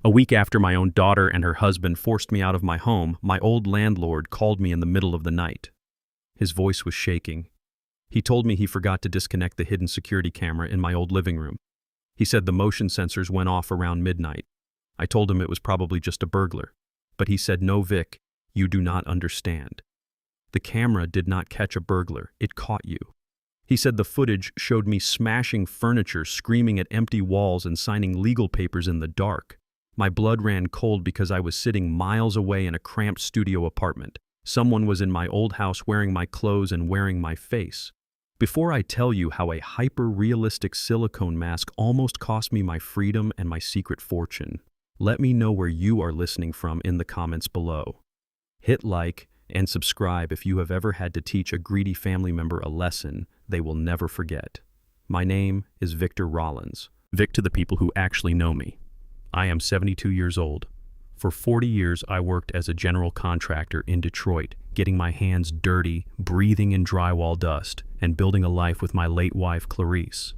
A week after my own daughter and her husband forced me out of my home, my old landlord called me in the middle of the night. His voice was shaking. He told me he forgot to disconnect the hidden security camera in my old living room. He said the motion sensors went off around midnight. I told him it was probably just a burglar. But he said, "No, Vic, you do not understand. The camera did not catch a burglar, it caught you." He said the footage showed me smashing furniture, screaming at empty walls, and signing legal papers in the dark. My blood ran cold because I was sitting miles away in a cramped studio apartment. Someone was in my old house wearing my clothes and wearing my face. Before I tell you how a hyper-realistic silicone mask almost cost me my freedom and my secret fortune, let me know where you are listening from in the comments below. Hit like and subscribe if you have ever had to teach a greedy family member a lesson they will never forget. My name is Victor Rollins. Vic to the people who actually know me. I am 72 years old. For 40 years, I worked as a general contractor in Detroit, getting my hands dirty, breathing in drywall dust, and building a life with my late wife, Clarice.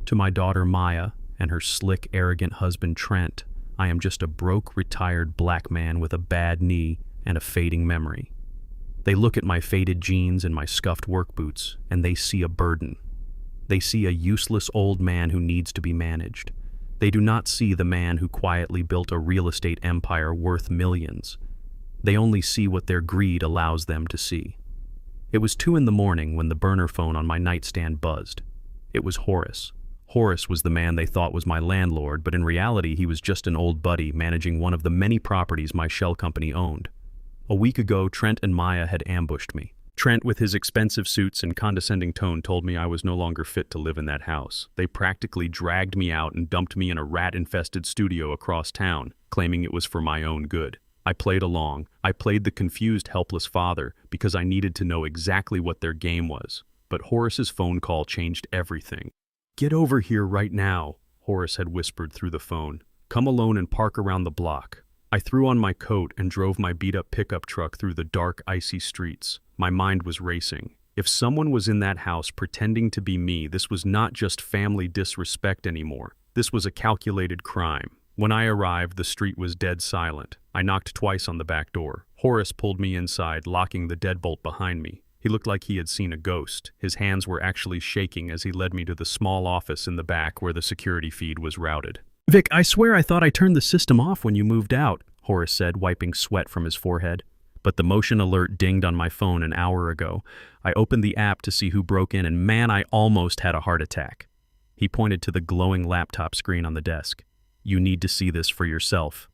To my daughter, Maya, and her slick, arrogant husband, Trent, I am just a broke, retired black man with a bad knee and a fading memory. They look at my faded jeans and my scuffed work boots, and they see a burden. They see a useless old man who needs to be managed. They do not see the man who quietly built a real estate empire worth millions. They only see what their greed allows them to see. It was 2 a.m. when the burner phone on my nightstand buzzed. It was Horace. Horace was the man they thought was my landlord, but in reality he was just an old buddy managing one of the many properties my shell company owned. A week ago, Trent and Maya had ambushed me. Trent, with his expensive suits and condescending tone, told me I was no longer fit to live in that house. They practically dragged me out and dumped me in a rat-infested studio across town, claiming it was for my own good. I played along. I played the confused, helpless father because I needed to know exactly what their game was. But Horace's phone call changed everything. "Get over here right now," Horace had whispered through the phone. "Come alone and park around the block." I threw on my coat and drove my beat-up pickup truck through the dark, icy streets. My mind was racing. If someone was in that house pretending to be me, this was not just family disrespect anymore. This was a calculated crime. When I arrived, the street was dead silent. I knocked twice on the back door. Horace pulled me inside, locking the deadbolt behind me. He looked like he had seen a ghost. His hands were actually shaking as he led me to the small office in the back where the security feed was routed. "Vic, I swear I thought I turned the system off when you moved out," Horace said, wiping sweat from his forehead. But the motion alert dinged on my phone an hour ago. I opened the app to see who broke in, and man, I almost had a heart attack. He pointed to the glowing laptop screen on the desk. "You need to see this for yourself."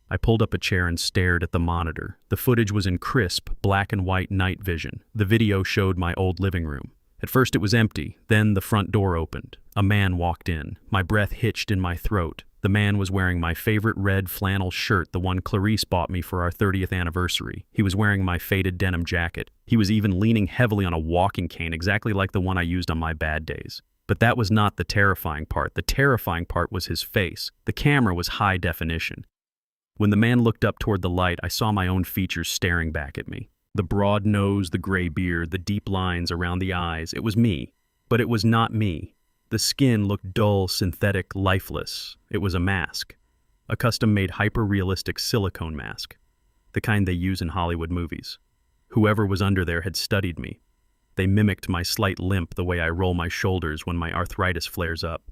I pulled up a chair and stared at the monitor. The footage was in crisp, black and white night vision. The video showed my old living room. At first it was empty, then the front door opened. A man walked in. My breath hitched in my throat. The man was wearing my favorite red flannel shirt, the one Clarice bought me for our 30th anniversary. He was wearing my faded denim jacket. He was even leaning heavily on a walking cane, exactly like the one I used on my bad days. But that was not the terrifying part. The terrifying part was his face. The camera was high definition. When the man looked up toward the light, I saw my own features staring back at me. The broad nose, the gray beard, the deep lines around the eyes. It was me. But it was not me. The skin looked dull, synthetic, lifeless. It was a mask. A custom-made hyper-realistic silicone mask. The kind they use in Hollywood movies. Whoever was under there had studied me. They mimicked my slight limp, the way I roll my shoulders when my arthritis flares up.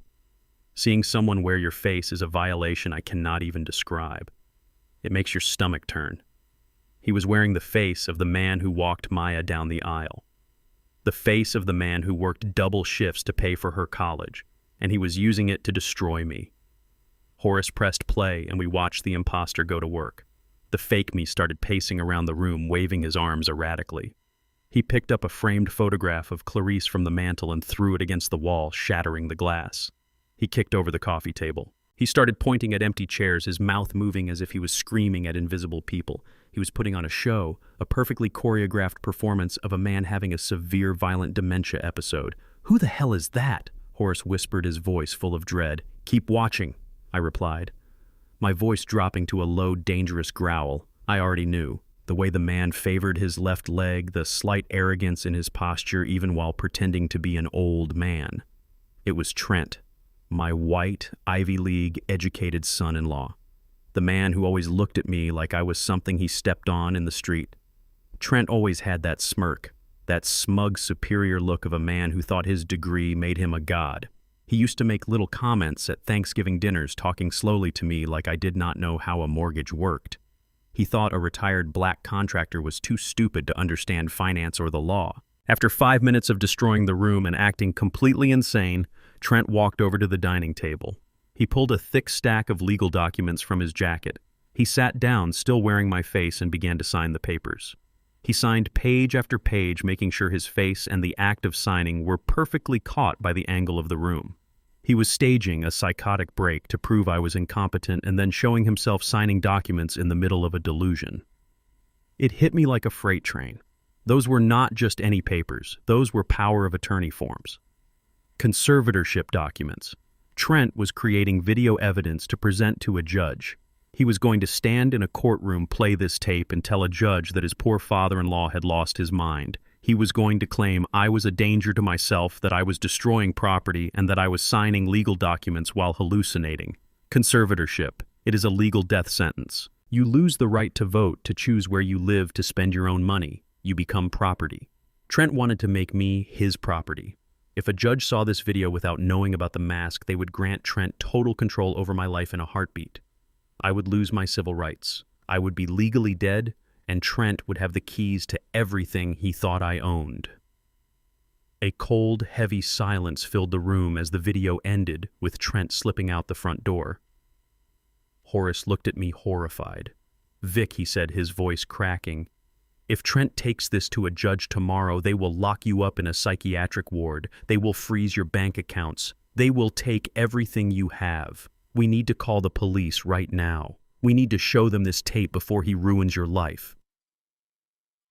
Seeing someone wear your face is a violation I cannot even describe. It makes your stomach turn. He was wearing the face of the man who walked Maya down the aisle. The face of the man who worked double shifts to pay for her college, and he was using it to destroy me. Horace pressed play, and we watched the imposter go to work. The fake me started pacing around the room, waving his arms erratically. He picked up a framed photograph of Clarice from the mantel and threw it against the wall, shattering the glass. He kicked over the coffee table. He started pointing at empty chairs, his mouth moving as if he was screaming at invisible people. He was putting on a show, a perfectly choreographed performance of a man having a severe violent dementia episode. "Who the hell is that?" Horace whispered, his voice full of dread. "Keep watching," I replied. My voice dropping to a low, dangerous growl. I already knew. The way the man favored his left leg, the slight arrogance in his posture even while pretending to be an old man. It was Trent, my white, Ivy League educated son-in-law. The man who always looked at me like I was something he stepped on in the street. Trent always had that smirk, that smug superior look of a man who thought his degree made him a god. He used to make little comments at Thanksgiving dinners, talking slowly to me like I did not know how a mortgage worked. He thought a retired black contractor was too stupid to understand finance or the law. After 5 minutes of destroying the room and acting completely insane, Trent walked over to the dining table. He pulled a thick stack of legal documents from his jacket. He sat down, still wearing my face, and began to sign the papers. He signed page after page, making sure his face and the act of signing were perfectly caught by the angle of the room. He was staging a psychotic break to prove I was incompetent and then showing himself signing documents in the middle of a delusion. It hit me like a freight train. Those were not just any papers. Those were power of attorney forms. Conservatorship documents. Trent was creating video evidence to present to a judge. He was going to stand in a courtroom, play this tape, and tell a judge that his poor father-in-law had lost his mind. He was going to claim I was a danger to myself, that I was destroying property, and that I was signing legal documents while hallucinating. Conservatorship. It is a legal death sentence. You lose the right to vote, to choose where you live, to spend your own money. You become property. Trent wanted to make me his property. If a judge saw this video without knowing about the mask, they would grant Trent total control over my life in a heartbeat. I would lose my civil rights. I would be legally dead, and Trent would have the keys to everything he thought I owned. A cold, heavy silence filled the room as the video ended, with Trent slipping out the front door. Horace looked at me horrified. "Vic," he said, his voice cracking, "if Trent takes this to a judge tomorrow, they will lock you up in a psychiatric ward. They will freeze your bank accounts. They will take everything you have. We need to call the police right now. We need to show them this tape before he ruins your life."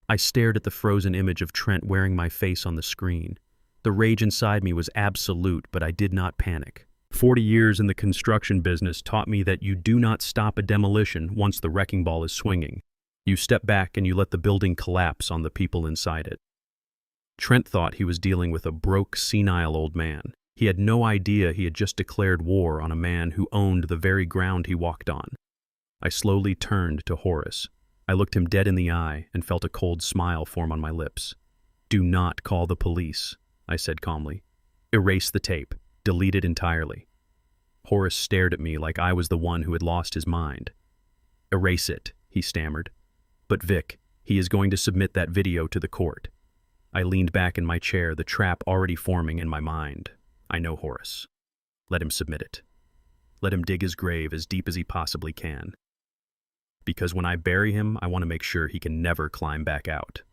I stared at the frozen image of Trent wearing my face on the screen. The rage inside me was absolute, but I did not panic. 40 years in the construction business taught me that you do not stop a demolition once the wrecking ball is swinging. You step back and you let the building collapse on the people inside it. Trent thought he was dealing with a broke, senile old man. He had no idea he had just declared war on a man who owned the very ground he walked on. I slowly turned to Horace. I looked him dead in the eye and felt a cold smile form on my lips. "Do not call the police," I said calmly. "Erase the tape. Delete it entirely." Horace stared at me like I was the one who had lost his mind. "Erase it," he stammered. "But Vic, he is going to submit that video to the court." I leaned back in my chair, the trap already forming in my mind. "I know Horace. Let him submit it. Let him dig his grave as deep as he possibly can. Because when I bury him, I want to make sure he can never climb back out."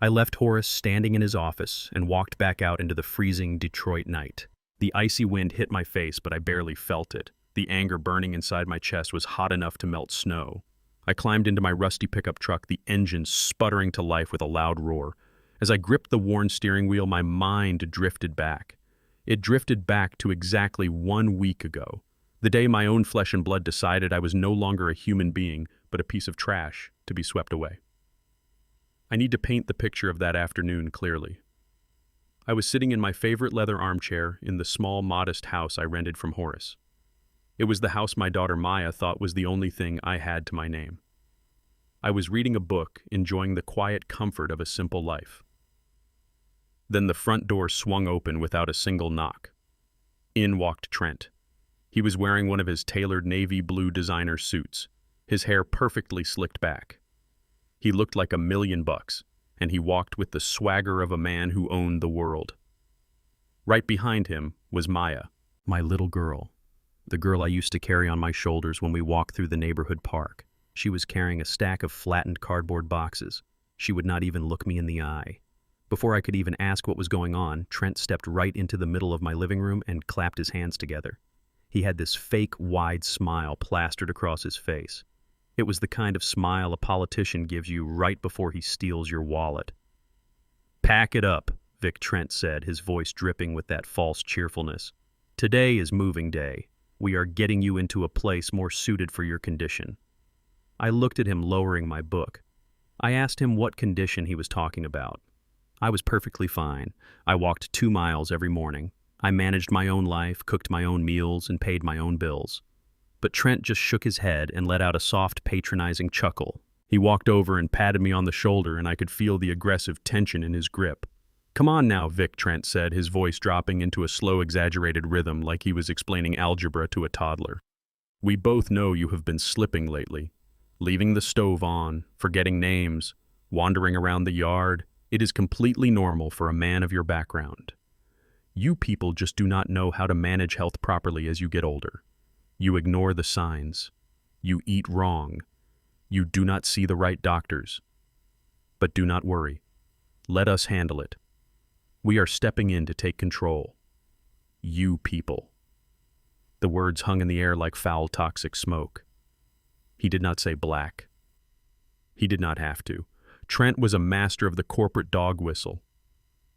I left Horace standing in his office and walked back out into the freezing Detroit night. The icy wind hit my face, but I barely felt it. The anger burning inside my chest was hot enough to melt snow. I climbed into my rusty pickup truck, the engine sputtering to life with a loud roar. As I gripped the worn steering wheel, my mind drifted back. It drifted back to exactly 1 week ago, the day my own flesh and blood decided I was no longer a human being, but a piece of trash to be swept away. I need to paint the picture of that afternoon clearly. I was sitting in my favorite leather armchair in the small, modest house I rented from Horace. It was the house my daughter Maya thought was the only thing I had to my name. I was reading a book, enjoying the quiet comfort of a simple life. Then the front door swung open without a single knock. In walked Trent. He was wearing one of his tailored navy blue designer suits, his hair perfectly slicked back. He looked like $1,000,000, and he walked with the swagger of a man who owned the world. Right behind him was Maya, my little girl, the girl I used to carry on my shoulders when we walked through the neighborhood park. She was carrying a stack of flattened cardboard boxes. She would not even look me in the eye. Before I could even ask what was going on, Trent stepped right into the middle of my living room and clapped his hands together. He had this fake, wide smile plastered across his face. It was the kind of smile a politician gives you right before he steals your wallet. "Pack it up," Vic Trent said, his voice dripping with that false cheerfulness. "Today is moving day. We are getting you into a place more suited for your condition." I looked at him, lowering my book. I asked him what condition he was talking about. I was perfectly fine. I walked 2 miles every morning. I managed my own life, cooked my own meals, and paid my own bills. but Trent just shook his head and let out a soft, patronizing chuckle. He walked over and patted me on the shoulder, and I could feel the aggressive tension in his grip. "Come on now, Vic," Trent said, his voice dropping into a slow, exaggerated rhythm like he was explaining algebra to a toddler. "We both know you have been slipping lately. Leaving the stove on, forgetting names, wandering around the yard. It is completely normal for a man of your background. You people just do not know how to manage health properly as you get older. You ignore the signs. You eat wrong. You do not see the right doctors. But do not worry. Let us handle it. We are stepping in to take control. You people." The words hung in the air like foul, toxic smoke. He did not say black. He did not have to. Trent was a master of the corporate dog whistle.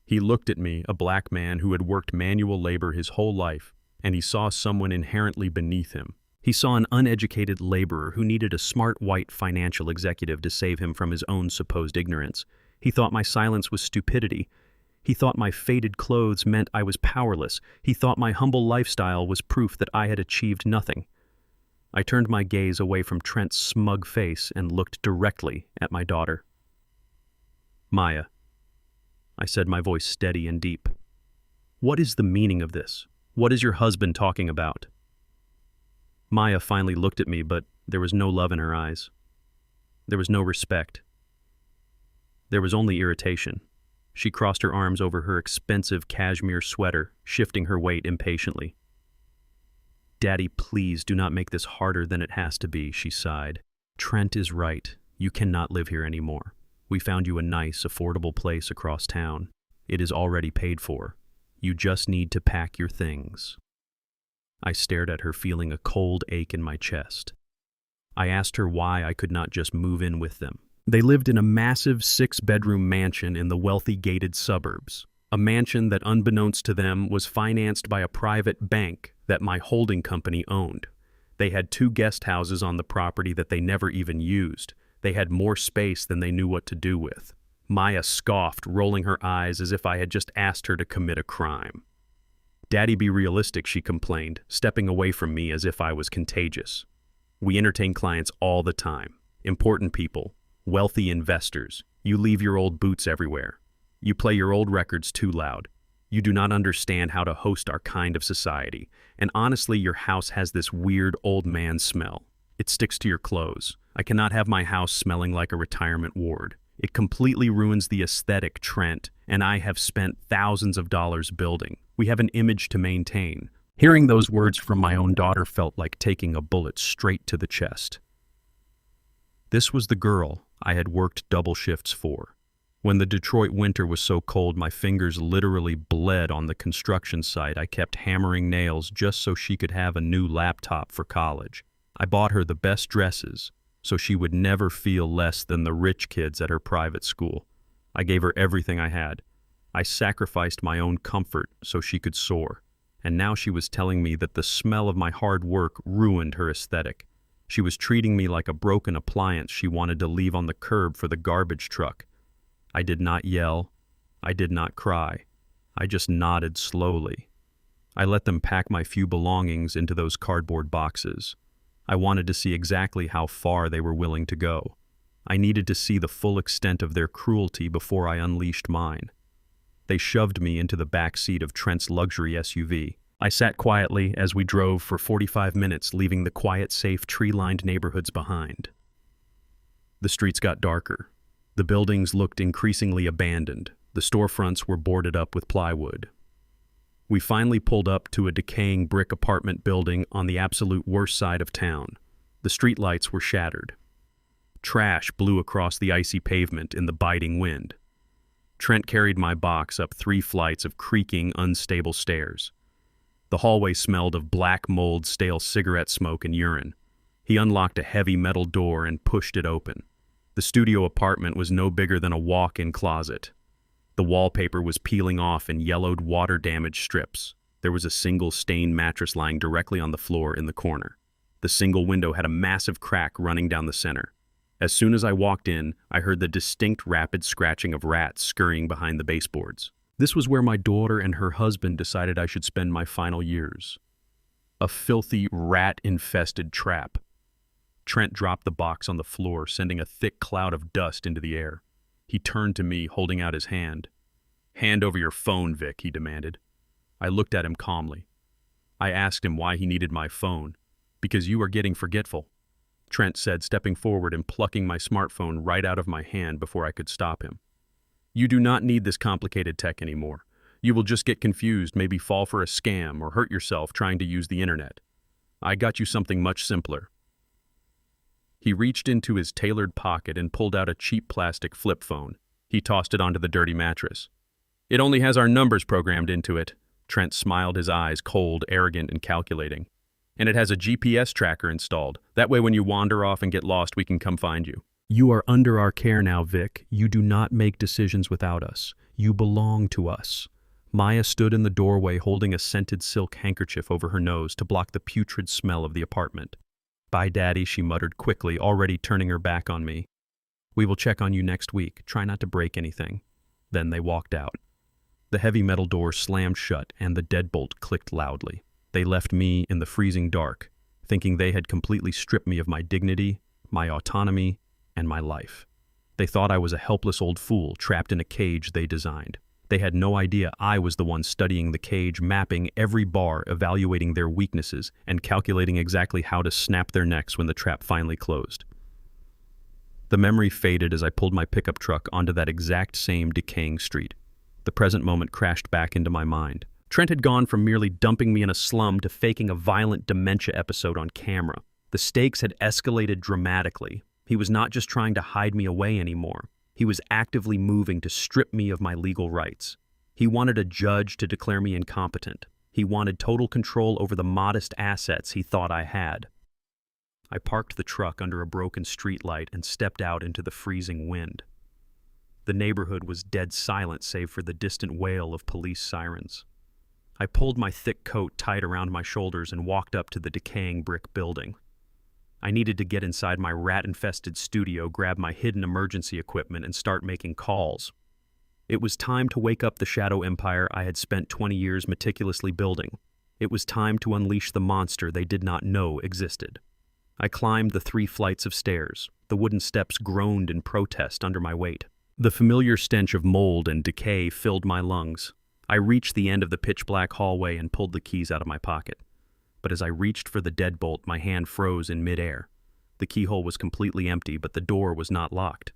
He looked at me, a black man who had worked manual labor his whole life, and he saw someone inherently beneath him. He saw an uneducated laborer who needed a smart white financial executive to save him from his own supposed ignorance. He thought my silence was stupidity. He thought my faded clothes meant I was powerless. He thought my humble lifestyle was proof that I had achieved nothing. I turned my gaze away from Trent's smug face and looked directly at my daughter. "Maya," I said, my voice steady and deep. "What is the meaning of this? What is your husband talking about?" Maya finally looked at me, but there was no love in her eyes. There was no respect. There was only irritation. She crossed her arms over her expensive cashmere sweater, shifting her weight impatiently. "Daddy, please do not make this harder than it has to be," she sighed. "Trent is right. You cannot live here anymore. We found you a nice, affordable place across town. It is already paid for. You just need to pack your things." I stared at her, feeling a cold ache in my chest. I asked her why I could not just move in with them. They lived in a massive 6-bedroom mansion in the wealthy gated suburbs, a mansion that, unbeknownst to them, was financed by a private bank that my holding company owned. They had 2 guest houses on the property that they never even used. They had more space than they knew what to do with. Maya scoffed, rolling her eyes as if I had just asked her to commit a crime. "Daddy, be realistic," she complained, stepping away from me as if I was contagious. "We entertain clients all the time. Important people, wealthy investors. You leave your old boots everywhere. You play your old records too loud. You do not understand how to host our kind of society. And honestly, your house has this weird old man smell. It sticks to your clothes. I cannot have my house smelling like a retirement ward. It completely ruins the aesthetic, Trent, and I have spent thousands of dollars building. We have an image to maintain." Hearing those words from my own daughter felt like taking a bullet straight to the chest. This was the girl I had worked double shifts for. When the Detroit winter was so cold my fingers literally bled on the construction site, I kept hammering nails just so she could have a new laptop for college. I bought her the best dresses, so she would never feel less than the rich kids at her private school. I gave her everything I had. I sacrificed my own comfort so she could soar. And now she was telling me that the smell of my hard work ruined her aesthetic. She was treating me like a broken appliance she wanted to leave on the curb for the garbage truck. I did not yell. I did not cry. I just nodded slowly. I let them pack my few belongings into those cardboard boxes. I wanted to see exactly how far they were willing to go. I needed to see the full extent of their cruelty before I unleashed mine. They shoved me into the back seat of Trent's luxury SUV. I sat quietly as we drove for 45 minutes, leaving the quiet, safe, tree-lined neighborhoods behind. The streets got darker. The buildings looked increasingly abandoned. The storefronts were boarded up with plywood. We finally pulled up to a decaying brick apartment building on the absolute worst side of town. The streetlights were shattered. Trash blew across the icy pavement in the biting wind. Trent carried my box up 3 flights of creaking, unstable stairs. The hallway smelled of black mold, stale cigarette smoke, and urine. He unlocked a heavy metal door and pushed it open. The studio apartment was no bigger than a walk-in closet. The wallpaper was peeling off in yellowed, water-damaged strips. There was a single stained mattress lying directly on the floor in the corner. The single window had a massive crack running down the center. As soon as I walked in, I heard the distinct, rapid scratching of rats scurrying behind the baseboards. This was where my daughter and her husband decided I should spend my final years. A filthy, rat-infested trap. Trent dropped the box on the floor, sending a thick cloud of dust into the air. He turned to me, holding out his hand. "Hand over your phone, Vic," he demanded. I looked at him calmly. I asked him why he needed my phone. "Because you are getting forgetful," Trent said, stepping forward and plucking my smartphone right out of my hand before I could stop him. "You do not need this complicated tech anymore. You will just get confused, maybe fall for a scam, or hurt yourself trying to use the internet. I got you something much simpler." He reached into his tailored pocket and pulled out a cheap plastic flip phone. He tossed it onto the dirty mattress. "It only has our numbers programmed into it." Trent smiled, his eyes cold, arrogant, and calculating. "And it has a GPS tracker installed. That way when you wander off and get lost, we can come find you." "You are under our care now, Vic. You do not make decisions without us. You belong to us." Maya stood in the doorway holding a scented silk handkerchief over her nose to block the putrid smell of the apartment. "Bye, Daddy," she muttered quickly, already turning her back on me. "We will check on you next week. Try not to break anything." Then they walked out. The heavy metal door slammed shut and the deadbolt clicked loudly. They left me in the freezing dark, thinking they had completely stripped me of my dignity, my autonomy, and my life. They thought I was a helpless old fool trapped in a cage they designed. They had no idea I was the one studying the cage, mapping every bar, evaluating their weaknesses, and calculating exactly how to snap their necks when the trap finally closed. The memory faded as I pulled my pickup truck onto that exact same decaying street. The present moment crashed back into my mind. Trent had gone from merely dumping me in a slum to faking a violent dementia episode on camera. The stakes had escalated dramatically. He was not just trying to hide me away anymore. He was actively moving to strip me of my legal rights. He wanted a judge to declare me incompetent. He wanted total control over the modest assets he thought I had. I parked the truck under a broken streetlight and stepped out into the freezing wind. The neighborhood was dead silent save for the distant wail of police sirens. I pulled my thick coat tight around my shoulders and walked up to the decaying brick building. I needed to get inside my rat-infested studio, grab my hidden emergency equipment, and start making calls. It was time to wake up the shadow empire I had spent 20 years meticulously building. It was time to unleash the monster they did not know existed. I climbed the 3 flights of stairs. The wooden steps groaned in protest under my weight. The familiar stench of mold and decay filled my lungs. I reached the end of the pitch-black hallway and pulled the keys out of my pocket. But as I reached for the deadbolt, my hand froze in midair. The keyhole was completely empty, but the door was not locked.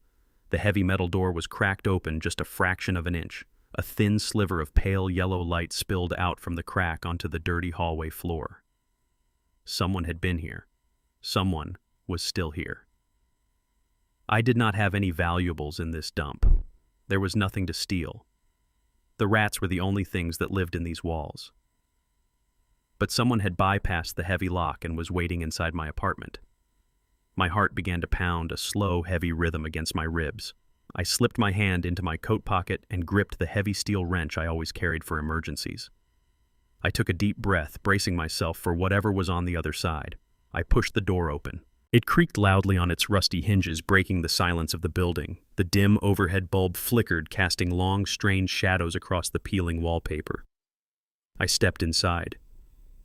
The heavy metal door was cracked open just a fraction of an inch. A thin sliver of pale yellow light spilled out from the crack onto the dirty hallway floor. Someone had been here. Someone was still here. I did not have any valuables in this dump. There was nothing to steal. The rats were the only things that lived in these walls. But someone had bypassed the heavy lock and was waiting inside my apartment. My heart began to pound, a slow, heavy rhythm against my ribs. I slipped my hand into my coat pocket and gripped the heavy steel wrench I always carried for emergencies. I took a deep breath, bracing myself for whatever was on the other side. I pushed the door open. It creaked loudly on its rusty hinges, breaking the silence of the building. The dim overhead bulb flickered, casting long, strange shadows across the peeling wallpaper. I stepped inside.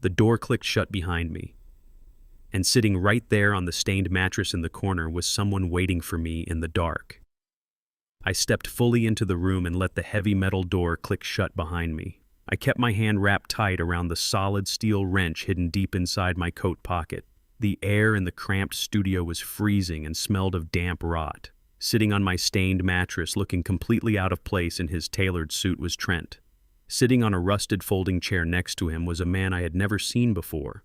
The door clicked shut behind me. And sitting right there on the stained mattress in the corner was someone waiting for me in the dark. I stepped fully into the room and let the heavy metal door click shut behind me. I kept my hand wrapped tight around the solid steel wrench hidden deep inside my coat pocket. The air in the cramped studio was freezing and smelled of damp rot. Sitting on my stained mattress, looking completely out of place in his tailored suit, was Trent. Sitting on a rusted folding chair next to him was a man I had never seen before.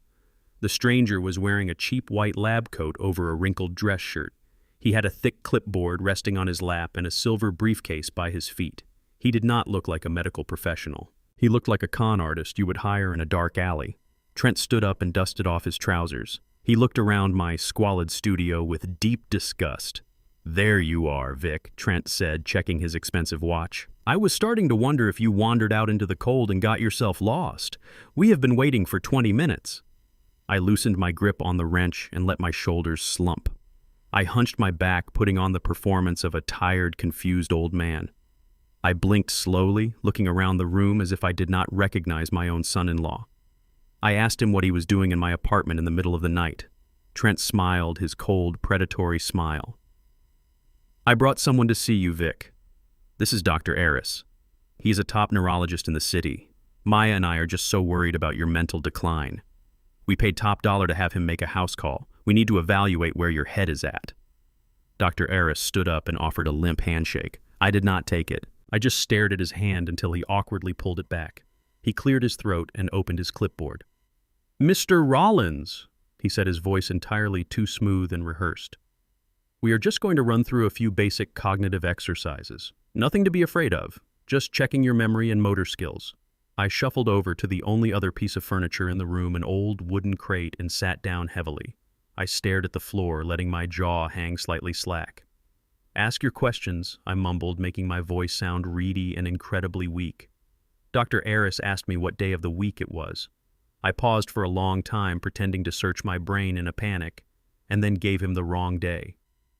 The stranger was wearing a cheap white lab coat over a wrinkled dress shirt. He had a thick clipboard resting on his lap and a silver briefcase by his feet. He did not look like a medical professional. He looked like a con artist you would hire in a dark alley. Trent stood up and dusted off his trousers. He looked around my squalid studio with deep disgust. "There you are, Vic," Trent said, checking his expensive watch. "I was starting to wonder if you wandered out into the cold and got yourself lost. We have been waiting for 20 minutes. I loosened my grip on the wrench and let my shoulders slump. I hunched my back, putting on the performance of a tired, confused old man. I blinked slowly, looking around the room as if I did not recognize my own son-in-law. I asked him what he was doing in my apartment in the middle of the night. Trent smiled, his cold, predatory smile. I brought someone to see you, Vic. This is Dr. Aris. He's a top neurologist in the city. Maya and I are just so worried about your mental decline. We paid top dollar to have him make a house call. We need to evaluate where your head is at. Dr. Aris stood up and offered a limp handshake. I did not take it. I just stared at his hand until he awkwardly pulled it back. He cleared his throat and opened his clipboard. Mr. Rollins, he said, his voice entirely too smooth and rehearsed. We are just going to run through a few basic cognitive exercises. Nothing to be afraid of, just checking your memory and motor skills. I shuffled over to the only other piece of furniture in the room, an old wooden crate, and sat down heavily. I stared at the floor, letting my jaw hang slightly slack. Ask your questions, I mumbled, making my voice sound reedy and incredibly weak. Dr. Aris asked me what day of the week it was. I paused for a long time, pretending to search my brain in a panic, and then gave him the wrong day.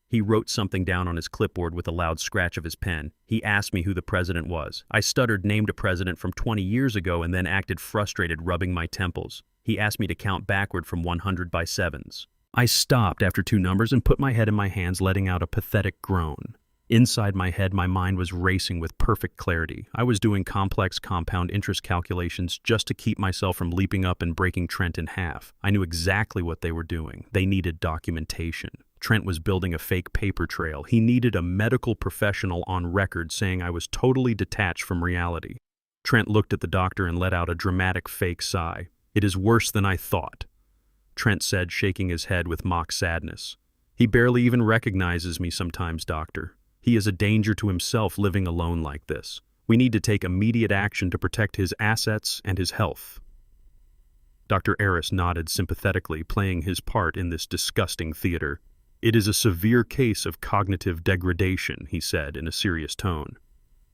He wrote something down on his clipboard with a loud scratch of his pen. He asked me who the president was. I stuttered, named a president from 20 years ago, and then acted frustrated, rubbing my temples. He asked me to count backward from 100 by sevens. I stopped after 2 numbers and put my head in my hands, letting out a pathetic groan. Inside my head, my mind was racing with perfect clarity. I was doing complex compound interest calculations just to keep myself from leaping up and breaking Trent in half. I knew exactly what they were doing. They needed documentation. Trent was building a fake paper trail. He needed a medical professional on record saying I was totally detached from reality. Trent looked at the doctor and let out a dramatic fake sigh. It is worse than I thought, Trent said, shaking his head with mock sadness. He barely even recognizes me sometimes, doctor. He is a danger to himself living alone like this. We need to take immediate action to protect his assets and his health. Dr. Aris nodded sympathetically, playing his part in this disgusting theater. It is a severe case of cognitive degradation, he said in a serious tone.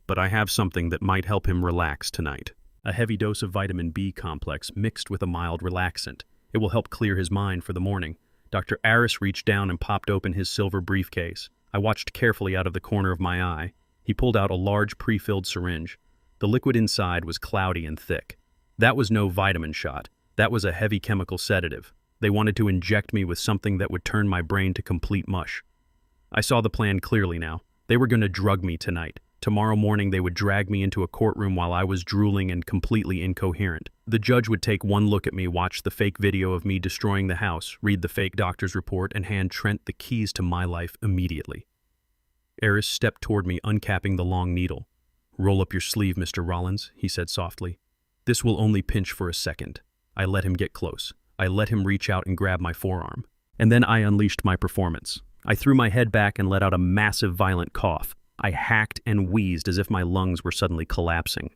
But I have something that might help him relax tonight. A heavy dose of vitamin B complex mixed with a mild relaxant. It will help clear his mind for the morning. Dr. Aris reached down and popped open his silver briefcase. I watched carefully out of the corner of my eye. He pulled out a large pre-filled syringe. The liquid inside was cloudy and thick. That was no vitamin shot. That was a heavy chemical sedative. They wanted to inject me with something that would turn my brain to complete mush. I saw the plan clearly now. They were going to drug me tonight. Tomorrow morning they would drag me into a courtroom while I was drooling and completely incoherent. The judge would take one look at me, watch the fake video of me destroying the house, read the fake doctor's report, and hand Trent the keys to my life immediately. Aris stepped toward me, uncapping the long needle. Roll up your sleeve, Mr. Rollins, he said softly. This will only pinch for a second. I let him get close. I let him reach out and grab my forearm. And then I unleashed my performance. I threw my head back and let out a massive, violent cough. I hacked and wheezed as if my lungs were suddenly collapsing.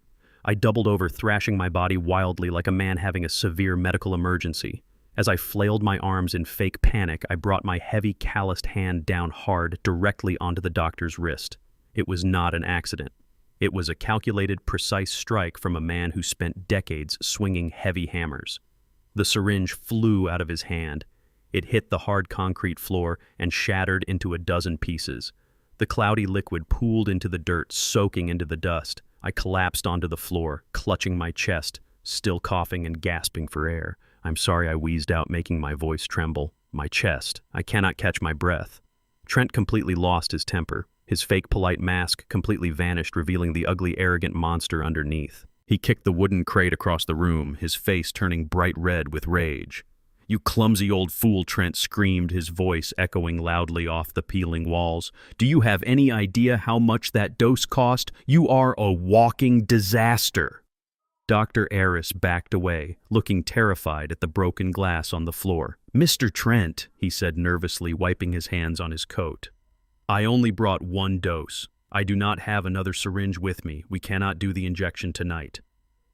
I doubled over, thrashing my body wildly like a man having a severe medical emergency. As I flailed my arms in fake panic, I brought my heavy, calloused hand down hard, directly onto the doctor's wrist. It was not an accident. It was a calculated, precise strike from a man who spent decades swinging heavy hammers. The syringe flew out of his hand. It hit the hard concrete floor and shattered into a dozen pieces. The cloudy liquid pooled into the dirt, soaking into the dust. I collapsed onto the floor, clutching my chest, still coughing and gasping for air. I'm sorry, I wheezed out, making my voice tremble. My chest. I cannot catch my breath. Trent completely lost his temper. His fake polite mask completely vanished, revealing the ugly, arrogant monster underneath. He kicked the wooden crate across the room, his face turning bright red with rage. You clumsy old fool, Trent screamed, his voice echoing loudly off the peeling walls. Do you have any idea how much that dose cost? You are a walking disaster. Dr. Aris backed away, looking terrified at the broken glass on the floor. Mr. Trent, he said nervously, wiping his hands on his coat. I only brought 1 dose. I do not have another syringe with me. We cannot do the injection tonight.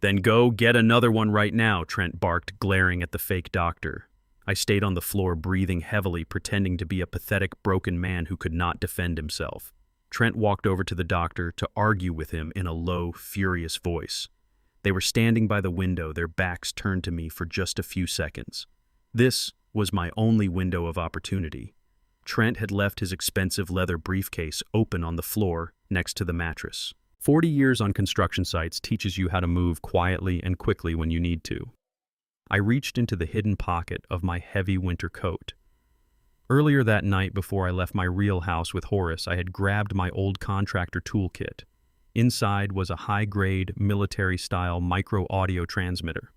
Then go get another one right now, Trent barked, glaring at the fake doctor. I stayed on the floor, breathing heavily, pretending to be a pathetic, broken man who could not defend himself. Trent walked over to the doctor to argue with him in a low, furious voice. They were standing by the window, their backs turned to me for just a few seconds. This was my only window of opportunity. Trent had left his expensive leather briefcase open on the floor next to the mattress. 40 years on construction sites teaches you how to move quietly and quickly when you need to. I reached into the hidden pocket of my heavy winter coat. Earlier that night, before I left my real house with Horace, I had grabbed my old contractor toolkit. Inside was a high-grade, military-style micro-audio transmitter.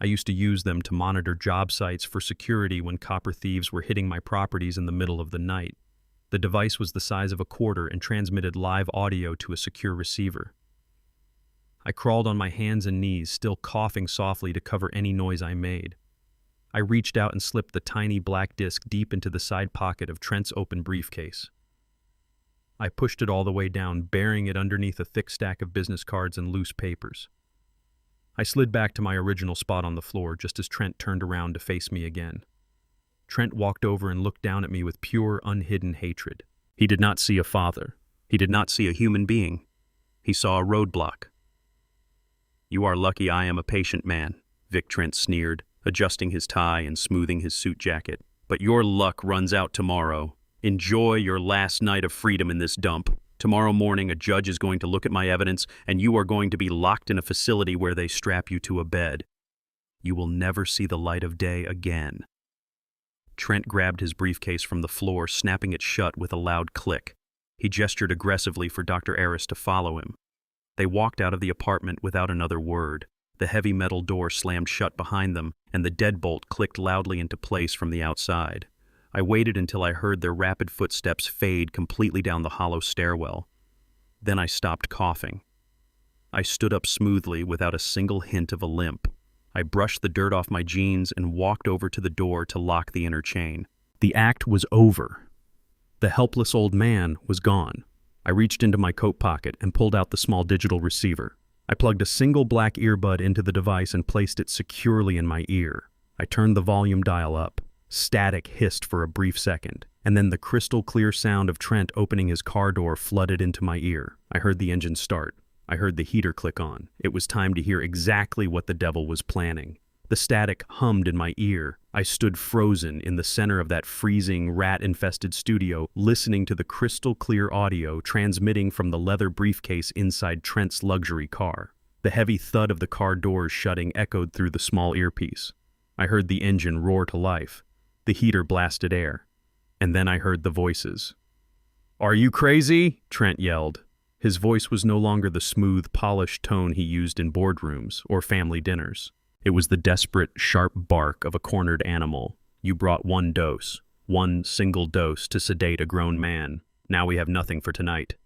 I used to use them to monitor job sites for security when copper thieves were hitting my properties in the middle of the night. The device was the size of a quarter and transmitted live audio to a secure receiver. I crawled on my hands and knees, still coughing softly to cover any noise I made. I reached out and slipped the tiny black disc deep into the side pocket of Trent's open briefcase. I pushed it all the way down, burying it underneath a thick stack of business cards and loose papers. I slid back to my original spot on the floor just as Trent turned around to face me again. Trent walked over and looked down at me with pure, unhidden hatred. He did not see a father. He did not see a human being. He saw a roadblock. "You are lucky I am a patient man," Vic Trent sneered, adjusting his tie and smoothing his suit jacket. "But your luck runs out tomorrow. Enjoy your last night of freedom in this dump. Tomorrow morning, a judge is going to look at my evidence, and you are going to be locked in a facility where they strap you to a bed. You will never see the light of day again." Trent grabbed his briefcase from the floor, snapping it shut with a loud click. He gestured aggressively for Dr. Aris to follow him. They walked out of the apartment without another word. The heavy metal door slammed shut behind them, and the deadbolt clicked loudly into place from the outside. I waited until I heard their rapid footsteps fade completely down the hollow stairwell. Then I stopped coughing. I stood up smoothly without a single hint of a limp. I brushed the dirt off my jeans and walked over to the door to lock the inner chain. The act was over. The helpless old man was gone. I reached into my coat pocket and pulled out the small digital receiver. I plugged a single black earbud into the device and placed it securely in my ear. I turned the volume dial up. Static hissed for a brief second, and then the crystal-clear sound of Trent opening his car door flooded into my ear. I heard the engine start. I heard the heater click on. It was time to hear exactly what the devil was planning. The static hummed in my ear. I stood frozen in the center of that freezing, rat-infested studio, listening to the crystal-clear audio transmitting from the leather briefcase inside Trent's luxury car. The heavy thud of the car doors shutting echoed through the small earpiece. I heard the engine roar to life. The heater blasted air. And then I heard the voices. "Are you crazy?" Trent yelled. His voice was no longer the smooth, polished tone he used in boardrooms or family dinners. It was the desperate, sharp bark of a cornered animal. "You brought one dose, one single dose to sedate a grown man. Now we have nothing for tonight."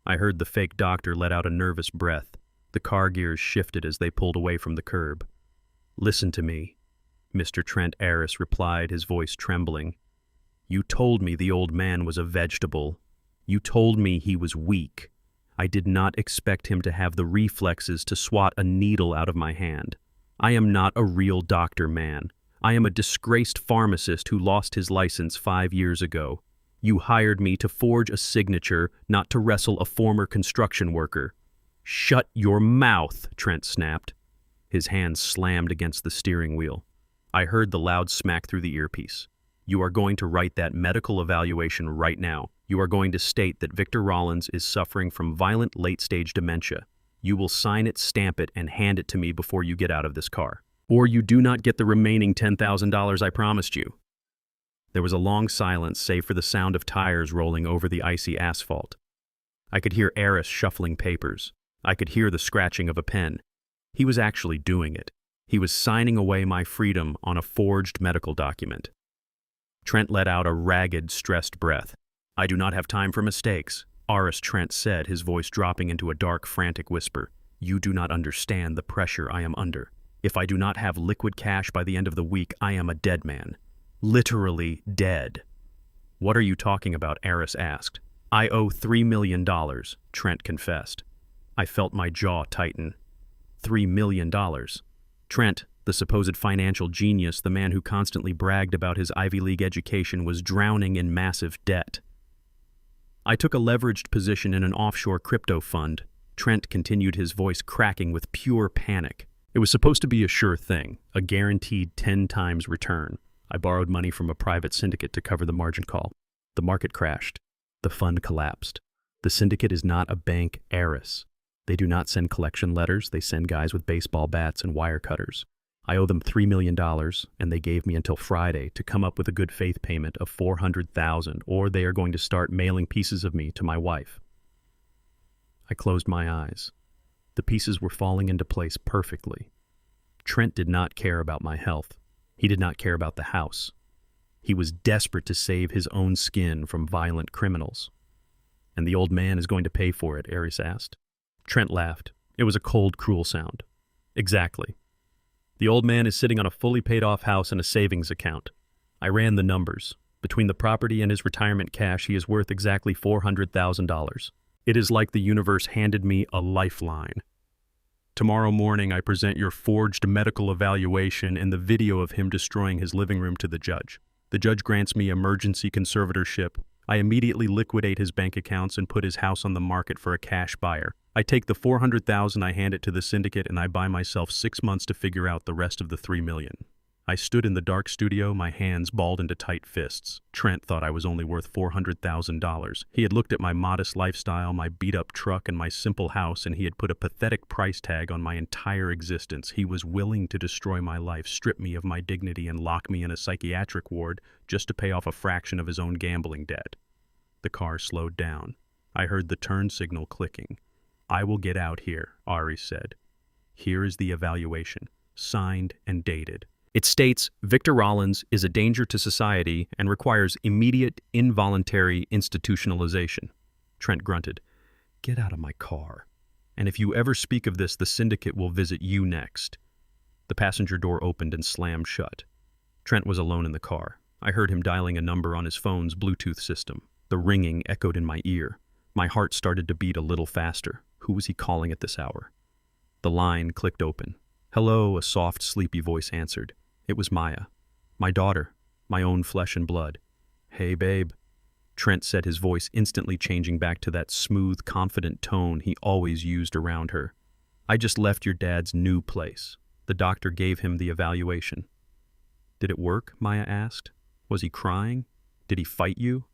I heard the fake doctor let out a nervous breath. The car gears shifted as they pulled away from the curb. "Listen to me," Mr. Trent Aris replied, his voice trembling. "You told me the old man was a vegetable. You told me he was weak. I did not expect him to have the reflexes to swat a needle out of my hand. I am not a real doctor, man. I am a disgraced pharmacist who lost his license 5 years ago. You hired me to forge a signature, not to wrestle a former construction worker." "Shut your mouth," Trent snapped. His hands slammed against the steering wheel. I heard the loud smack through the earpiece. "You are going to write that medical evaluation right now. You are going to state that Victor Rollins is suffering from violent late-stage dementia. You will sign it, stamp it, and hand it to me before you get out of this car. Or you do not get the remaining $10,000 I promised you." There was a long silence, save for the sound of tires rolling over the icy asphalt. I could hear Aris shuffling papers. I could hear the scratching of a pen. He was actually doing it. He was signing away my freedom on a forged medical document. Trent let out a ragged, stressed breath. "I do not have time for mistakes," Aris Trent said, his voice dropping into a dark, frantic whisper. "You do not understand the pressure I am under. If I do not have liquid cash by the end of the week, I am a dead man. Literally dead." "What are you talking about?" Aris asked. "I owe $3 million, Trent confessed. I felt my jaw tighten. $3 million. Trent, the supposed financial genius, the man who constantly bragged about his Ivy League education, was drowning in massive debt. I took a leveraged position in an offshore crypto fund. Trent continued, his voice cracking with pure panic. It was supposed to be a sure thing, a guaranteed 10 times return. I borrowed money from a private syndicate to cover the margin call. The market crashed. The fund collapsed. The syndicate is not a bank, Aris. They do not send collection letters. They send guys with baseball bats and wire cutters. I owe them $3 million, and they gave me until Friday to come up with a good faith payment of $400,000, or they are going to start mailing pieces of me to my wife. I closed my eyes. The pieces were falling into place perfectly. Trent did not care about my health. He did not care about the house. He was desperate to save his own skin from violent criminals. And the old man is going to pay for it, Aries asked. Trent laughed. It was a cold, cruel sound. Exactly. The old man is sitting on a fully paid-off house and a savings account. I ran the numbers. Between the property and his retirement cash, he is worth exactly $400,000. It is like the universe handed me a lifeline. Tomorrow morning, I present your forged medical evaluation and the video of him destroying his living room to the judge. The judge grants me emergency conservatorship. I immediately liquidate his bank accounts and put his house on the market for a cash buyer. I take the $400,000, I hand it to the syndicate, and I buy myself 6 months to figure out the rest of the $3 million. I stood in the dark studio, my hands balled into tight fists. Trent thought I was only worth $400,000. He had looked at my modest lifestyle, my beat-up truck, and my simple house, and he had put a pathetic price tag on my entire existence. He was willing to destroy my life, strip me of my dignity, and lock me in a psychiatric ward just to pay off a fraction of his own gambling debt. The car slowed down. I heard the turn signal clicking. I will get out here, Ari said. Here is the evaluation, signed and dated. It states, Victor Rollins is a danger to society and requires immediate, involuntary institutionalization. Trent grunted. Get out of my car. And if you ever speak of this, the syndicate will visit you next. The passenger door opened and slammed shut. Trent was alone in the car. I heard him dialing a number on his phone's Bluetooth system. The ringing echoed in my ear. My heart started to beat a little faster. Who was he calling at this hour? The line clicked open. Hello, a soft, sleepy voice answered. It was Maya, my daughter, my own flesh and blood. Hey, babe. Trent said, his voice instantly changing back to that smooth, confident tone he always used around her. I just left your dad's new place. The doctor gave him the evaluation. Did it work? Maya asked. Was he crying? Did he fight you?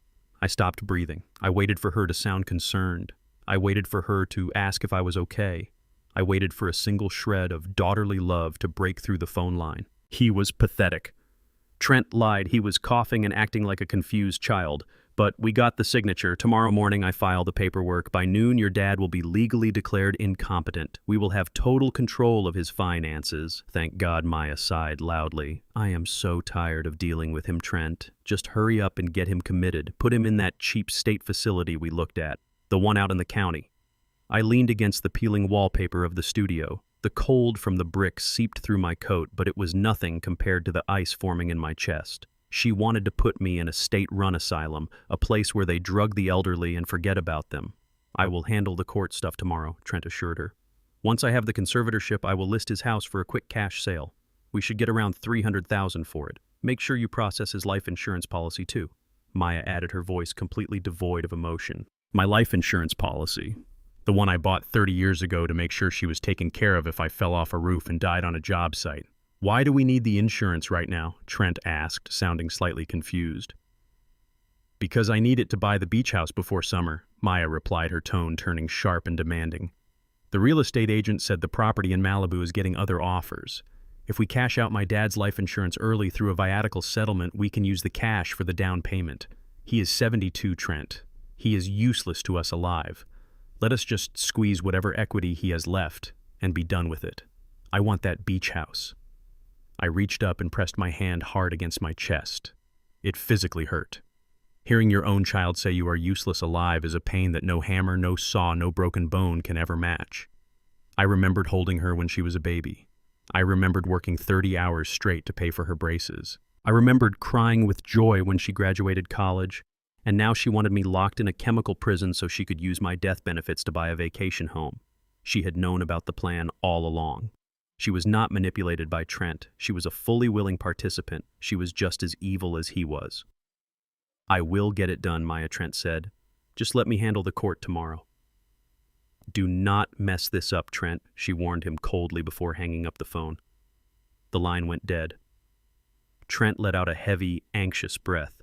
I stopped breathing. I waited for her to sound concerned. I waited for her to ask if I was okay. I waited for a single shred of daughterly love to break through the phone line. He was pathetic. Trent lied. He was coughing and acting like a confused child. But we got the signature. Tomorrow morning I file the paperwork. By noon your dad will be legally declared incompetent. We will have total control of his finances. Thank God, Maya sighed loudly. I am so tired of dealing with him, Trent. Just hurry up and get him committed. Put him in that cheap state facility we looked at. The one out in the county. I leaned against the peeling wallpaper of the studio. The cold from the bricks seeped through my coat, but it was nothing compared to the ice forming in my chest. She wanted to put me in a state-run asylum, a place where they drug the elderly and forget about them. I will handle the court stuff tomorrow, Trent assured her. Once I have the conservatorship, I will list his house for a quick cash sale. We should get around $300,000 for it. Make sure you process his life insurance policy too. Maya added, her voice completely devoid of emotion. My life insurance policy. The one I bought 30 years ago to make sure she was taken care of if I fell off a roof and died on a job site. Why do we need the insurance right now? Trent asked, sounding slightly confused. Because I need it to buy the beach house before summer, Maya replied, her tone turning sharp and demanding. The real estate agent said the property in Malibu is getting other offers. If we cash out my dad's life insurance early through a viatical settlement, we can use the cash for the down payment. He is 72, Trent. He is useless to us alive. Let us just squeeze whatever equity he has left and be done with it. I want that beach house. I reached up and pressed my hand hard against my chest. It physically hurt. Hearing your own child say you are useless alive is a pain that no hammer, no saw, no broken bone can ever match. I remembered holding her when she was a baby. I remembered working 30 hours straight to pay for her braces. I remembered crying with joy when she graduated college. And now she wanted me locked in a chemical prison so she could use my death benefits to buy a vacation home. She had known about the plan all along. She was not manipulated by Trent. She was a fully willing participant. She was just as evil as he was. I will get it done, Maya, Trent said. Just let me handle the court tomorrow. Do not mess this up, Trent, she warned him coldly before hanging up the phone. The line went dead. Trent let out a heavy, anxious breath.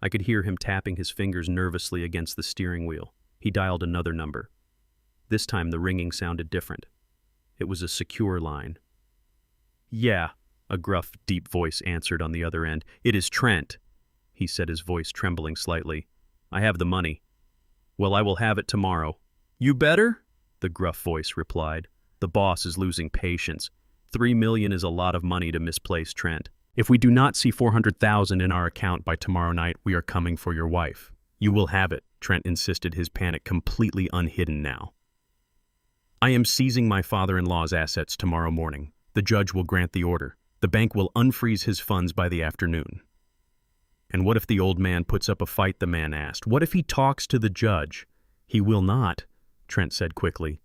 I could hear him tapping his fingers nervously against the steering wheel. He dialed another number. This time the ringing sounded different. It was a secure line. Yeah, a gruff, deep voice answered on the other end. It is Trent, he said, his voice trembling slightly. I have the money. Well, I will have it tomorrow. You better? The gruff voice replied. The boss is losing patience. $3 million is a lot of money to misplace Trent. If we do not see $400,000 in our account by tomorrow night, we are coming for your wife. You will have it, Trent insisted, his panic completely unhidden now. I am seizing my father-in-law's assets tomorrow morning. The judge will grant the order. The bank will unfreeze his funds by the afternoon. And what if the old man puts up a fight, the man asked. What if he talks to the judge? He will not, Trent said quickly.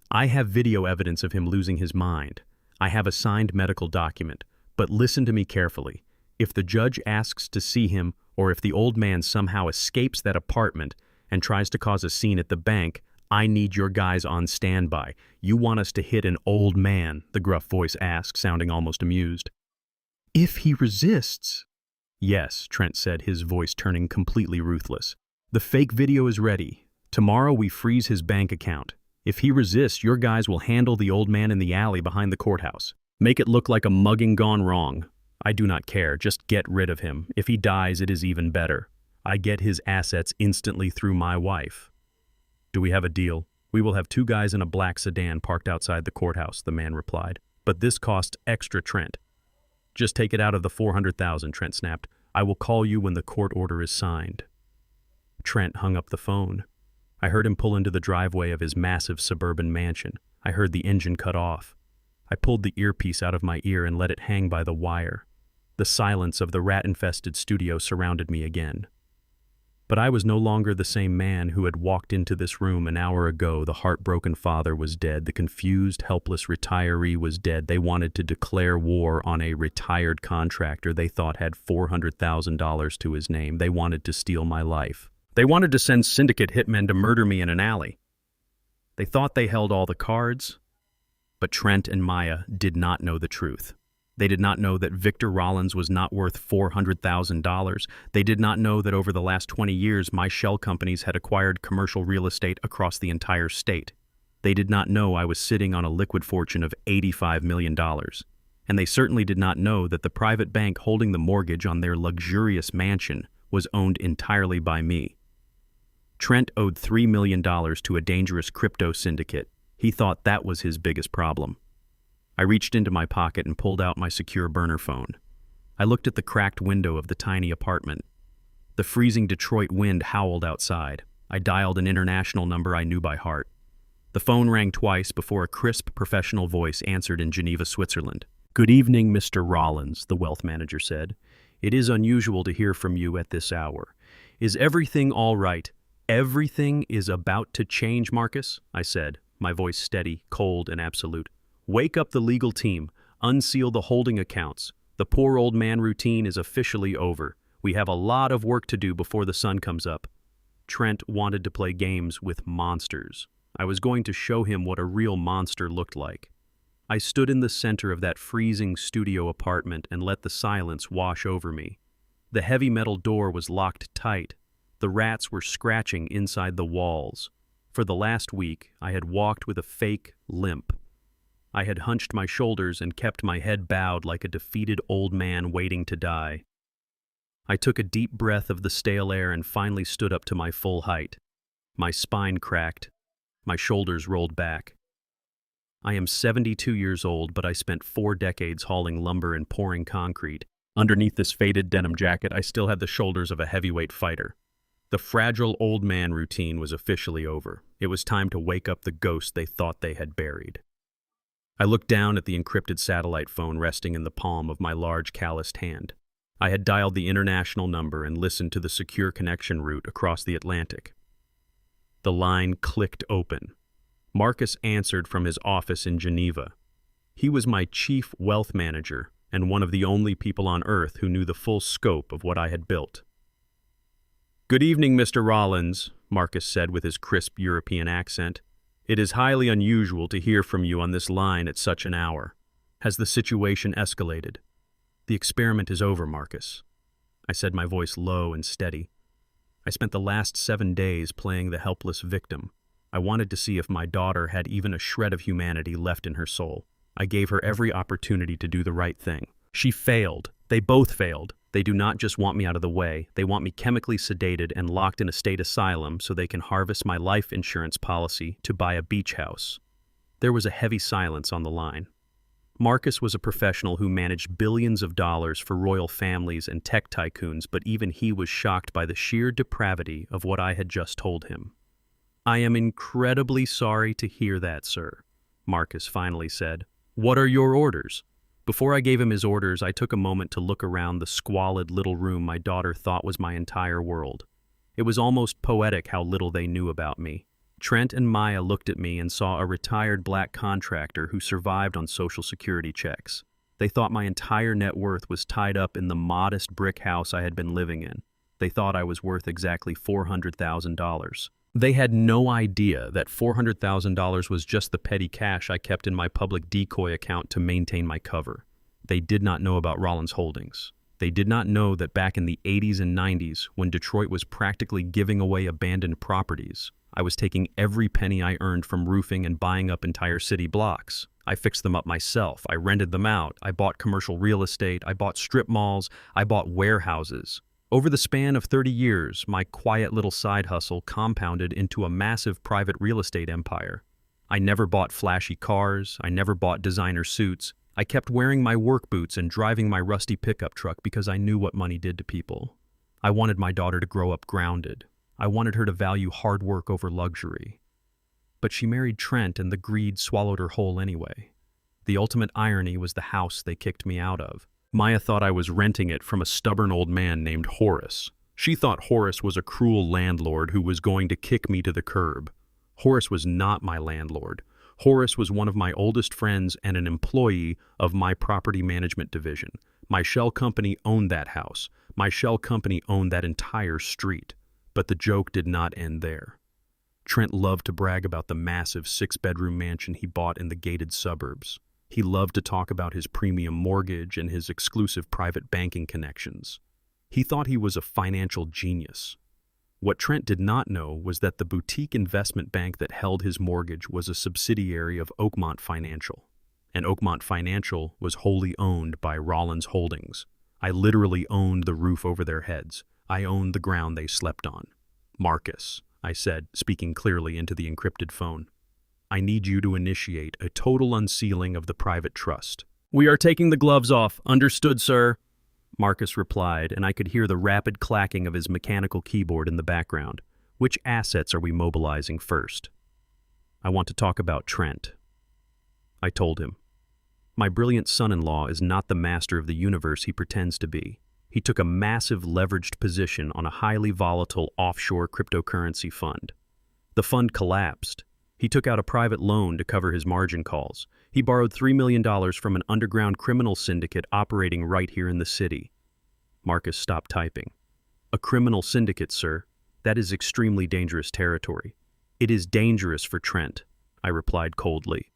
I have video evidence of him losing his mind. I have a signed medical document. But listen to me carefully. If the judge asks to see him, or if the old man somehow escapes that apartment and tries to cause a scene at the bank, I need your guys on standby. You want us to hit an old man, the gruff voice asked, sounding almost amused. If he resists? Yes, Trent said, his voice turning completely ruthless. The fake video is ready. Tomorrow we freeze his bank account. If he resists, your guys will handle the old man in the alley behind the courthouse. Make it look like a mugging gone wrong. I do not care. Just get rid of him. If he dies, it is even better. I get his assets instantly through my wife. Do we have a deal? We will have 2 guys in a black sedan parked outside the courthouse, the man replied. But this costs extra, Trent. Just take it out of the $400,000, Trent snapped. I will call you when the court order is signed. Trent hung up the phone. I heard him pull into the driveway of his massive suburban mansion. I heard the engine cut off. I pulled the earpiece out of my ear and let it hang by the wire. The silence of the rat-infested studio surrounded me again. But I was no longer the same man who had walked into this room an hour ago. The heartbroken father was dead. The confused, helpless retiree was dead. They wanted to declare war on a retired contractor they thought had $400,000 to his name. They wanted to steal my life. They wanted to send syndicate hitmen to murder me in an alley. They thought they held all the cards. But Trent and Maya did not know the truth. They did not know that Victor Rollins was not worth $400,000. They did not know that over the last 20 years, my shell companies had acquired commercial real estate across the entire state. They did not know I was sitting on a liquid fortune of $85 million. And they certainly did not know that the private bank holding the mortgage on their luxurious mansion was owned entirely by me. Trent owed $3 million to a dangerous crypto syndicate. He thought that was his biggest problem. I reached into my pocket and pulled out my secure burner phone. I looked at the cracked window of the tiny apartment. The freezing Detroit wind howled outside. I dialed an international number I knew by heart. The phone rang twice before a crisp professional voice answered in Geneva, Switzerland. Good evening, Mr. Rollins, the wealth manager said. It is unusual to hear from you at this hour. Is everything all right? Everything is about to change, Marcus, I said, my voice steady, cold, and absolute. Wake up the legal team. Unseal the holding accounts. The poor old man routine is officially over. We have a lot of work to do before the sun comes up. Trent wanted to play games with monsters. I was going to show him what a real monster looked like. I stood in the center of that freezing studio apartment and let the silence wash over me. The heavy metal door was locked tight. The rats were scratching inside the walls. For the last week, I had walked with a fake limp. I had hunched my shoulders and kept my head bowed like a defeated old man waiting to die. I took a deep breath of the stale air and finally stood up to my full height. My spine cracked. My shoulders rolled back. I am 72 years old, but I spent 4 decades hauling lumber and pouring concrete. Underneath this faded denim jacket, I still had the shoulders of a heavyweight fighter. The fragile old man routine was officially over. It was time to wake up the ghost they thought they had buried. I looked down at the encrypted satellite phone resting in the palm of my large calloused hand. I had dialed the international number and listened to the secure connection route across the Atlantic. The line clicked open. Marcus answered from his office in Geneva. He was my chief wealth manager and one of the only people on Earth who knew the full scope of what I had built. Good evening, Mr. Rollins, Marcus said with his crisp European accent. It is highly unusual to hear from you on this line at such an hour. Has the situation escalated? The experiment is over, Marcus. I said, my voice low and steady. I spent the last 7 days playing the helpless victim. I wanted to see if my daughter had even a shred of humanity left in her soul. I gave her every opportunity to do the right thing. She failed. They both failed. They do not just want me out of the way, they want me chemically sedated and locked in a state asylum so they can harvest my life insurance policy to buy a beach house. There was a heavy silence on the line. Marcus was a professional who managed billions of dollars for royal families and tech tycoons, but even he was shocked by the sheer depravity of what I had just told him. "I am incredibly sorry to hear that, sir," Marcus finally said. "What are your orders?" Before I gave him his orders, I took a moment to look around the squalid little room my daughter thought was my entire world. It was almost poetic how little they knew about me. Trent and Maya looked at me and saw a retired black contractor who survived on Social Security checks. They thought my entire net worth was tied up in the modest brick house I had been living in. They thought I was worth exactly $400,000. They had no idea that $400,000 was just the petty cash I kept in my public decoy account to maintain my cover. They did not know about Rollins Holdings. They did not know that back in the 80s and 90s, when Detroit was practically giving away abandoned properties, I was taking every penny I earned from roofing and buying up entire city blocks. I fixed them up myself. I rented them out. I bought commercial real estate. I bought strip malls. I bought warehouses. Over the span of 30 years, my quiet little side hustle compounded into a massive private real estate empire. I never bought flashy cars. I never bought designer suits. I kept wearing my work boots and driving my rusty pickup truck because I knew what money did to people. I wanted my daughter to grow up grounded. I wanted her to value hard work over luxury. But she married Trent and the greed swallowed her whole anyway. The ultimate irony was the house they kicked me out of. Maya thought I was renting it from a stubborn old man named Horace. She thought Horace was a cruel landlord who was going to kick me to the curb. Horace was not my landlord. Horace was one of my oldest friends and an employee of my property management division. My shell company owned that house. My shell company owned that entire street. But the joke did not end there. Trent loved to brag about the massive 6-bedroom mansion he bought in the gated suburbs. He loved to talk about his premium mortgage and his exclusive private banking connections. He thought he was a financial genius. What Trent did not know was that the boutique investment bank that held his mortgage was a subsidiary of Oakmont Financial, and Oakmont Financial was wholly owned by Rollins Holdings. I literally owned the roof over their heads. I owned the ground they slept on. "Marcus," I said, speaking clearly into the encrypted phone, "I need you to initiate a total unsealing of the private trust." "We are taking the gloves off. Understood, sir," Marcus replied, and I could hear the rapid clacking of his mechanical keyboard in the background. "Which assets are we mobilizing first?" "I want to talk about Trent," I told him. "My brilliant son-in-law is not the master of the universe he pretends to be. He took a massive leveraged position on a highly volatile offshore cryptocurrency fund. The fund collapsed. He took out a private loan to cover his margin calls. He borrowed $3 million from an underground criminal syndicate operating right here in the city." Marcus stopped typing. "A criminal syndicate, sir. That is extremely dangerous territory." "It is dangerous for Trent," I replied coldly.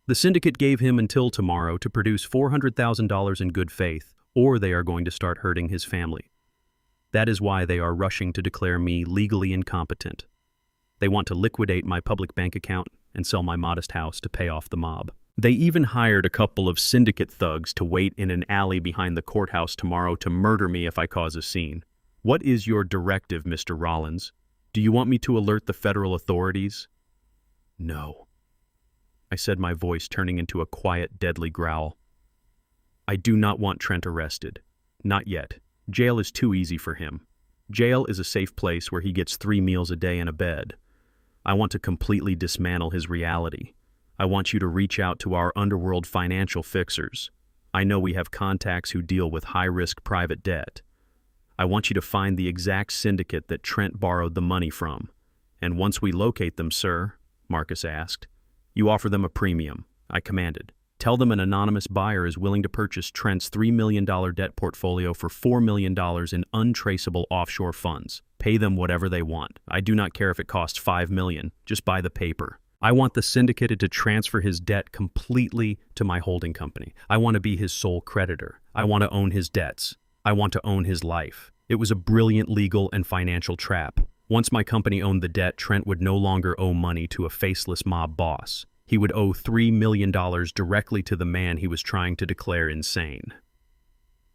"The syndicate gave him until tomorrow to produce $400,000 in good faith, or they are going to start hurting his family. That is why they are rushing to declare me legally incompetent. They want to liquidate my public bank account and sell my modest house to pay off the mob. They even hired a couple of syndicate thugs to wait in an alley behind the courthouse tomorrow to murder me if I cause a scene. What is your directive, Mr. Rollins? Do you want me to alert the federal authorities?" "No," I said, my voice turning into a quiet, deadly growl. "I do not want Trent arrested. Not yet. Jail is too easy for him. Jail is a safe place where he gets 3 meals a day and a bed. I want to completely dismantle his reality. I want you to reach out to our underworld financial fixers. I know we have contacts who deal with high-risk private debt. I want you to find the exact syndicate that Trent borrowed the money from. And once we locate them, sir," Marcus asked, "you offer them a premium," I commanded. "Tell them an anonymous buyer is willing to purchase Trent's $3 million debt portfolio for $4 million in untraceable offshore funds. Pay them whatever they want. I do not care if it costs $5 million. Just buy the paper. I want the syndicate to transfer his debt completely to my holding company. I want to be his sole creditor. I want to own his debts. I want to own his life." It was a brilliant legal and financial trap. Once my company owned the debt, Trent would no longer owe money to a faceless mob boss. He would owe $3 million directly to the man he was trying to declare insane.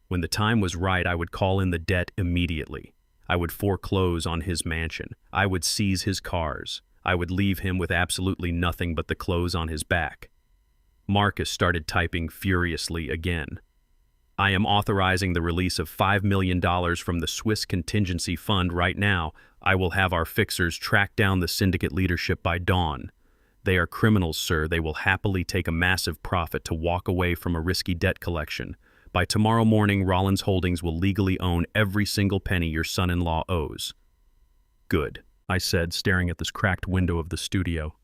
When the time was right, I would call in the debt immediately. I would foreclose on his mansion. I would seize his cars. I would leave him with absolutely nothing but the clothes on his back. Marcus started typing furiously again. I am authorizing the release of $5 million from the Swiss contingency fund right now. I will have our fixers track down the syndicate leadership by dawn. They are criminals, sir. They will happily take a massive profit to walk away from a risky debt collection. By tomorrow morning, Rollins Holdings will legally own every single penny your son-in-law owes. Good, I said, staring at this cracked window of the studio.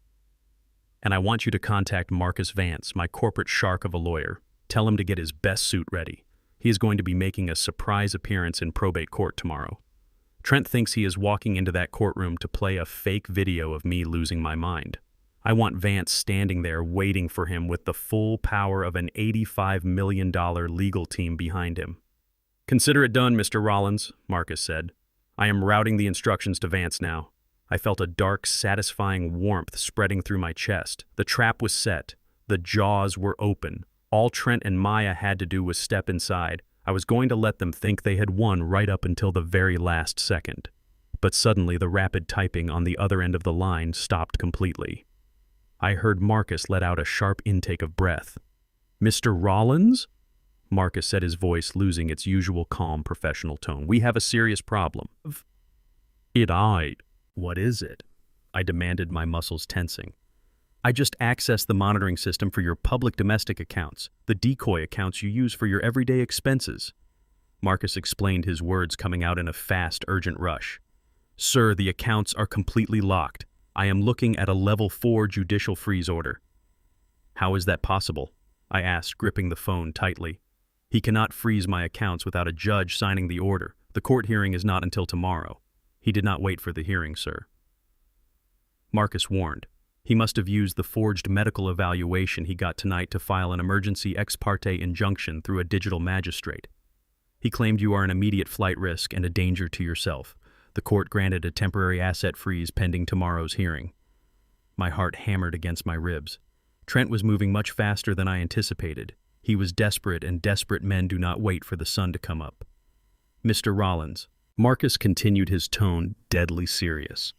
And I want you to contact Marcus Vance, my corporate shark of a lawyer. Tell him to get his best suit ready. He is going to be making a surprise appearance in probate court tomorrow. Trent thinks he is walking into that courtroom to play a fake video of me losing my mind. I want Vance standing there waiting for him with the full power of an $85 million legal team behind him. Consider it done, Mr. Rollins, Marcus said. I am routing the instructions to Vance now. I felt a dark, satisfying warmth spreading through my chest. The trap was set. The jaws were open. All Trent and Maya had to do was step inside. I was going to let them think they had won right up until the very last second. But suddenly the rapid typing on the other end of the line stopped completely. I heard Marcus let out a sharp intake of breath. Mr. Rollins? Marcus said, his voice losing its usual calm professional tone. We have a serious problem. What is it? I demanded, my muscles tensing. I just accessed the monitoring system for your public domestic accounts, the decoy accounts you use for your everyday expenses. Marcus explained, his words coming out in a fast, urgent rush. Sir, the accounts are completely locked. I am looking at a level 4 judicial freeze order. How is that possible? I asked, gripping the phone tightly. He cannot freeze my accounts without a judge signing the order. The court hearing is not until tomorrow. He did not wait for the hearing, sir. Marcus warned. He must have used the forged medical evaluation he got tonight to file an emergency ex parte injunction through a digital magistrate. He claimed you are an immediate flight risk and a danger to yourself. The court granted a temporary asset freeze pending tomorrow's hearing. My heart hammered against my ribs. Trent was moving much faster than I anticipated. He was desperate, and desperate men do not wait for the sun to come up. Mr. Rollins, Marcus continued, his tone deadly serious.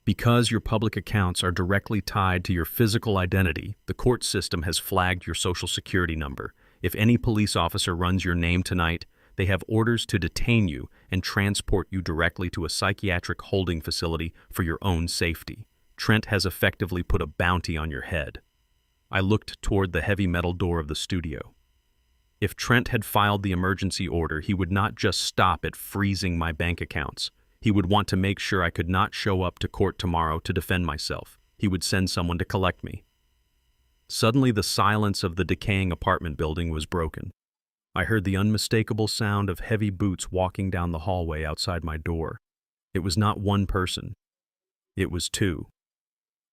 Because your public accounts are directly tied to your physical identity, the court system has flagged your social security number. If any police officer runs your name tonight, they have orders to detain you and transport you directly to a psychiatric holding facility for your own safety. Trent has effectively put a bounty on your head. I looked toward the heavy metal door of the studio. If Trent had filed the emergency order, he would not just stop at freezing my bank accounts. He would want to make sure I could not show up to court tomorrow to defend myself. He would send someone to collect me. Suddenly, the silence of the decaying apartment building was broken. I heard the unmistakable sound of heavy boots walking down the hallway outside my door. It was not one person. It was two.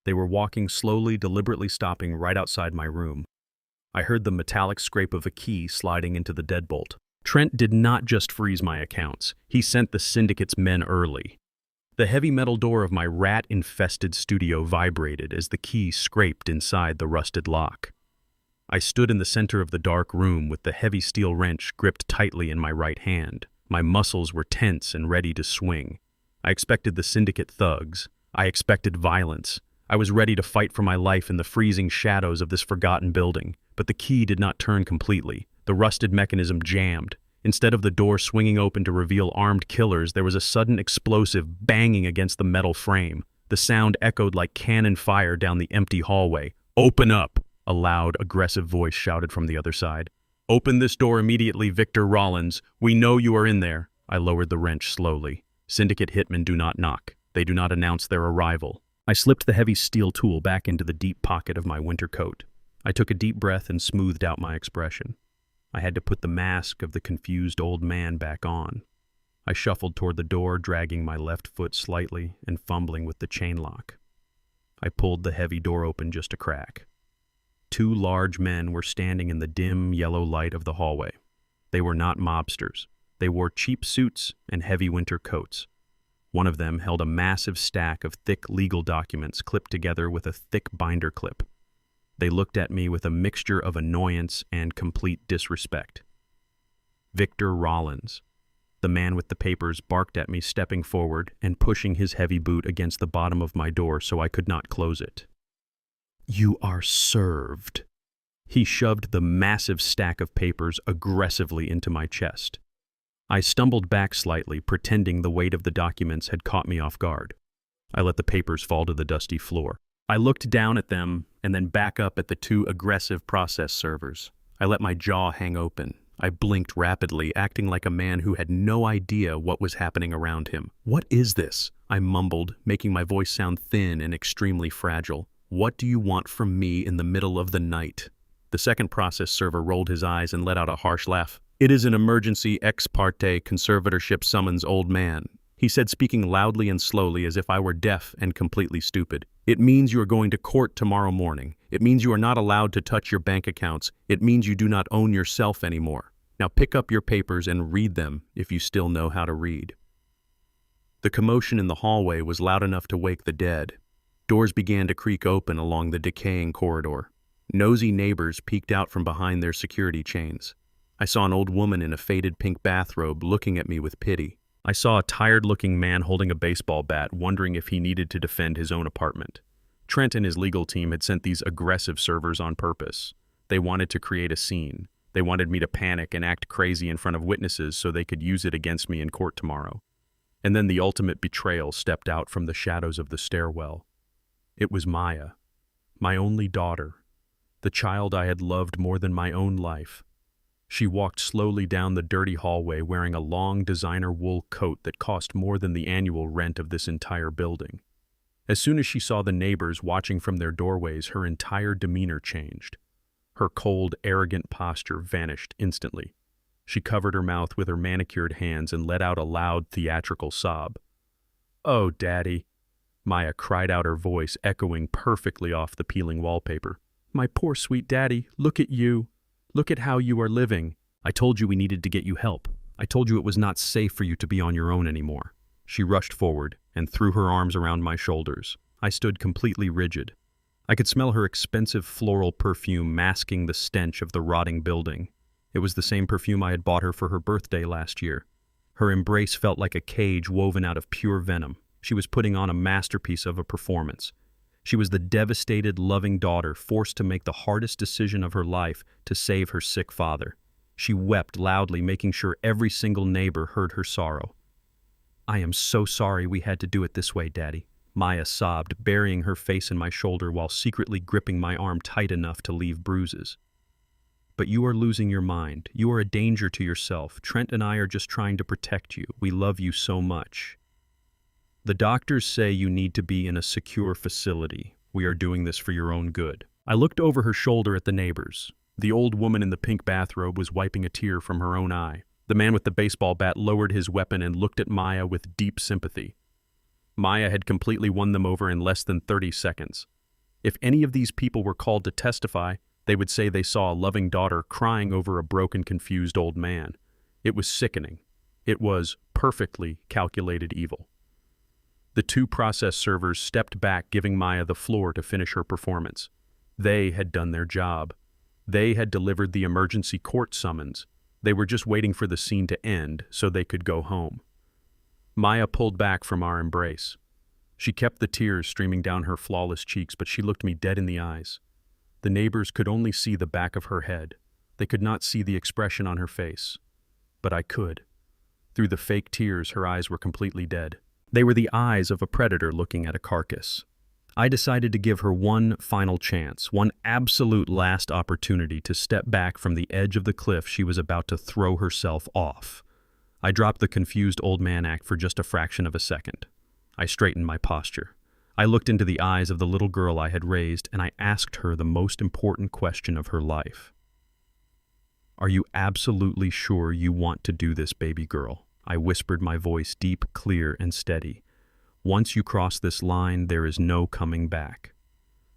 They were walking slowly, deliberately stopping right outside my room. I heard the metallic scrape of a key sliding into the deadbolt. Trent did not just freeze my accounts. He sent the syndicate's men early. The heavy metal door of my rat-infested studio vibrated as the key scraped inside the rusted lock. I stood in the center of the dark room with the heavy steel wrench gripped tightly in my right hand. My muscles were tense and ready to swing. I expected the syndicate thugs. I expected violence. I was ready to fight for my life in the freezing shadows of this forgotten building. But the key did not turn completely. The rusted mechanism jammed. Instead of the door swinging open to reveal armed killers, there was a sudden explosive banging against the metal frame. The sound echoed like cannon fire down the empty hallway. "Open up!" A loud, aggressive voice shouted from the other side. "Open this door immediately, Victor Rollins. We know you are in there." I lowered the wrench slowly. Syndicate hitmen do not knock. They do not announce their arrival. I slipped the heavy steel tool back into the deep pocket of my winter coat. I took a deep breath and smoothed out my expression. I had to put the mask of the confused old man back on. I shuffled toward the door, dragging my left foot slightly and fumbling with the chain lock. I pulled the heavy door open just a crack. Two large men were standing in the dim yellow light of the hallway. They were not mobsters. They wore cheap suits and heavy winter coats. One of them held a massive stack of thick legal documents clipped together with a thick binder clip. They looked at me with a mixture of annoyance and complete disrespect. Victor Rollins, the man with the papers, barked at me, stepping forward and pushing his heavy boot against the bottom of my door so I could not close it. "You are served." He shoved the massive stack of papers aggressively into my chest. I stumbled back slightly, pretending the weight of the documents had caught me off guard. I let the papers fall to the dusty floor. I looked down at them and then back up at the two aggressive process servers. I let my jaw hang open. I blinked rapidly, acting like a man who had no idea what was happening around him. "What is this?" I mumbled, making my voice sound thin and extremely fragile. "What do you want from me in the middle of the night?" The second process server rolled his eyes and let out a harsh laugh. "It is an emergency ex parte conservatorship summons, old man," he said, speaking loudly and slowly as if I were deaf and completely stupid. "It means you are going to court tomorrow morning. It means you are not allowed to touch your bank accounts. It means you do not own yourself anymore. Now pick up your papers and read them if you still know how to read." The commotion in the hallway was loud enough to wake the dead. Doors began to creak open along the decaying corridor. Nosy neighbors peeked out from behind their security chains. I saw an old woman in a faded pink bathrobe looking at me with pity. I saw a tired-looking man holding a baseball bat, wondering if he needed to defend his own apartment. Trent and his legal team had sent these aggressive servers on purpose. They wanted to create a scene. They wanted me to panic and act crazy in front of witnesses so they could use it against me in court tomorrow. And then the ultimate betrayal stepped out from the shadows of the stairwell. It was Maya, my only daughter, the child I had loved more than my own life. She walked slowly down the dirty hallway wearing a long designer wool coat that cost more than the annual rent of this entire building. As soon as she saw the neighbors watching from their doorways, her entire demeanor changed. Her cold, arrogant posture vanished instantly. She covered her mouth with her manicured hands and let out a loud, theatrical sob. "Oh, Daddy," Maya cried out, her voice echoing perfectly off the peeling wallpaper. "My poor sweet Daddy, look at you. Look at how you are living. I told you we needed to get you help. I told you it was not safe for you to be on your own anymore." She rushed forward and threw her arms around my shoulders. I stood completely rigid. I could smell her expensive floral perfume masking the stench of the rotting building. It was the same perfume I had bought her for her birthday last year. Her embrace felt like a cage woven out of pure venom. She was putting on a masterpiece of a performance. She was the devastated, loving daughter forced to make the hardest decision of her life to save her sick father. She wept loudly, making sure every single neighbor heard her sorrow. "I am so sorry we had to do it this way, Daddy," Maya sobbed, burying her face in my shoulder while secretly gripping my arm tight enough to leave bruises. "But you are losing your mind. You are a danger to yourself. Trent and I are just trying to protect you. We love you so much. The doctors say you need to be in a secure facility. We are doing this for your own good." I looked over her shoulder at the neighbors. The old woman in the pink bathrobe was wiping a tear from her own eye. The man with the baseball bat lowered his weapon and looked at Maya with deep sympathy. Maya had completely won them over in less than 30 seconds. If any of these people were called to testify, they would say they saw a loving daughter crying over a broken, confused old man. It was sickening. It was perfectly calculated evil. The two process servers stepped back, giving Maya the floor to finish her performance. They had done their job. They had delivered the emergency court summons. They were just waiting for the scene to end so they could go home. Maya pulled back from our embrace. She kept the tears streaming down her flawless cheeks, but she looked me dead in the eyes. The neighbors could only see the back of her head. They could not see the expression on her face. But I could. Through the fake tears, her eyes were completely dead. They were the eyes of a predator looking at a carcass. I decided to give her one final chance, one absolute last opportunity to step back from the edge of the cliff she was about to throw herself off. I dropped the confused old man act for just a fraction of a second. I straightened my posture. I looked into the eyes of the little girl I had raised, and I asked her the most important question of her life. "Are you absolutely sure you want to do this, baby girl?" I whispered, my voice deep, clear, and steady. "Once you cross this line, there is no coming back."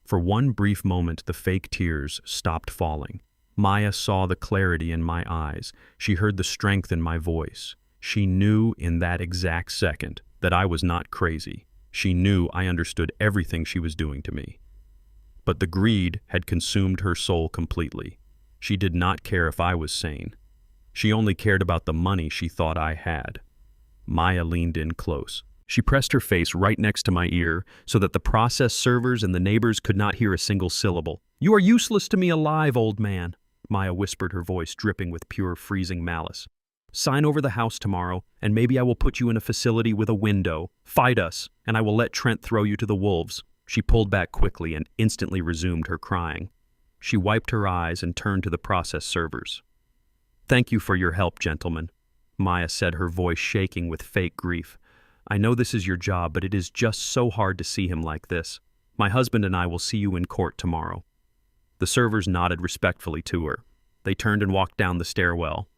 For one brief moment, the fake tears stopped falling. Maya saw the clarity in my eyes. She heard the strength in my voice. She knew in that exact second that I was not crazy. She knew I understood everything she was doing to me. But the greed had consumed her soul completely. She did not care if I was sane. She only cared about the money she thought I had. Maya leaned in close. She pressed her face right next to my ear so that the process servers and the neighbors could not hear a single syllable. "You are useless to me alive, old man," Maya whispered, her voice dripping with pure freezing malice. "Sign over the house tomorrow, and maybe I will put you in a facility with a window. Fight us, and I will let Trent throw you to the wolves." She pulled back quickly and instantly resumed her crying. She wiped her eyes and turned to the process servers. "Thank you for your help, gentlemen," Maya said, her voice shaking with fake grief. "I know this is your job, but it is just so hard to see him like this. My husband and I will see you in court tomorrow." The servers nodded respectfully to her. They turned and walked down the stairwell.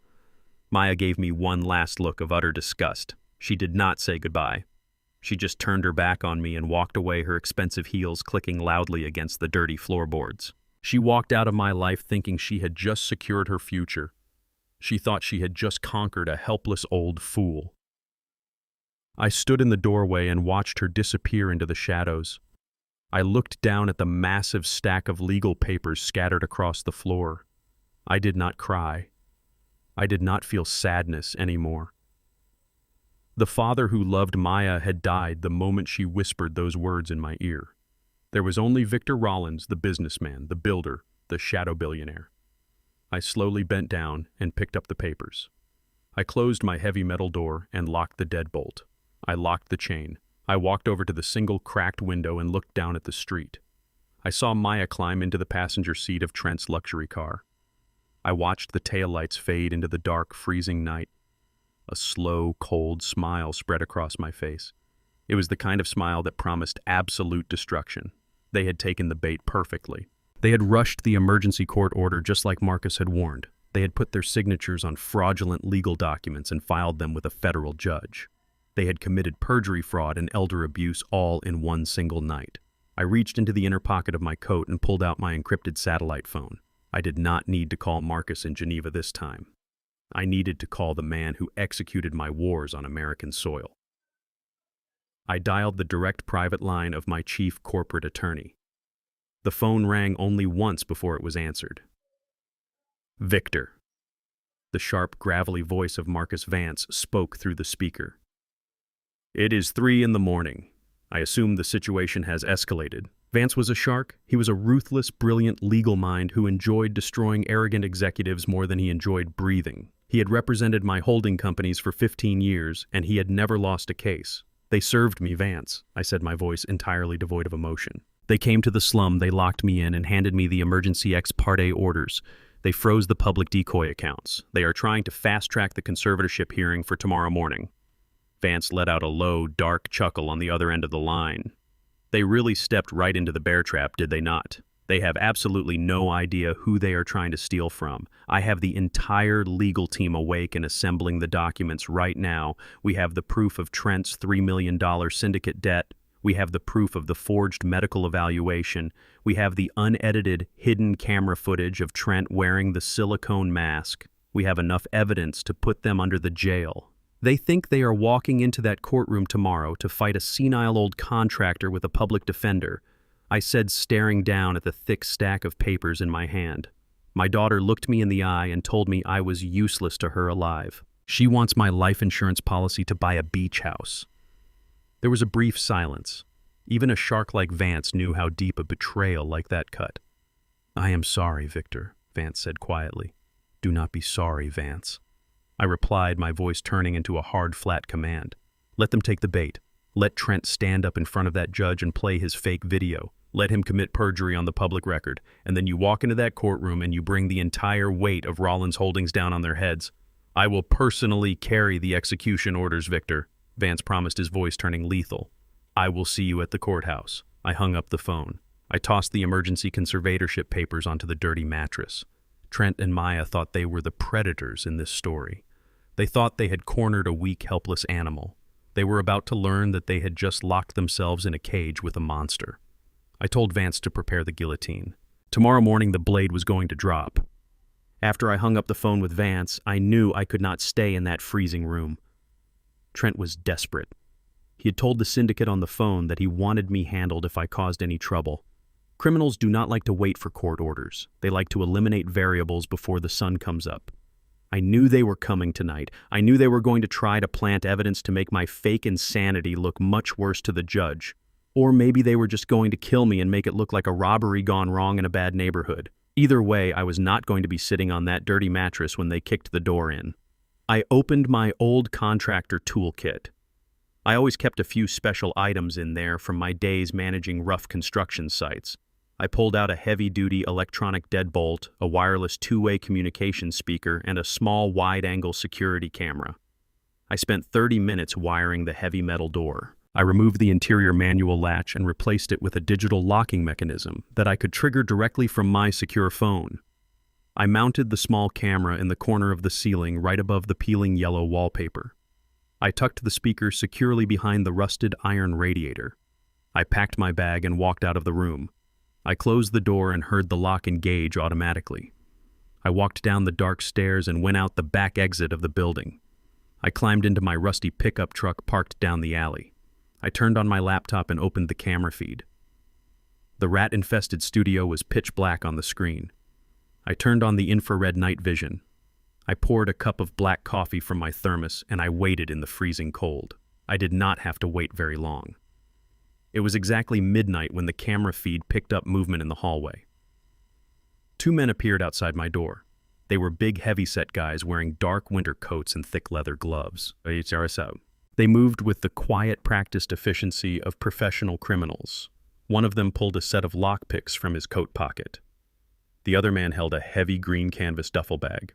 Maya gave me one last look of utter disgust. She did not say goodbye. She just turned her back on me and walked away, her expensive heels clicking loudly against the dirty floorboards. She walked out of my life thinking she had just secured her future. She thought she had just conquered a helpless old fool. I stood in the doorway and watched her disappear into the shadows. I looked down at the massive stack of legal papers scattered across the floor. I did not cry. I did not feel sadness anymore. The father who loved Maya had died the moment she whispered those words in my ear. There was only Victor Rollins, the businessman, the builder, the shadow billionaire. I slowly bent down and picked up the papers. I closed my heavy metal door and locked the deadbolt. I locked the chain. I walked over to the single cracked window and looked down at the street. I saw Maya climb into the passenger seat of Trent's luxury car. I watched the taillights fade into the dark, freezing night. A slow, cold smile spread across my face. It was the kind of smile that promised absolute destruction. They had taken the bait perfectly. They had rushed the emergency court order just like Marcus had warned. They had put their signatures on fraudulent legal documents and filed them with a federal judge. They had committed perjury, fraud, and elder abuse all in one single night. I reached into the inner pocket of my coat and pulled out my encrypted satellite phone. I did not need to call Marcus in Geneva this time. I needed to call the man who executed my wars on American soil. I dialed the direct private line of my chief corporate attorney. The phone rang only once before it was answered. "Victor." The sharp, gravelly voice of Marcus Vance spoke through the speaker. "It is 3 a.m. I assume the situation has escalated." Vance was a shark. He was a ruthless, brilliant legal mind who enjoyed destroying arrogant executives more than he enjoyed breathing. He had represented my holding companies for 15 years, and he had never lost a case. "They served me, Vance," I said, my voice entirely devoid of emotion. "They came to the slum, they locked me in, and handed me the emergency ex parte orders. They froze the public decoy accounts. They are trying to fast-track the conservatorship hearing for tomorrow morning." Vance let out a low, dark chuckle on the other end of the line. "They really stepped right into the bear trap, did they not? They have absolutely no idea who they are trying to steal from. I have the entire legal team awake and assembling the documents right now. We have the proof of Trent's $3 million syndicate debt. We have the proof of the forged medical evaluation. We have the unedited, hidden camera footage of Trent wearing the silicone mask. We have enough evidence to put them under the jail. They think they are walking into that courtroom tomorrow to fight a senile old contractor with a public defender," I said, staring down at the thick stack of papers in my hand. My daughter looked me in the eye and told me I was useless to her alive. She wants my life insurance policy to buy a beach house. There was a brief silence. Even a shark like Vance knew how deep a betrayal like that cut. "I am sorry, Victor," Vance said quietly. "Do not be sorry, Vance." I replied, my voice turning into a hard, flat command. "Let them take the bait. Let Trent stand up in front of that judge and play his fake video. Let him commit perjury on the public record, and then you walk into that courtroom and you bring the entire weight of Rollins Holdings down on their heads. I will personally carry the execution orders, Victor," Vance promised, his voice turning lethal. "I will see you at the courthouse." I hung up the phone. I tossed the emergency conservatorship papers onto the dirty mattress. Trent and Maya thought they were the predators in this story. They thought they had cornered a weak, helpless animal. They were about to learn that they had just locked themselves in a cage with a monster. I told Vance to prepare the guillotine. Tomorrow morning the blade was going to drop. After I hung up the phone with Vance, I knew I could not stay in that freezing room. Trent was desperate. He had told the syndicate on the phone that he wanted me handled if I caused any trouble. Criminals do not like to wait for court orders. They like to eliminate variables before the sun comes up. I knew they were coming tonight. I knew they were going to try to plant evidence to make my fake insanity look much worse to the judge. Or maybe they were just going to kill me and make it look like a robbery gone wrong in a bad neighborhood. Either way, I was not going to be sitting on that dirty mattress when they kicked the door in. I opened my old contractor toolkit. I always kept a few special items in there from my days managing rough construction sites. I pulled out a heavy-duty electronic deadbolt, a wireless two-way communication speaker, and a small wide-angle security camera. I spent 30 minutes wiring the heavy metal door. I removed the interior manual latch and replaced it with a digital locking mechanism that I could trigger directly from my secure phone. I mounted the small camera in the corner of the ceiling right above the peeling yellow wallpaper. I tucked the speaker securely behind the rusted iron radiator. I packed my bag and walked out of the room. I closed the door and heard the lock engage automatically. I walked down the dark stairs and went out the back exit of the building. I climbed into my rusty pickup truck parked down the alley. I turned on my laptop and opened the camera feed. The rat-infested studio was pitch black on the screen. I turned on the infrared night vision. I poured a cup of black coffee from my thermos and I waited in the freezing cold. I did not have to wait very long. It was exactly midnight when the camera feed picked up movement in the hallway. Two men appeared outside my door. They were big, heavy-set guys wearing dark winter coats and thick leather gloves. They moved with the quiet, practiced efficiency of professional criminals. One of them pulled a set of lockpicks from his coat pocket. The other man held a heavy green canvas duffel bag.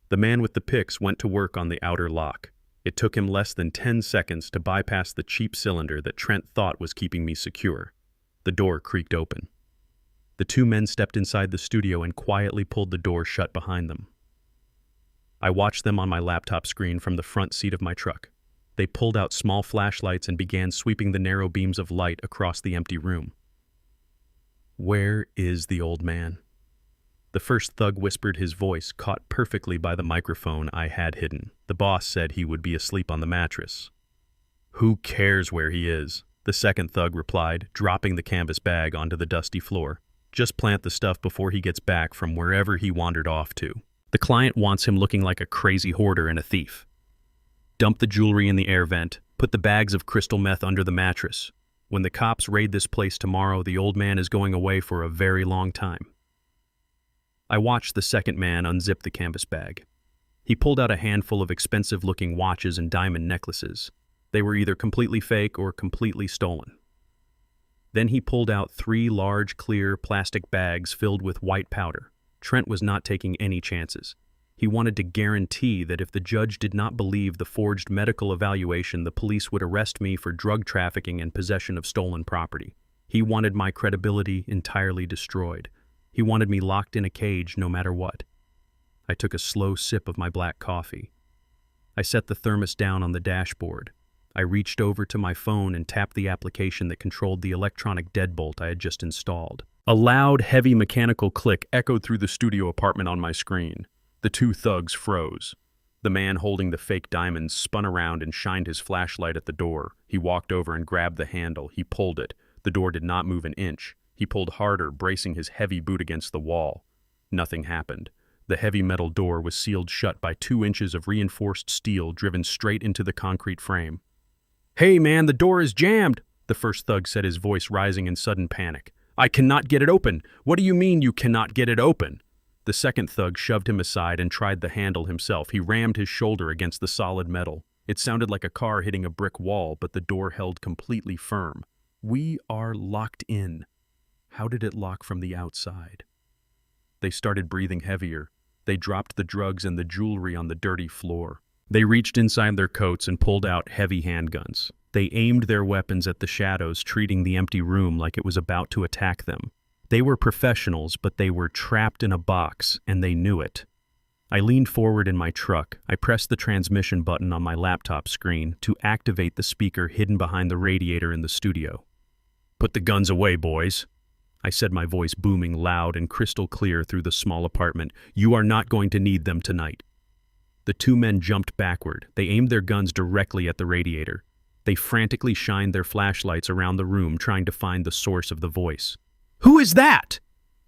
The man with the picks went to work on the outer lock. It took him less than 10 seconds to bypass the cheap cylinder that Trent thought was keeping me secure. The door creaked open. The two men stepped inside the studio and quietly pulled the door shut behind them. I watched them on my laptop screen from the front seat of my truck. They pulled out small flashlights and began sweeping the narrow beams of light across the empty room. "Where is the old man?" The first thug whispered, his voice caught perfectly by the microphone I had hidden. The boss said he would be asleep on the mattress. "Who cares where he is?" The second thug replied, dropping the canvas bag onto the dusty floor. "Just plant the stuff before he gets back from wherever he wandered off to. The client wants him looking like a crazy hoarder and a thief. Dump the jewelry in the air vent. Put the bags of crystal meth under the mattress. When the cops raid this place tomorrow, the old man is going away for a very long time." I watched the second man unzip the canvas bag. He pulled out a handful of expensive-looking watches and diamond necklaces. They were either completely fake or completely stolen. Then he pulled out 3 large, clear plastic bags filled with white powder. Trent was not taking any chances. He wanted to guarantee that if the judge did not believe the forged medical evaluation, the police would arrest me for drug trafficking and possession of stolen property. He wanted my credibility entirely destroyed. He wanted me locked in a cage no matter what. I took a slow sip of my black coffee. I set the thermos down on the dashboard. I reached over to my phone and tapped the application that controlled the electronic deadbolt I had just installed. A loud, heavy mechanical click echoed through the studio apartment on my screen. The two thugs froze. The man holding the fake diamonds spun around and shined his flashlight at the door. He walked over and grabbed the handle. He pulled it. The door did not move an inch. He pulled harder, bracing his heavy boot against the wall. Nothing happened. The heavy metal door was sealed shut by 2 inches of reinforced steel driven straight into the concrete frame. "Hey man, the door is jammed," the first thug said, his voice rising in sudden panic. "I cannot get it open." "What do you mean you cannot get it open?" The second thug shoved him aside and tried the handle himself. He rammed his shoulder against the solid metal. It sounded like a car hitting a brick wall, but the door held completely firm. "We are locked in." How did it lock from the outside? They started breathing heavier. They dropped the drugs and the jewelry on the dirty floor. They reached inside their coats and pulled out heavy handguns. They aimed their weapons at the shadows, treating the empty room like it was about to attack them. They were professionals, but they were trapped in a box, and they knew it. I leaned forward in my truck. I pressed the transmission button on my laptop screen to activate the speaker hidden behind the radiator in the studio. "Put the guns away, boys," I said, my voice booming loud and crystal clear through the small apartment. "You are not going to need them tonight." The two men jumped backward. They aimed their guns directly at the radiator. They frantically shined their flashlights around the room, trying to find the source of the voice. "Who is that?"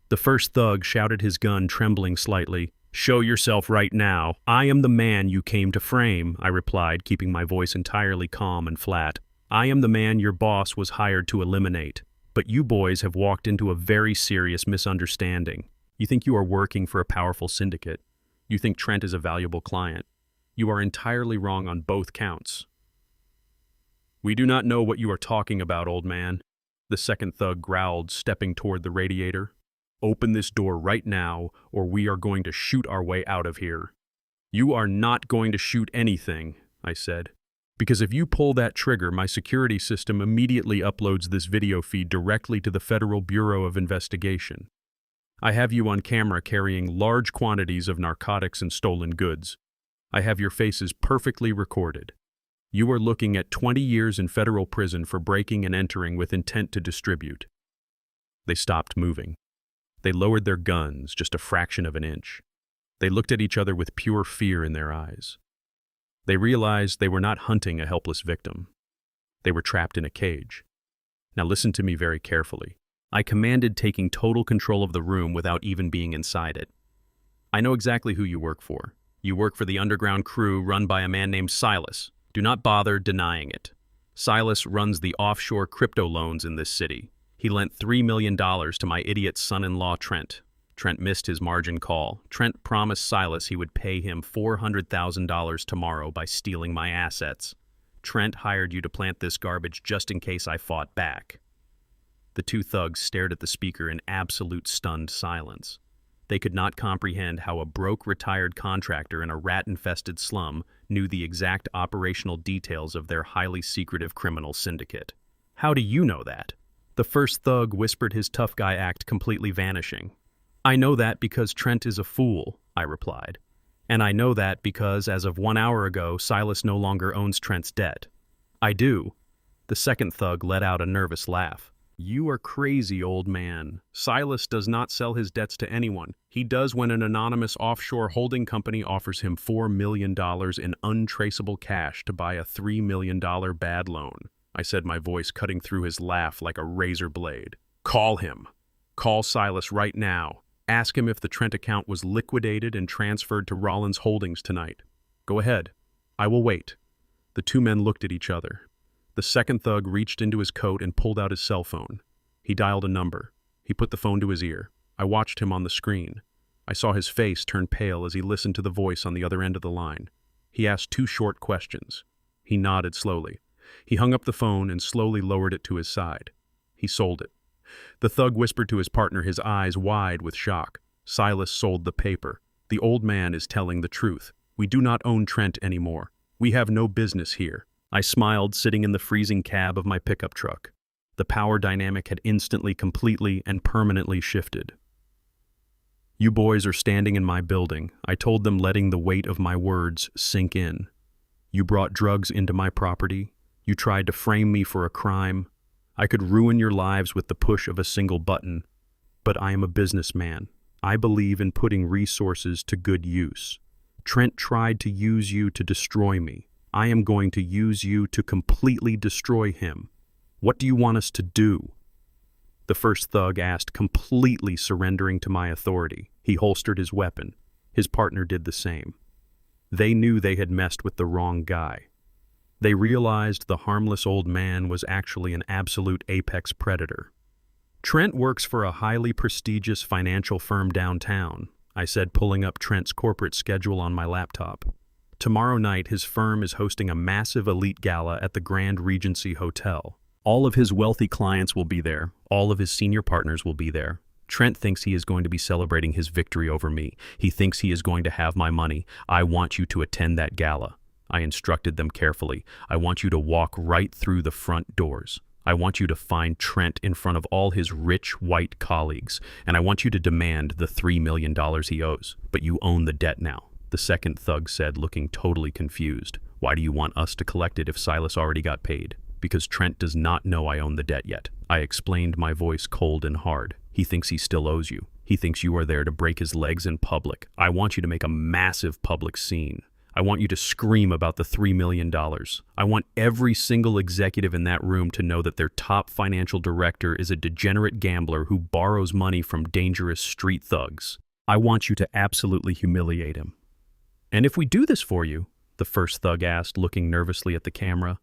The first thug shouted, his gun trembling slightly. "Show yourself right now. I am the man you came to frame," I replied, keeping my voice entirely calm and flat. "I am the man your boss was hired to eliminate. But you boys have walked into a very serious misunderstanding. You think you are working for a powerful syndicate. You think Trent is a valuable client. You are entirely wrong on both counts." "We do not know what you are talking about, old man," the second thug growled, stepping toward the radiator. "Open this door right now, or we are going to shoot our way out of here." "You are not going to shoot anything," I said. "Because if you pull that trigger, my security system immediately uploads this video feed directly to the Federal Bureau of Investigation. I have you on camera carrying large quantities of narcotics and stolen goods. I have your faces perfectly recorded. You are looking at 20 years in federal prison for breaking and entering with intent to distribute." They stopped moving. They lowered their guns just a fraction of an inch. They looked at each other with pure fear in their eyes. They realized they were not hunting a helpless victim. They were trapped in a cage. Now listen to me very carefully. I commanded taking total control of the room without even being inside it. "I know exactly who you work for. You work for the underground crew run by a man named Silas. Do not bother denying it. Silas runs the offshore crypto loans in this city. He lent $3 million to my idiot son-in-law, Trent. Trent missed his margin call. Trent promised Silas he would pay him $400,000 tomorrow by stealing my assets. Trent hired you to plant this garbage just in case I fought back." The two thugs stared at the speaker in absolute stunned silence. They could not comprehend how a broke retired contractor in a rat-infested slum knew the exact operational details of their highly secretive criminal syndicate. "How do you know that?" The first thug whispered, his tough guy act completely vanishing. "I know that because Trent is a fool," I replied. "And I know that because, as of 1 hour ago, Silas no longer owns Trent's debt." "I do." The second thug let out a nervous laugh. "You are crazy, old man. Silas does not sell his debts to anyone. He does when an anonymous offshore holding company offers him $4 million in untraceable cash to buy a $3 million bad loan," I said, my voice cutting through his laugh like a razor blade. "Call him. Call Silas right now. Ask him if the Trent account was liquidated and transferred to Rollins Holdings tonight. Go ahead. I will wait." The two men looked at each other. The second thug reached into his coat and pulled out his cell phone. He dialed a number. He put the phone to his ear. I watched him on the screen. I saw his face turn pale as he listened to the voice on the other end of the line. He asked 2 short questions. He nodded slowly. He hung up the phone and slowly lowered it to his side. He sold it. The thug whispered to his partner, his eyes wide with shock. "Silas sold the paper. The old man is telling the truth. We do not own Trent anymore. We have no business here." I smiled, sitting in the freezing cab of my pickup truck. The power dynamic had instantly, completely, and permanently shifted. "You boys are standing in my building," I told them, letting the weight of my words sink in. "You brought drugs into my property. You tried to frame me for a crime. I could ruin your lives with the push of a single button. But I am a businessman. I believe in putting resources to good use. Trent tried to use you to destroy me. I am going to use you to completely destroy him. What do you want us to do?" The first thug asked, completely surrendering to my authority. He holstered his weapon. His partner did the same. They knew they had messed with the wrong guy. They realized the harmless old man was actually an absolute apex predator. "Trent works for a highly prestigious financial firm downtown," I said, pulling up Trent's corporate schedule on my laptop. "Tomorrow night, his firm is hosting a massive elite gala at the Grand Regency Hotel. All of his wealthy clients will be there. All of his senior partners will be there. Trent thinks he is going to be celebrating his victory over me. He thinks he is going to have my money. I want you to attend that gala." I instructed them carefully. "I want you to walk right through the front doors. I want you to find Trent in front of all his rich white colleagues, and I want you to demand the $3 million he owes. But you own the debt now," the second thug said, looking totally confused. "Why do you want us to collect it if Silas already got paid?" "Because Trent does not know I own the debt yet," I explained, my voice cold and hard. "He thinks he still owes you. He thinks you are there to break his legs in public. I want you to make a massive public scene. I want you to scream about the $3 million. I want every single executive in that room to know that their top financial director is a degenerate gambler who borrows money from dangerous street thugs. I want you to absolutely humiliate him." "And if we do this for you," the first thug asked, looking nervously at the camera.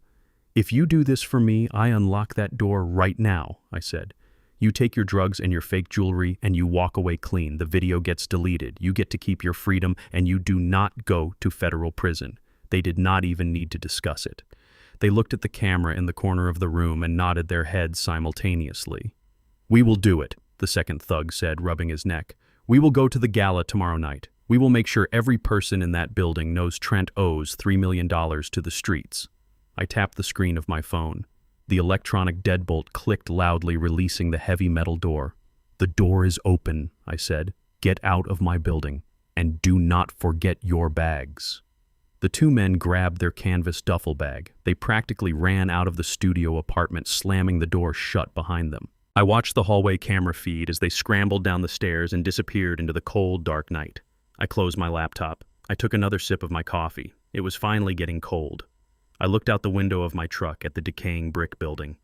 "If you do this for me, I unlock that door right now," I said. "You take your drugs and your fake jewelry and you walk away clean. The video gets deleted. You get to keep your freedom and you do not go to federal prison." They did not even need to discuss it. They looked at the camera in the corner of the room and nodded their heads simultaneously. "We will do it," the second thug said, rubbing his neck. "We will go to the gala tomorrow night. We will make sure every person in that building knows Trent owes $3 million to the streets." I tapped the screen of my phone. The electronic deadbolt clicked loudly, releasing the heavy metal door. "The door is open," I said. "Get out of my building, and do not forget your bags." The two men grabbed their canvas duffel bag. They practically ran out of the studio apartment, slamming the door shut behind them. I watched the hallway camera feed as they scrambled down the stairs and disappeared into the cold, dark night. I closed my laptop. I took another sip of my coffee. It was finally getting cold. I looked out the window of my truck at the decaying brick building.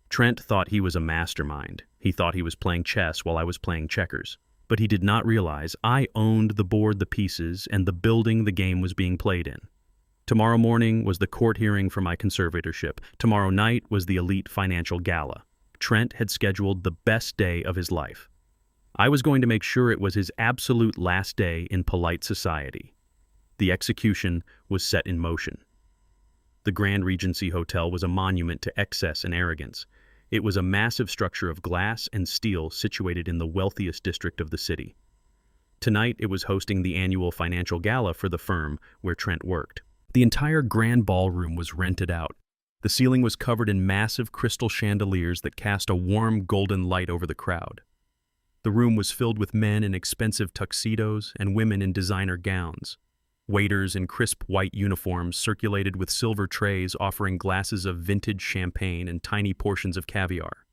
Trent thought he was a mastermind. He thought he was playing chess while I was playing checkers. But he did not realize I owned the board, the pieces, and the building the game was being played in. Tomorrow morning was the court hearing for my conservatorship. Tomorrow night was the elite financial gala. Trent had scheduled the best day of his life. I was going to make sure it was his absolute last day in polite society. The execution was set in motion. The Grand Regency Hotel was a monument to excess and arrogance. It was a massive structure of glass and steel situated in the wealthiest district of the city. Tonight, it was hosting the annual financial gala for the firm where Trent worked. The entire grand ballroom was rented out. The ceiling was covered in massive crystal chandeliers that cast a warm golden light over the crowd. The room was filled with men in expensive tuxedos and women in designer gowns. Waiters in crisp white uniforms circulated with silver trays offering glasses of vintage champagne and tiny portions of caviar.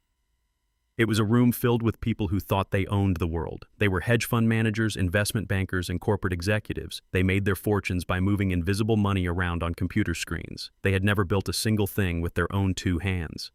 It was a room filled with people who thought they owned the world. They were hedge fund managers, investment bankers, and corporate executives. They made their fortunes by moving invisible money around on computer screens. They had never built a single thing with their own two hands.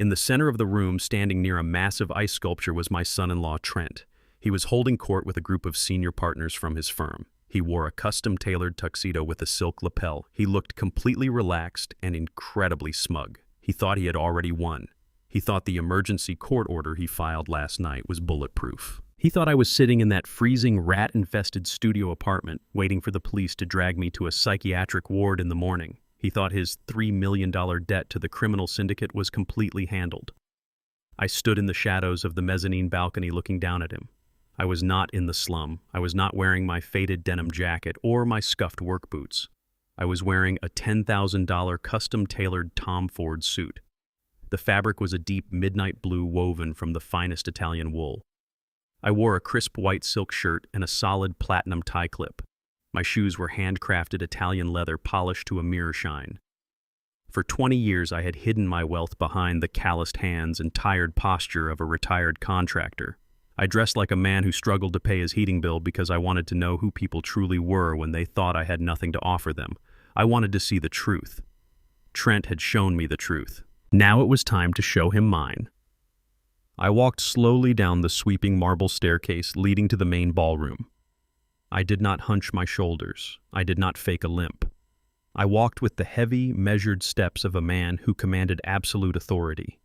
In the center of the room, standing near a massive ice sculpture, was my son-in-law, Trent. He was holding court with a group of senior partners from his firm. He wore a custom-tailored tuxedo with a silk lapel. He looked completely relaxed and incredibly smug. He thought he had already won. He thought the emergency court order he filed last night was bulletproof. He thought I was sitting in that freezing, rat-infested studio apartment, waiting for the police to drag me to a psychiatric ward in the morning. He thought his $3 million debt to the criminal syndicate was completely handled. I stood in the shadows of the mezzanine balcony looking down at him. I was not in the slum. I was not wearing my faded denim jacket or my scuffed work boots. I was wearing a $10,000 custom-tailored Tom Ford suit. The fabric was a deep midnight blue woven from the finest Italian wool. I wore a crisp white silk shirt and a solid platinum tie clip. My shoes were handcrafted Italian leather polished to a mirror shine. For 20 years I had hidden my wealth behind the calloused hands and tired posture of a retired contractor. I dressed like a man who struggled to pay his heating bill because I wanted to know who people truly were when they thought I had nothing to offer them. I wanted to see the truth. Trent had shown me the truth. Now it was time to show him mine. I walked slowly down the sweeping marble staircase leading to the main ballroom. I did not hunch my shoulders. I did not fake a limp. I walked with the heavy, measured steps of a man who commanded absolute authority.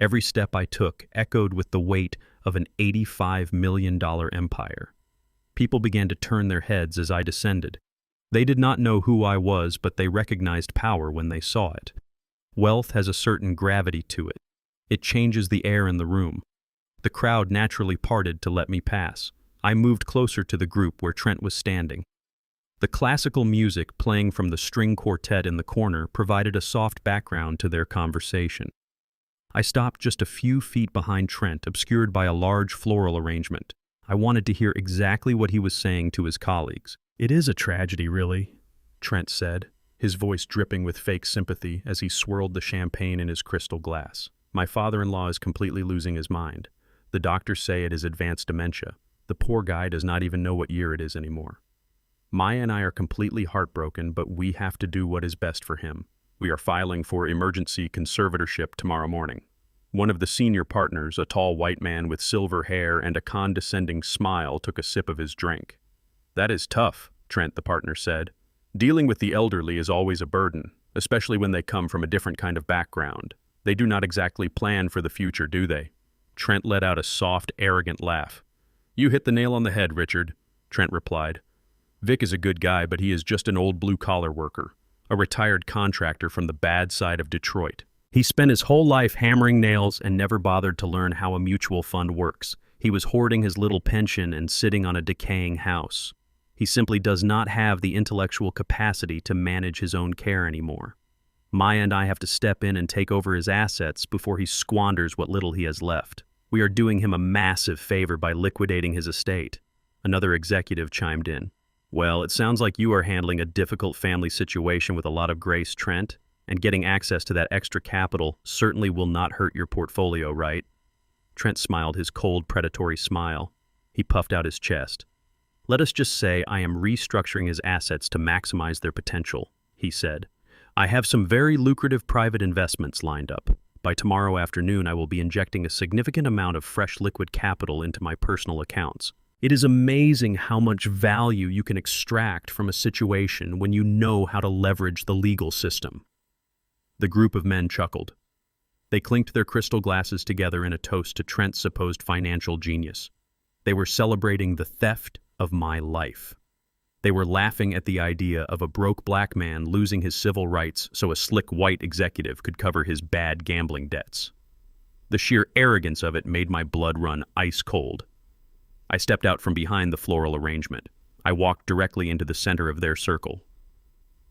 Every step I took echoed with the weight of an $85 million empire. People began to turn their heads as I descended. They did not know who I was, but they recognized power when they saw it. Wealth has a certain gravity to it. It changes the air in the room. The crowd naturally parted to let me pass. I moved closer to the group where Trent was standing. The classical music playing from the string quartet in the corner provided a soft background to their conversation. I stopped just a few feet behind Trent, obscured by a large floral arrangement. I wanted to hear exactly what he was saying to his colleagues. "It is a tragedy, really," Trent said, his voice dripping with fake sympathy as he swirled the champagne in his crystal glass. "My father-in-law is completely losing his mind. The doctors say it is advanced dementia. The poor guy does not even know what year it is anymore." Maya and I are completely heartbroken, but we have to do what is best for him. We are filing for emergency conservatorship tomorrow morning. One of the senior partners, a tall white man with silver hair and a condescending smile, took a sip of his drink. That is tough, Trent, the partner, said. Dealing with the elderly is always a burden, especially when they come from a different kind of background. They do not exactly plan for the future, do they? Trent let out a soft, arrogant laugh. You hit the nail on the head, Richard, Trent replied. Vic is a good guy, but he is just an old blue-collar worker, a retired contractor from the bad side of Detroit. He spent his whole life hammering nails and never bothered to learn how a mutual fund works. He was hoarding his little pension and sitting on a decaying house. He simply does not have the intellectual capacity to manage his own care anymore. Maya and I have to step in and take over his assets before he squanders what little he has left. We are doing him a massive favor by liquidating his estate. Another executive chimed in. Well, it sounds like you are handling a difficult family situation with a lot of grace, Trent, and getting access to that extra capital certainly will not hurt your portfolio, right? Trent smiled his cold, predatory smile. He puffed out his chest. Let us just say I am restructuring his assets to maximize their potential, he said. I have some very lucrative private investments lined up. By tomorrow afternoon, I will be injecting a significant amount of fresh liquid capital into my personal accounts. It is amazing how much value you can extract from a situation when you know how to leverage the legal system. The group of men chuckled. They clinked their crystal glasses together in a toast to Trent's supposed financial genius. They were celebrating the theft of my life. They were laughing at the idea of a broke black man losing his civil rights so a slick white executive could cover his bad gambling debts. The sheer arrogance of it made my blood run ice cold. I stepped out from behind the floral arrangement. I walked directly into the center of their circle.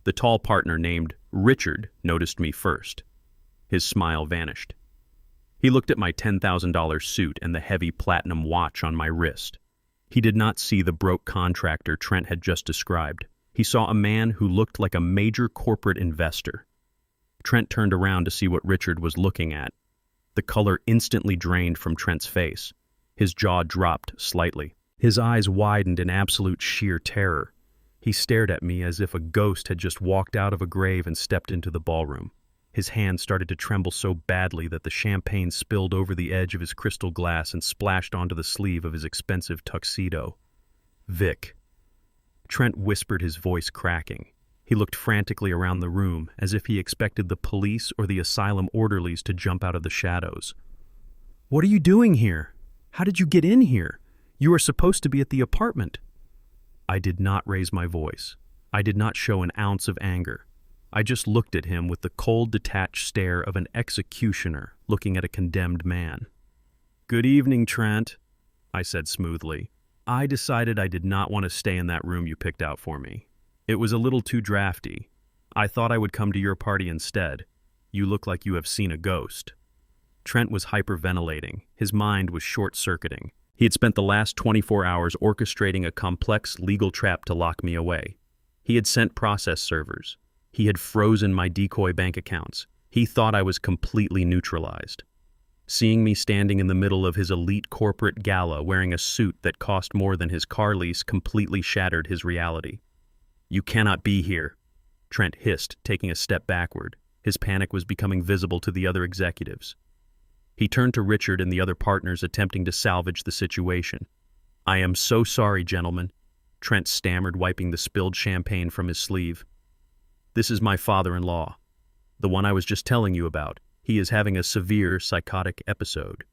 The tall partner named Richard noticed me first. His smile vanished. He looked at my $10,000 suit and the heavy platinum watch on my wrist. He did not see the broke contractor Trent had just described. He saw a man who looked like a major corporate investor. Trent turned around to see what Richard was looking at. The color instantly drained from Trent's face. His jaw dropped slightly. His eyes widened in absolute sheer terror. He stared at me as if a ghost had just walked out of a grave and stepped into the ballroom. His hand started to tremble so badly that the champagne spilled over the edge of his crystal glass and splashed onto the sleeve of his expensive tuxedo. Vic. Trent whispered, his voice cracking. He looked frantically around the room, as if he expected the police or the asylum orderlies to jump out of the shadows. What are you doing here? How did you get in here? You are supposed to be at the apartment. I did not raise my voice. I did not show an ounce of anger. I just looked at him with the cold, detached stare of an executioner looking at a condemned man. Good evening, Trent, I said smoothly. I decided I did not want to stay in that room you picked out for me. It was a little too drafty. I thought I would come to your party instead. You look like you have seen a ghost. Trent was hyperventilating. His mind was short-circuiting. He had spent the last 24 hours orchestrating a complex legal trap to lock me away. He had sent process servers. He had frozen my decoy bank accounts. He thought I was completely neutralized. Seeing me standing in the middle of his elite corporate gala wearing a suit that cost more than his car lease completely shattered his reality. You cannot be here, Trent hissed, taking a step backward. His panic was becoming visible to the other executives. He turned to Richard and the other partners, attempting to salvage the situation. I am so sorry, gentlemen, Trent stammered, wiping the spilled champagne from his sleeve. This is my father-in-law, the one I was just telling you about. He is having a severe psychotic episode.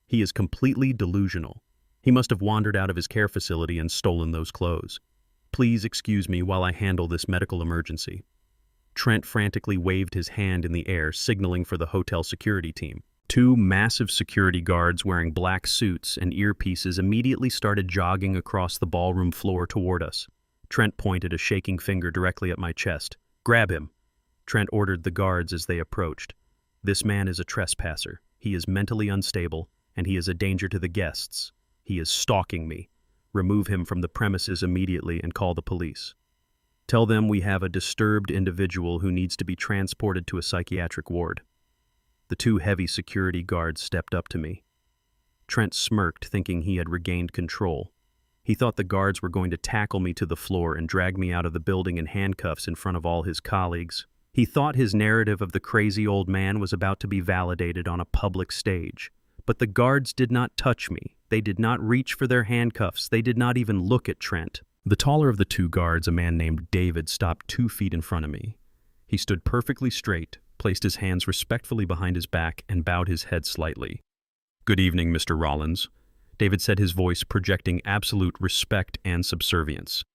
He is completely delusional. He must have wandered out of his care facility and stolen those clothes. Please excuse me while I handle this medical emergency. Trent frantically waved his hand in the air, signaling for the hotel security team. Two massive security guards wearing black suits and earpieces immediately started jogging across the ballroom floor toward us. Trent pointed a shaking finger directly at my chest. Grab him, Trent ordered the guards as they approached. This man is a trespasser. He is mentally unstable, and he is a danger to the guests. He is stalking me. Remove him from the premises immediately and call the police. Tell them we have a disturbed individual who needs to be transported to a psychiatric ward. The two heavy security guards stepped up to me. Trent smirked, thinking he had regained control. He thought the guards were going to tackle me to the floor and drag me out of the building in handcuffs in front of all his colleagues. He thought his narrative of the crazy old man was about to be validated on a public stage. But the guards did not touch me. They did not reach for their handcuffs. They did not even look at Trent. The taller of the two guards, a man named David, stopped 2 feet in front of me. He stood perfectly straight, placed his hands respectfully behind his back, and bowed his head slightly. "Good evening, Mr. Rollins," David said, his voice projecting absolute respect and subservience.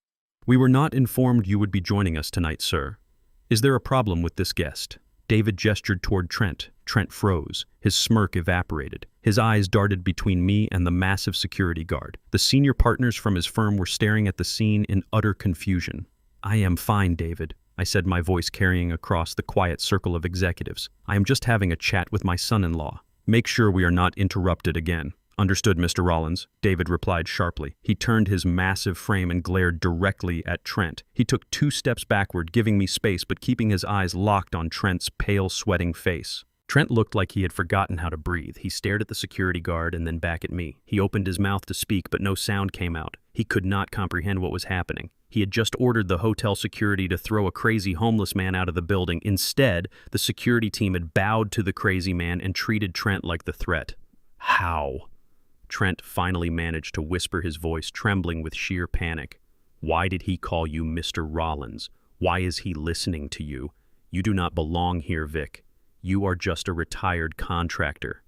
"We were not informed you would be joining us tonight, sir. Is there a problem with this guest?" David gestured toward Trent. Trent froze. His smirk evaporated. His eyes darted between me and the massive security guard. The senior partners from his firm were staring at the scene in utter confusion. "I am fine, David," I said, my voice carrying across the quiet circle of executives. "I am just having a chat with my son-in-law. Make sure we are not interrupted again." "Understood, Mr. Rollins," David replied sharply. He turned his massive frame and glared directly at Trent. He took 2 steps backward, giving me space but keeping his eyes locked on Trent's pale, sweating face. Trent looked like he had forgotten how to breathe. He stared at the security guard and then back at me. He opened his mouth to speak, but no sound came out. He could not comprehend what was happening. He had just ordered the hotel security to throw a crazy homeless man out of the building. Instead, the security team had bowed to the crazy man and treated Trent like the threat. "How?" Trent finally managed to whisper, his voice trembling with sheer panic. "Why did he call you Mr. Rollins? Why is he listening to you? You do not belong here, Vic. You are just a retired contractor."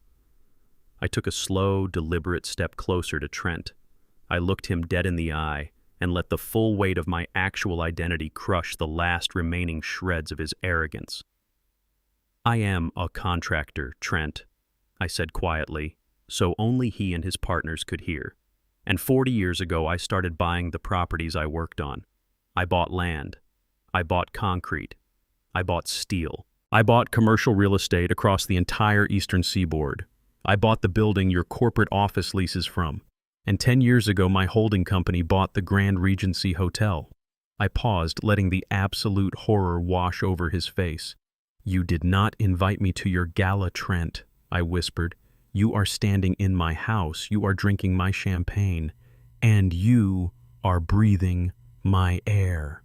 I took a slow, deliberate step closer to Trent. I looked him dead in the eye and let the full weight of my actual identity crush the last remaining shreds of his arrogance. "I am a contractor, Trent," I said quietly, so only he and his partners could hear. "And 40 years ago, I started buying the properties I worked on. I bought land. I bought concrete. I bought steel. I bought commercial real estate across the entire eastern seaboard. I bought the building your corporate office leases from. And 10 years ago, my holding company bought the Grand Regency Hotel." I paused, letting the absolute horror wash over his face. "You did not invite me to your gala, Trent," I whispered. "You are standing in my house, you are drinking my champagne, and you are breathing my air."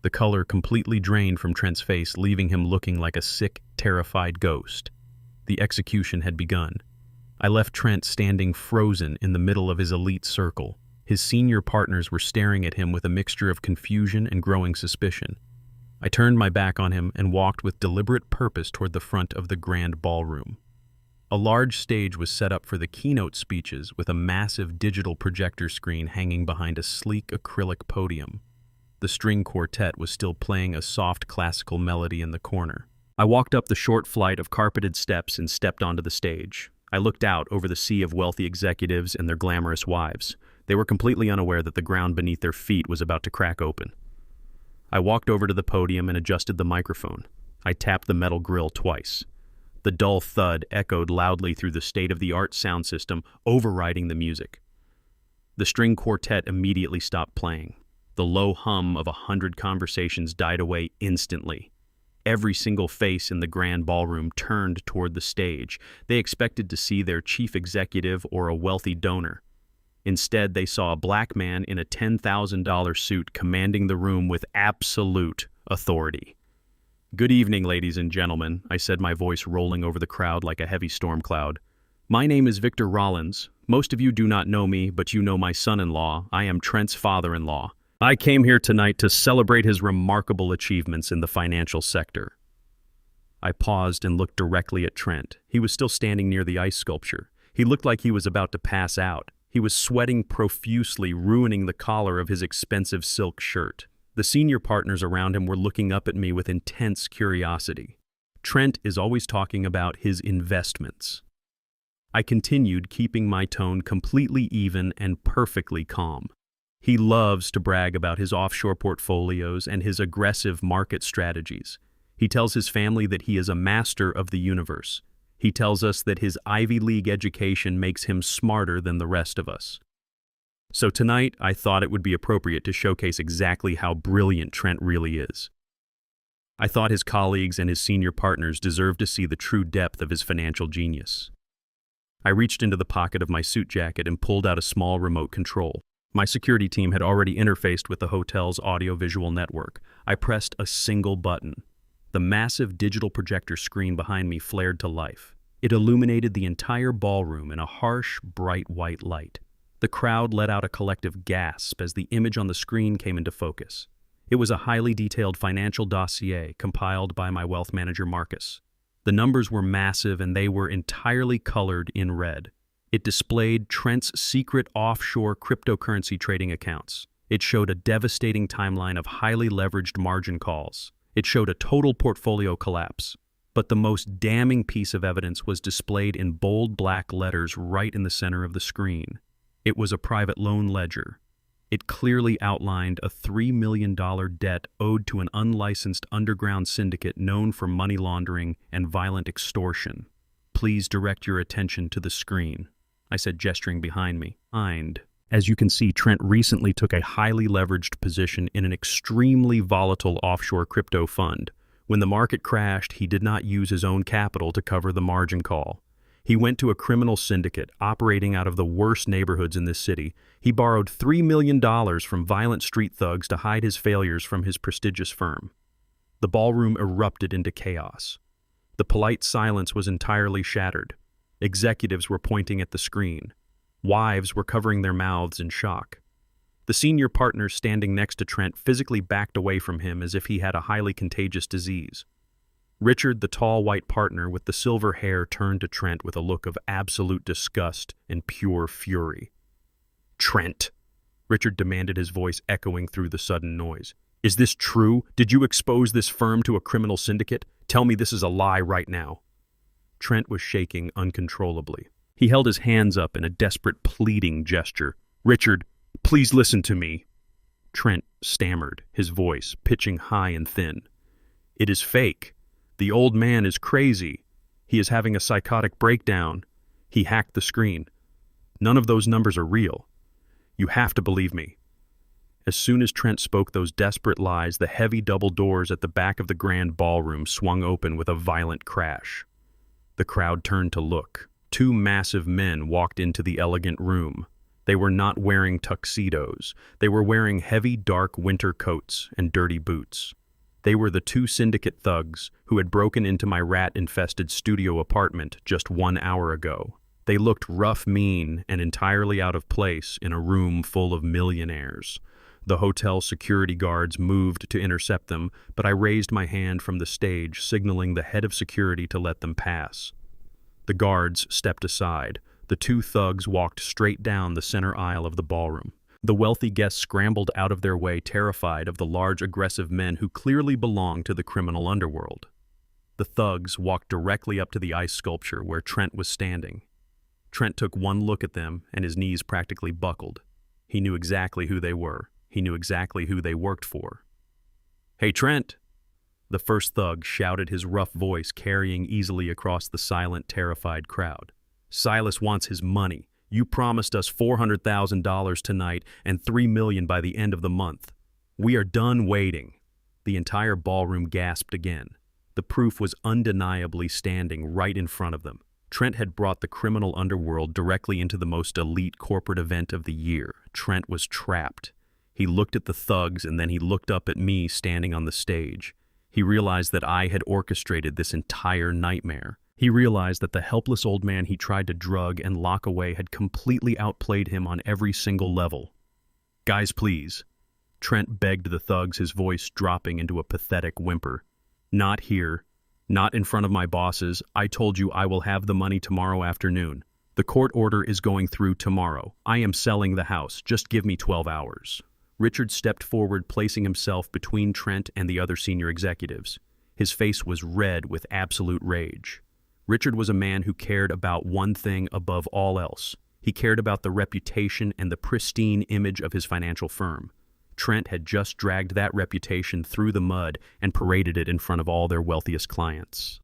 The color completely drained from Trent's face, leaving him looking like a sick, terrified ghost. The execution had begun. I left Trent standing frozen in the middle of his elite circle. His senior partners were staring at him with a mixture of confusion and growing suspicion. I turned my back on him and walked with deliberate purpose toward the front of the grand ballroom. A large stage was set up for the keynote speeches with a massive digital projector screen hanging behind a sleek acrylic podium. The string quartet was still playing a soft classical melody in the corner. I walked up the short flight of carpeted steps and stepped onto the stage. I looked out over the sea of wealthy executives and their glamorous wives. They were completely unaware that the ground beneath their feet was about to crack open. I walked over to the podium and adjusted the microphone. I tapped the metal grill twice. The dull thud echoed loudly through the state-of-the-art sound system, overriding the music. The string quartet immediately stopped playing. The low hum of 100 conversations died away instantly. Every single face in the grand ballroom turned toward the stage. They expected to see their chief executive or a wealthy donor. Instead, they saw a black man in a $10,000 suit commanding the room with absolute authority. "Good evening, ladies and gentlemen," I said, my voice rolling over the crowd like a heavy storm cloud. "My name is Victor Rollins. Most of you do not know me, but you know my son-in-law. I am Trent's father-in-law. I came here tonight to celebrate his remarkable achievements in the financial sector." I paused and looked directly at Trent. He was still standing near the ice sculpture. He looked like he was about to pass out. He was sweating profusely, ruining the collar of his expensive silk shirt. The senior partners around him were looking up at me with intense curiosity. Trent is always talking about his investments. I continued, keeping my tone completely even and perfectly calm. He loves to brag about his offshore portfolios and his aggressive market strategies. He tells his family that he is a master of the universe. He tells us that his Ivy League education makes him smarter than the rest of us. So tonight, I thought it would be appropriate to showcase exactly how brilliant Trent really is. I thought his colleagues and his senior partners deserved to see the true depth of his financial genius. I reached into the pocket of my suit jacket and pulled out a small remote control. My security team had already interfaced with the hotel's audiovisual network. I pressed a single button. The massive digital projector screen behind me flared to life. It illuminated the entire ballroom in a harsh, bright white light. The crowd let out a collective gasp as the image on the screen came into focus. It was a highly detailed financial dossier compiled by my wealth manager, Marcus. The numbers were massive and they were entirely colored in red. It displayed Trent's secret offshore cryptocurrency trading accounts. It showed a devastating timeline of highly leveraged margin calls. It showed a total portfolio collapse. But the most damning piece of evidence was displayed in bold black letters right in the center of the screen. It was a private loan ledger. It clearly outlined a $3 million debt owed to an unlicensed underground syndicate known for money laundering and violent extortion. "Please direct your attention to the screen," I said, gesturing behind me. As you can see, Trent recently took a highly leveraged position in an extremely volatile offshore crypto fund. When the market crashed, he did not use his own capital to cover the margin call. He went to a criminal syndicate operating out of the worst neighborhoods in this city. He borrowed $3 million from violent street thugs to hide his failures from his prestigious firm. The ballroom erupted into chaos. The polite silence was entirely shattered. Executives were pointing at the screen. Wives were covering their mouths in shock. The senior partners standing next to Trent physically backed away from him as if he had a highly contagious disease. Richard, the tall white partner with the silver hair, turned to Trent with a look of absolute disgust and pure fury. "Trent," Richard demanded, his voice echoing through the sudden noise. "Is this true? Did you expose this firm to a criminal syndicate? Tell me this is a lie right now." Trent was shaking uncontrollably. He held his hands up in a desperate, pleading gesture. "Richard, please listen to me." Trent stammered, his voice pitching high and thin. "It is fake. The old man is crazy. He is having a psychotic breakdown. He hacked the screen. None of those numbers are real. You have to believe me." As soon as Trent spoke those desperate lies, the heavy double doors at the back of the grand ballroom swung open with a violent crash. The crowd turned to look. Two massive men walked into the elegant room. They were not wearing tuxedos. They were wearing heavy, dark winter coats and dirty boots. They were the two syndicate thugs who had broken into my rat-infested studio apartment just 1 hour ago. They looked rough, mean, and entirely out of place in a room full of millionaires. The hotel security guards moved to intercept them, but I raised my hand from the stage, signaling the head of security to let them pass. The guards stepped aside. The two thugs walked straight down the center aisle of the ballroom. The wealthy guests scrambled out of their way, terrified of the large, aggressive men who clearly belonged to the criminal underworld. The thugs walked directly up to the ice sculpture where Trent was standing. Trent took one look at them, and his knees practically buckled. He knew exactly who they were. He knew exactly who they worked for. "Hey, Trent!" The first thug shouted, his rough voice carrying easily across the silent, terrified crowd. "Silas wants his money. You promised us $400,000 tonight and $3 million by the end of the month. We are done waiting." The entire ballroom gasped again. The proof was undeniably standing right in front of them. Trent had brought the criminal underworld directly into the most elite corporate event of the year. Trent was trapped. He looked at the thugs and then he looked up at me standing on the stage. He realized that I had orchestrated this entire nightmare. He realized that the helpless old man he tried to drug and lock away had completely outplayed him on every single level. "Guys, please." Trent begged the thugs, his voice dropping into a pathetic whimper. "Not here. Not in front of my bosses. I told you I will have the money tomorrow afternoon. The court order is going through tomorrow. I am selling the house. Just give me 12 hours. Richard stepped forward, placing himself between Trent and the other senior executives. His face was red with absolute rage. Richard was a man who cared about one thing above all else. He cared about the reputation and the pristine image of his financial firm. Trent had just dragged that reputation through the mud and paraded it in front of all their wealthiest clients.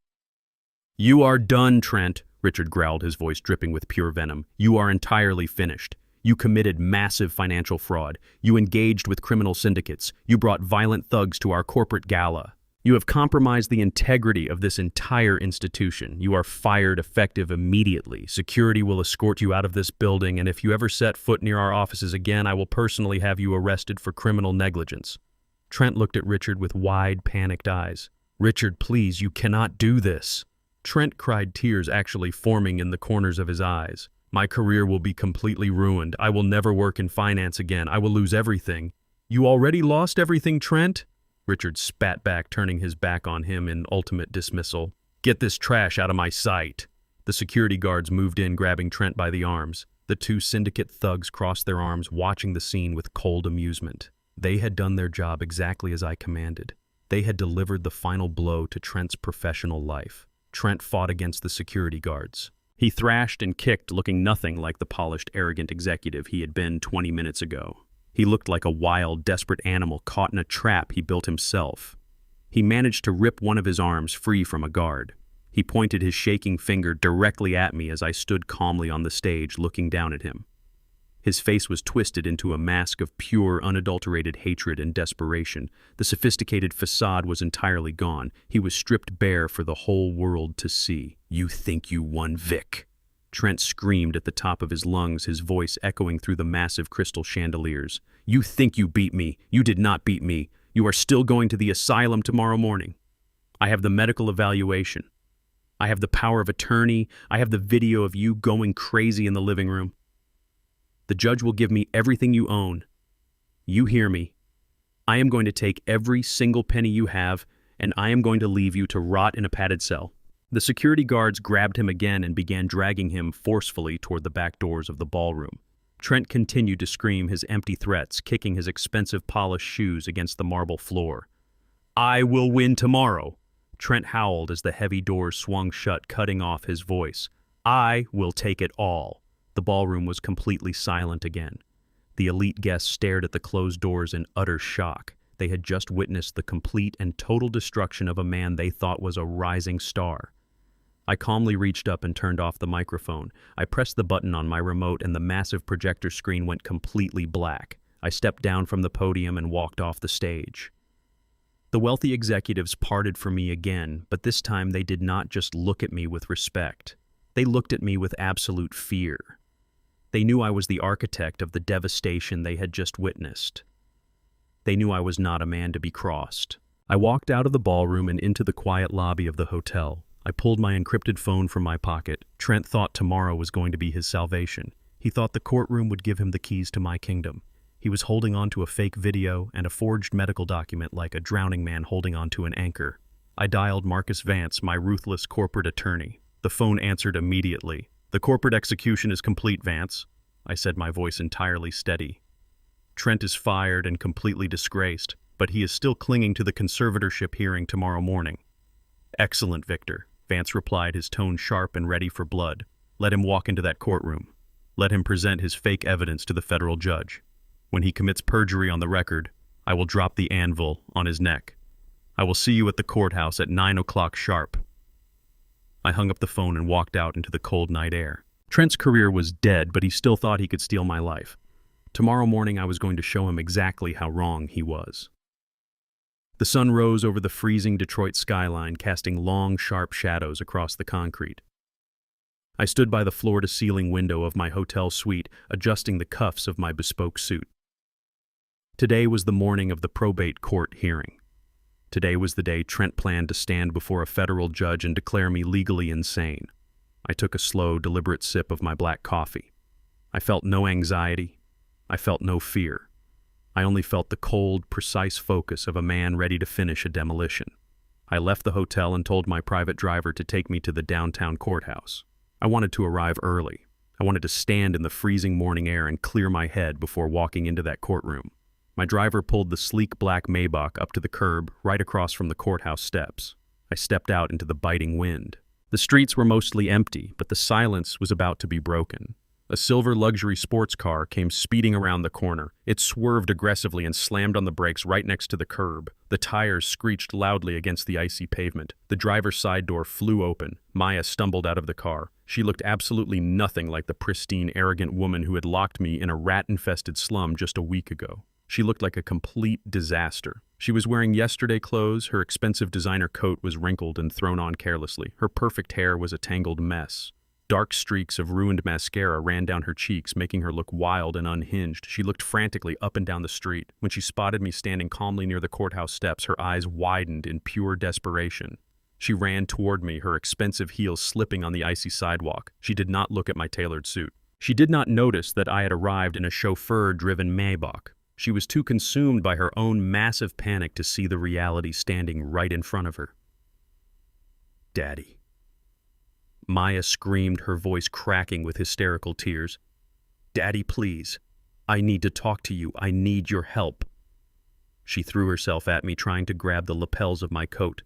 "You are done, Trent," Richard growled, his voice dripping with pure venom. "You are entirely finished. You committed massive financial fraud. You engaged with criminal syndicates. You brought violent thugs to our corporate gala. You have compromised the integrity of this entire institution. You are fired effective immediately. Security will escort you out of this building, and if you ever set foot near our offices again, I will personally have you arrested for criminal negligence." Trent looked at Richard with wide, panicked eyes. "Richard, please, you cannot do this." Trent cried, tears actually forming in the corners of his eyes. "My career will be completely ruined. I will never work in finance again. I will lose everything." "You already lost everything, Trent?" Richard spat back, turning his back on him in ultimate dismissal. "Get this trash out of my sight." The security guards moved in, grabbing Trent by the arms. The two syndicate thugs crossed their arms, watching the scene with cold amusement. They had done their job exactly as I commanded. They had delivered the final blow to Trent's professional life. Trent fought against the security guards. He thrashed and kicked, looking nothing like the polished, arrogant executive he had been 20 minutes ago. He looked like a wild, desperate animal caught in a trap he built himself. He managed to rip one of his arms free from a guard. He pointed his shaking finger directly at me as I stood calmly on the stage looking down at him. His face was twisted into a mask of pure, unadulterated hatred and desperation. The sophisticated facade was entirely gone. He was stripped bare for the whole world to see. "You think you won, Vic?" Trent screamed at the top of his lungs, his voice echoing through the massive crystal chandeliers. "You think you beat me. You did not beat me. You are still going to the asylum tomorrow morning. I have the medical evaluation. I have the power of attorney. I have the video of you going crazy in the living room. The judge will give me everything you own. You hear me. I am going to take every single penny you have, and I am going to leave you to rot in a padded cell." The security guards grabbed him again and began dragging him forcefully toward the back doors of the ballroom. Trent continued to scream his empty threats, kicking his expensive polished shoes against the marble floor. "I will win tomorrow." Trent howled as the heavy doors swung shut, cutting off his voice. "I will take it all." The ballroom was completely silent again. The elite guests stared at the closed doors in utter shock. They had just witnessed the complete and total destruction of a man they thought was a rising star. I calmly reached up and turned off the microphone. I pressed the button on my remote and the massive projector screen went completely black. I stepped down from the podium and walked off the stage. The wealthy executives parted from me again, but this time they did not just look at me with respect. They looked at me with absolute fear. They knew I was the architect of the devastation they had just witnessed. They knew I was not a man to be crossed. I walked out of the ballroom and into the quiet lobby of the hotel. I pulled my encrypted phone from my pocket. Trent thought tomorrow was going to be his salvation. He thought the courtroom would give him the keys to my kingdom. He was holding on to a fake video and a forged medical document like a drowning man holding on to an anchor. I dialed Marcus Vance, my ruthless corporate attorney. The phone answered immediately. "The corporate execution is complete, Vance," I said, my voice entirely steady. "Trent is fired and completely disgraced, but he is still clinging to the conservatorship hearing tomorrow morning." "Excellent, Victor," Vance replied, his tone sharp and ready for blood. "Let him walk into that courtroom. Let him present his fake evidence to the federal judge. When he commits perjury on the record, I will drop the anvil on his neck. I will see you at the courthouse at 9 o'clock sharp." I hung up the phone and walked out into the cold night air. Trent's career was dead, but he still thought he could steal my life. Tomorrow morning I was going to show him exactly how wrong he was. The sun rose over the freezing Detroit skyline, casting long, sharp shadows across the concrete. I stood by the floor-to-ceiling window of my hotel suite, adjusting the cuffs of my bespoke suit. Today was the morning of the probate court hearing. Today was the day Trent planned to stand before a federal judge and declare me legally insane. I took a slow, deliberate sip of my black coffee. I felt no anxiety. I felt no fear. I only felt the cold, precise focus of a man ready to finish a demolition. I left the hotel and told my private driver to take me to the downtown courthouse. I wanted to arrive early. I wanted to stand in the freezing morning air and clear my head before walking into that courtroom. My driver pulled the sleek black Maybach up to the curb right across from the courthouse steps. I stepped out into the biting wind. The streets were mostly empty, but the silence was about to be broken. A silver luxury sports car came speeding around the corner. It swerved aggressively and slammed on the brakes right next to the curb. The tires screeched loudly against the icy pavement. The driver's side door flew open. Maya stumbled out of the car. She looked absolutely nothing like the pristine, arrogant woman who had locked me in a rat-infested slum just a week ago. She looked like a complete disaster. She was wearing yesterday clothes, her expensive designer coat was wrinkled and thrown on carelessly. Her perfect hair was a tangled mess. Dark streaks of ruined mascara ran down her cheeks, making her look wild and unhinged. She looked frantically up and down the street. When she spotted me standing calmly near the courthouse steps, her eyes widened in pure desperation. She ran toward me, her expensive heels slipping on the icy sidewalk. She did not look at my tailored suit. She did not notice that I had arrived in a chauffeur-driven Maybach. She was too consumed by her own massive panic to see the reality standing right in front of her. "Daddy." Maya screamed, her voice cracking with hysterical tears. "Daddy, please. I need to talk to you. I need your help." She threw herself at me, trying to grab the lapels of my coat.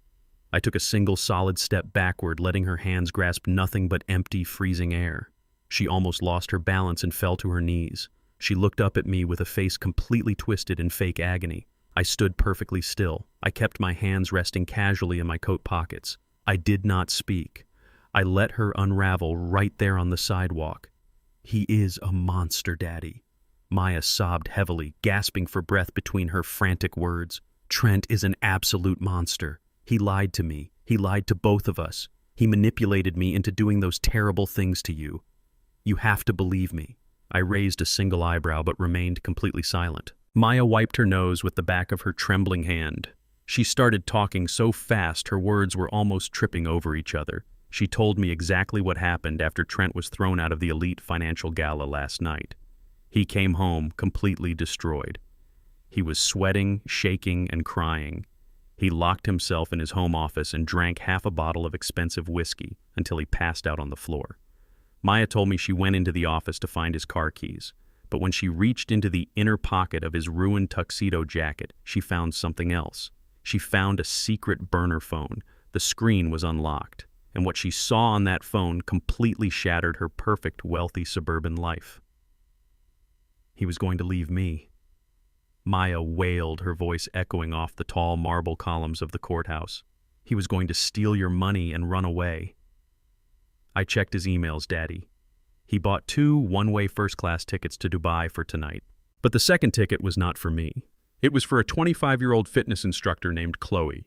I took a single solid step backward, letting her hands grasp nothing but empty, freezing air. She almost lost her balance and fell to her knees. She looked up at me with a face completely twisted in fake agony. I stood perfectly still. I kept my hands resting casually in my coat pockets. I did not speak. I let her unravel right there on the sidewalk. "He is a monster, Daddy." Maya sobbed heavily, gasping for breath between her frantic words. "Trent is an absolute monster. He lied to me. He lied to both of us. He manipulated me into doing those terrible things to you. You have to believe me." I raised a single eyebrow but remained completely silent. Maya wiped her nose with the back of her trembling hand. She started talking so fast her words were almost tripping over each other. She told me exactly what happened after Trent was thrown out of the elite financial gala last night. He came home completely destroyed. He was sweating, shaking, and crying. He locked himself in his home office and drank half a bottle of expensive whiskey until he passed out on the floor. Maya told me she went into the office to find his car keys, but when she reached into the inner pocket of his ruined tuxedo jacket, she found something else. She found a secret burner phone. The screen was unlocked, and what she saw on that phone completely shattered her perfect, wealthy suburban life. He was going to leave me. Maya wailed, her voice echoing off the tall marble columns of the courthouse. He was going to steal your money and run away. I checked his emails, Daddy. He bought 2 one-way first-class tickets to Dubai for tonight. But the second ticket was not for me. It was for a 25-year-old fitness instructor named Chloe.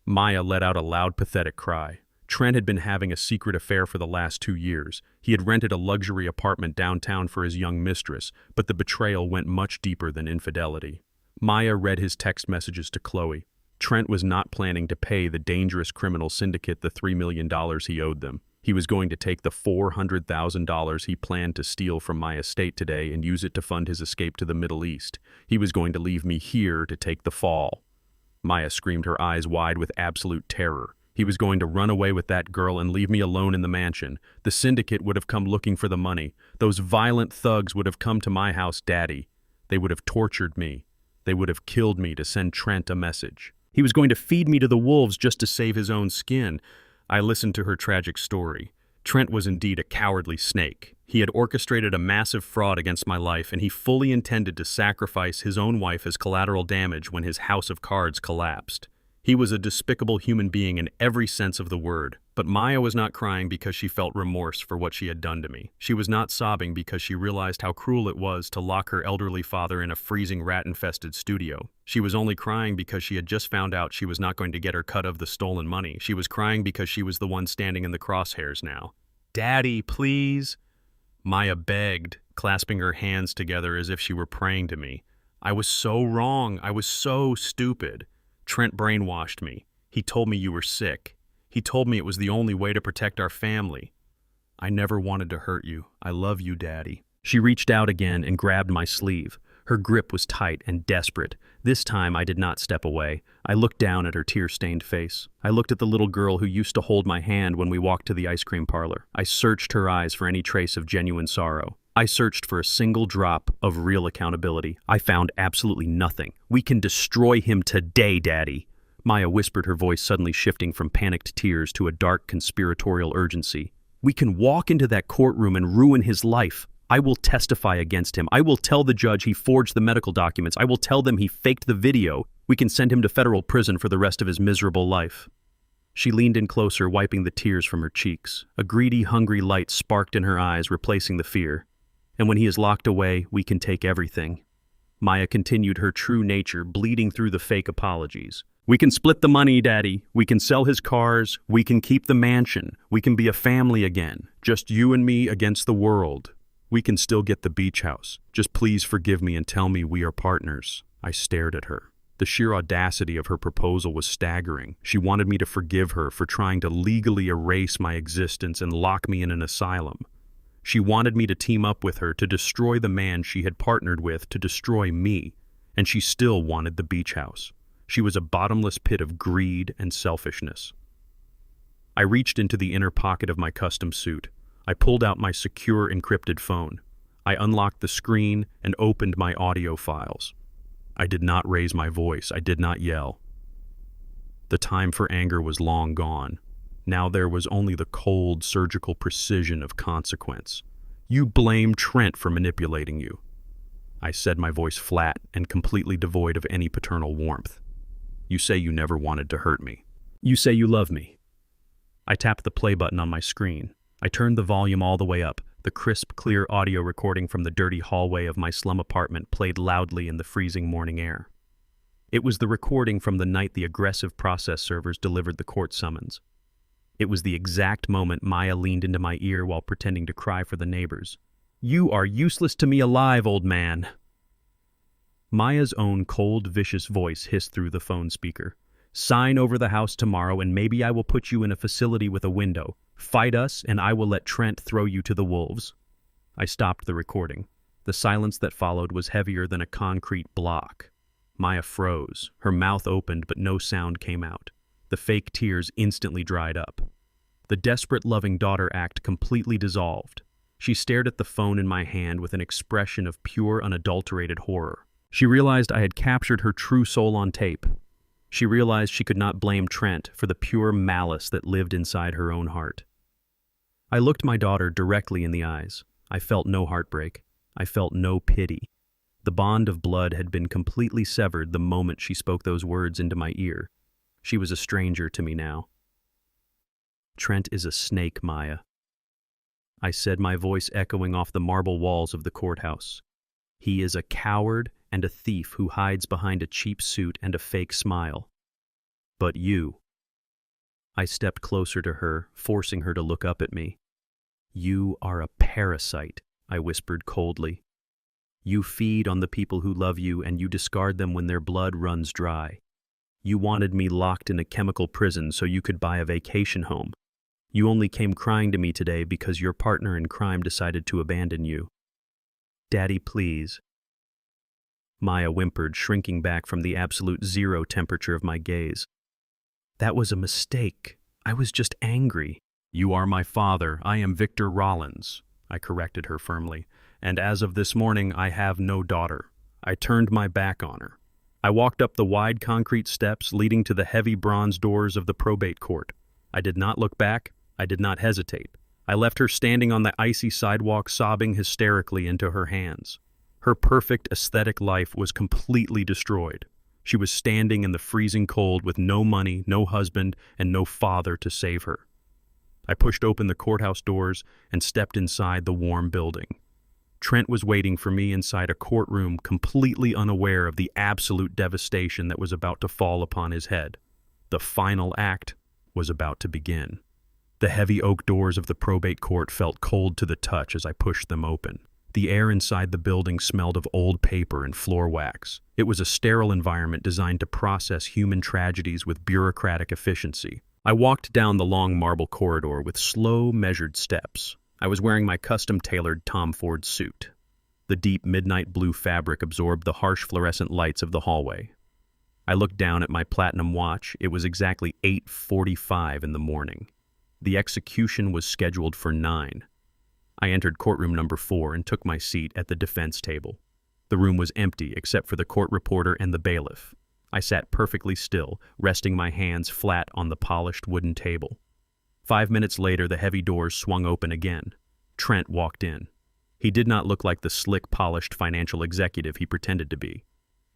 Maya let out a loud, pathetic cry. Trent had been having a secret affair for the last 2 years. He had rented a luxury apartment downtown for his young mistress, but the betrayal went much deeper than infidelity. Maya read his text messages to Chloe. Trent was not planning to pay the dangerous criminal syndicate the $3 million he owed them. He was going to take the $400,000 he planned to steal from my estate today and use it to fund his escape to the Middle East. He was going to leave me here to take the fall. Maya screamed, her eyes wide with absolute terror. He was going to run away with that girl and leave me alone in the mansion. The syndicate would have come looking for the money. Those violent thugs would have come to my house, Daddy. They would have tortured me. They would have killed me to send Trent a message. He was going to feed me to the wolves just to save his own skin. I listened to her tragic story. Trent was indeed a cowardly snake. He had orchestrated a massive fraud against my life, and he fully intended to sacrifice his own wife as collateral damage when his house of cards collapsed. He was a despicable human being in every sense of the word. But Maya was not crying because she felt remorse for what she had done to me. She was not sobbing because she realized how cruel it was to lock her elderly father in a freezing, rat-infested studio. She was only crying because she had just found out she was not going to get her cut of the stolen money. She was crying because she was the one standing in the crosshairs now. "Daddy, please." Maya begged, clasping her hands together as if she were praying to me. I was so wrong. I was so stupid. Trent brainwashed me. He told me you were sick. He told me it was the only way to protect our family. I never wanted to hurt you. I love you, Daddy. She reached out again and grabbed my sleeve. Her grip was tight and desperate. This time I did not step away. I looked down at her tear-stained face. I looked at the little girl who used to hold my hand when we walked to the ice cream parlor. I searched her eyes for any trace of genuine sorrow. I searched for a single drop of real accountability. I found absolutely nothing. "We can destroy him today, Daddy." Maya whispered, her voice suddenly shifting from panicked tears to a dark conspiratorial urgency. "We can walk into that courtroom and ruin his life. I will testify against him. I will tell the judge he forged the medical documents. I will tell them he faked the video. We can send him to federal prison for the rest of his miserable life." She leaned in closer, wiping the tears from her cheeks. A greedy, hungry light sparked in her eyes, replacing the fear. "And when he is locked away, we can take everything." Maya continued, her true nature bleeding through the fake apologies. We can split the money, Daddy. We can sell his cars. We can keep the mansion. We can be a family again. Just you and me against the world. We can still get the beach house. Just please forgive me and tell me we are partners. I stared at her. The sheer audacity of her proposal was staggering. She wanted me to forgive her for trying to legally erase my existence and lock me in an asylum. She wanted me to team up with her to destroy the man she had partnered with to destroy me, and she still wanted the beach house. She was a bottomless pit of greed and selfishness. I reached into the inner pocket of my custom suit. I pulled out my secure encrypted phone. I unlocked the screen and opened my audio files. I did not raise my voice. I did not yell. The time for anger was long gone. Now there was only the cold, surgical precision of consequence. You blame Trent for manipulating you. I said, my voice flat and completely devoid of any paternal warmth. You say you never wanted to hurt me. You say you love me. I tapped the play button on my screen. I turned the volume all the way up. The crisp, clear audio recording from the dirty hallway of my slum apartment played loudly in the freezing morning air. It was the recording from the night the aggressive process servers delivered the court summons. It was the exact moment Maya leaned into my ear while pretending to cry for the neighbors. You are useless to me alive, old man. Maya's own cold, vicious voice hissed through the phone speaker. Sign over the house tomorrow and maybe I will put you in a facility with a window. Fight us and I will let Trent throw you to the wolves. I stopped the recording. The silence that followed was heavier than a concrete block. Maya froze. Her mouth opened but no sound came out. The fake tears instantly dried up. The desperate loving daughter act completely dissolved. She stared at the phone in my hand with an expression of pure, unadulterated horror. She realized I had captured her true soul on tape. She realized she could not blame Trent for the pure malice that lived inside her own heart. I looked my daughter directly in the eyes. I felt no heartbreak. I felt no pity. The bond of blood had been completely severed the moment she spoke those words into my ear. She was a stranger to me now. Trent is a snake, Maya. I said, my voice echoing off the marble walls of the courthouse. He is a coward and a thief who hides behind a cheap suit and a fake smile. But you. I stepped closer to her, forcing her to look up at me. You are a parasite, I whispered coldly. You feed on the people who love you and you discard them when their blood runs dry. You wanted me locked in a chemical prison so you could buy a vacation home. You only came crying to me today because your partner in crime decided to abandon you. Daddy, please. Maya whimpered, shrinking back from the absolute zero temperature of my gaze. That was a mistake. I was just angry. You are my father. I am Victor Rollins, I corrected her firmly. And as of this morning, I have no daughter. I turned my back on her. I walked up the wide concrete steps leading to the heavy bronze doors of the probate court. I did not look back. I did not hesitate. I left her standing on the icy sidewalk, sobbing hysterically into her hands. Her perfect aesthetic life was completely destroyed. She was standing in the freezing cold with no money, no husband, and no father to save her. I pushed open the courthouse doors and stepped inside the warm building. Trent was waiting for me inside a courtroom, completely unaware of the absolute devastation that was about to fall upon his head. The final act was about to begin. The heavy oak doors of the probate court felt cold to the touch as I pushed them open. The air inside the building smelled of old paper and floor wax. It was a sterile environment designed to process human tragedies with bureaucratic efficiency. I walked down the long marble corridor with slow, measured steps. I was wearing my custom-tailored Tom Ford suit. The deep midnight blue fabric absorbed the harsh fluorescent lights of the hallway. I looked down at my platinum watch. It was exactly 8:45 in the morning. The execution was scheduled for 9. I entered courtroom number 4 and took my seat at the defense table. The room was empty except for the court reporter and the bailiff. I sat perfectly still, resting my hands flat on the polished wooden table. 5 minutes later, the heavy doors swung open again. Trent walked in. He did not look like the slick, polished financial executive he pretended to be.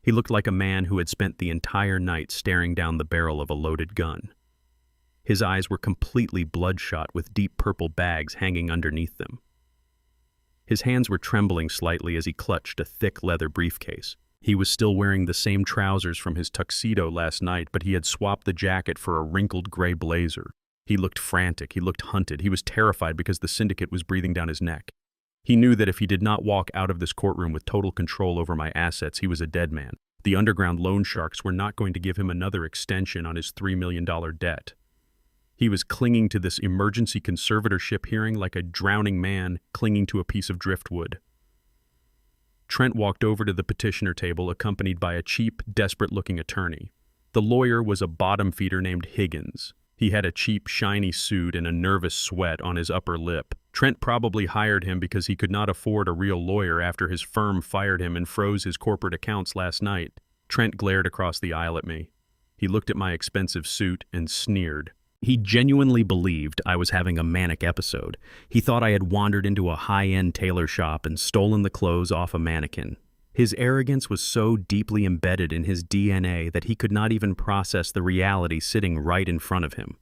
He looked like a man who had spent the entire night staring down the barrel of a loaded gun. His eyes were completely bloodshot with deep purple bags hanging underneath them. His hands were trembling slightly as he clutched a thick leather briefcase. He was still wearing the same trousers from his tuxedo last night, but he had swapped the jacket for a wrinkled gray blazer. He looked frantic, he looked hunted, he was terrified because the syndicate was breathing down his neck. He knew that if he did not walk out of this courtroom with total control over my assets, he was a dead man. The underground loan sharks were not going to give him another extension on his $3 million debt. He was clinging to this emergency conservatorship hearing like a drowning man clinging to a piece of driftwood. Trent walked over to the petitioner table accompanied by a cheap, desperate-looking attorney. The lawyer was a bottom feeder named Higgins. He had a cheap, shiny suit and a nervous sweat on his upper lip. Trent probably hired him because he could not afford a real lawyer after his firm fired him and froze his corporate accounts last night. Trent glared across the aisle at me. He looked at my expensive suit and sneered. He genuinely believed I was having a manic episode. He thought I had wandered into a high-end tailor shop and stolen the clothes off a mannequin. His arrogance was so deeply embedded in his DNA that he could not even process the reality sitting right in front of him.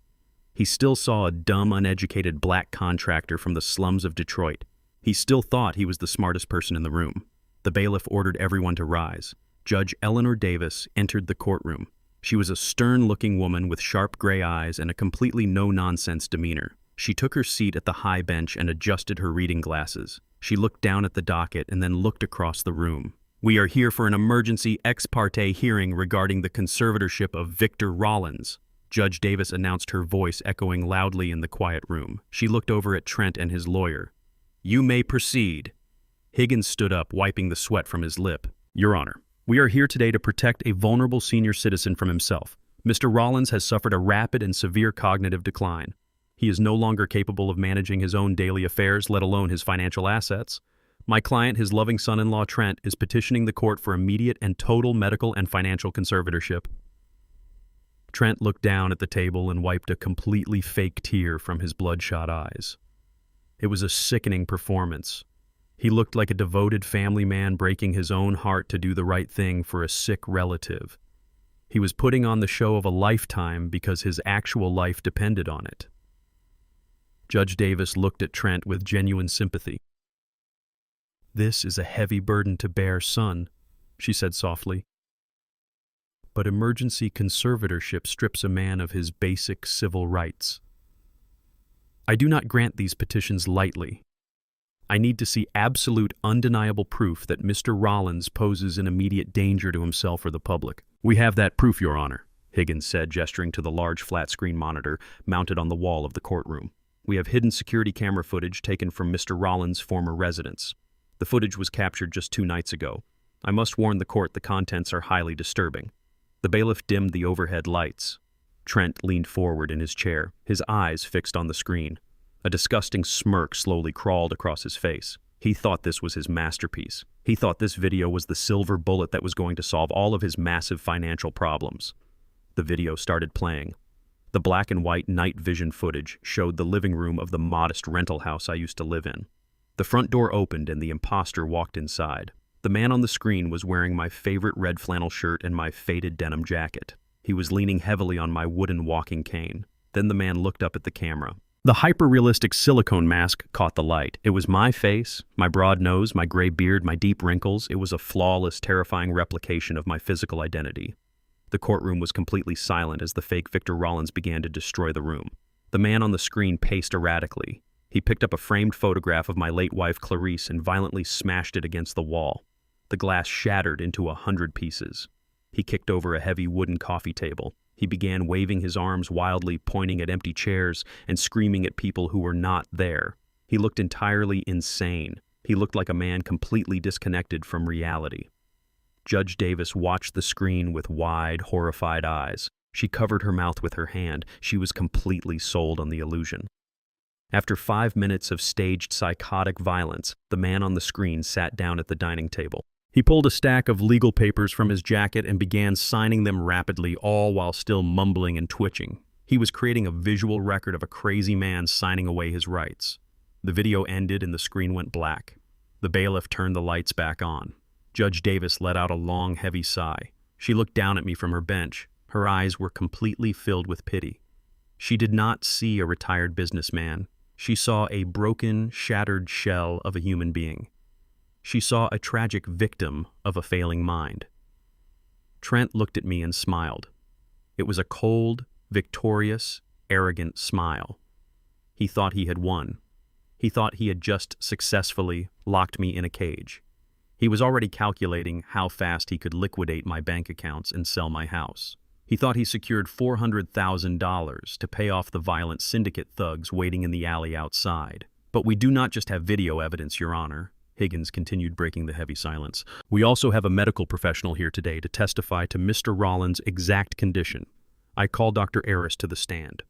He still saw a dumb, uneducated black contractor from the slums of Detroit. He still thought he was the smartest person in the room. The bailiff ordered everyone to rise. Judge Eleanor Davis entered the courtroom. She was a stern-looking woman with sharp gray eyes and a completely no-nonsense demeanor. She took her seat at the high bench and adjusted her reading glasses. She looked down at the docket and then looked across the room. "We are here for an emergency ex parte hearing regarding the conservatorship of Victor Rollins." Judge Davis announced, her voice echoing loudly in the quiet room. She looked over at Trent and his lawyer. "You may proceed." Higgins stood up, wiping the sweat from his lip. "Your Honor, we are here today to protect a vulnerable senior citizen from himself. Mr. Rollins has suffered a rapid and severe cognitive decline. He is no longer capable of managing his own daily affairs, let alone his financial assets. My client, his loving son-in-law Trent, is petitioning the court for immediate and total medical and financial conservatorship." Trent looked down at the table and wiped a completely fake tear from his bloodshot eyes. It was a sickening performance. He looked like a devoted family man breaking his own heart to do the right thing for a sick relative. He was putting on the show of a lifetime because his actual life depended on it. Judge Davis looked at Trent with genuine sympathy. "This is a heavy burden to bear, son," she said softly. "But emergency conservatorship strips a man of his basic civil rights. I do not grant these petitions lightly. I need to see absolute, undeniable proof that Mr. Rollins poses an immediate danger to himself or the public." "We have that proof, Your Honor," Higgins said, gesturing to the large flat-screen monitor mounted on the wall of the courtroom. "We have hidden security camera footage taken from Mr. Rollins' former residence. The footage was captured just 2 nights ago. I must warn the court the contents are highly disturbing." The bailiff dimmed the overhead lights. Trent leaned forward in his chair, his eyes fixed on the screen. A disgusting smirk slowly crawled across his face. He thought this was his masterpiece. He thought this video was the silver bullet that was going to solve all of his massive financial problems. The video started playing. The black and white night vision footage showed the living room of the modest rental house I used to live in. The front door opened and the imposter walked inside. The man on the screen was wearing my favorite red flannel shirt and my faded denim jacket. He was leaning heavily on my wooden walking cane. Then the man looked up at the camera. The hyper-realistic silicone mask caught the light. It was my face, my broad nose, my gray beard, my deep wrinkles. It was a flawless, terrifying replication of my physical identity. The courtroom was completely silent as the fake Victor Rollins began to destroy the room. The man on the screen paced erratically. He picked up a framed photograph of my late wife Clarice and violently smashed it against the wall. The glass shattered into 100 pieces. He kicked over a heavy wooden coffee table. He began waving his arms wildly, pointing at empty chairs and screaming at people who were not there. He looked entirely insane. He looked like a man completely disconnected from reality. Judge Davis watched the screen with wide, horrified eyes. She covered her mouth with her hand. She was completely sold on the illusion. After 5 minutes of staged psychotic violence, the man on the screen sat down at the dining table. He pulled a stack of legal papers from his jacket and began signing them rapidly, all while still mumbling and twitching. He was creating a visual record of a crazy man signing away his rights. The video ended and the screen went black. The bailiff turned the lights back on. Judge Davis let out a long, heavy sigh. She looked down at me from her bench. Her eyes were completely filled with pity. She did not see a retired businessman. She saw a broken, shattered shell of a human being. She saw a tragic victim of a failing mind. Trent looked at me and smiled. It was a cold, victorious, arrogant smile. He thought he had won. He thought he had just successfully locked me in a cage. He was already calculating how fast he could liquidate my bank accounts and sell my house. He thought he secured $400,000 to pay off the violent syndicate thugs waiting in the alley outside. But we do not just have video evidence, Your Honor. Higgins continued, breaking the heavy silence. We also have a medical professional here today to testify to Mr. Rollins' exact condition. I called Dr. Aris to the stand.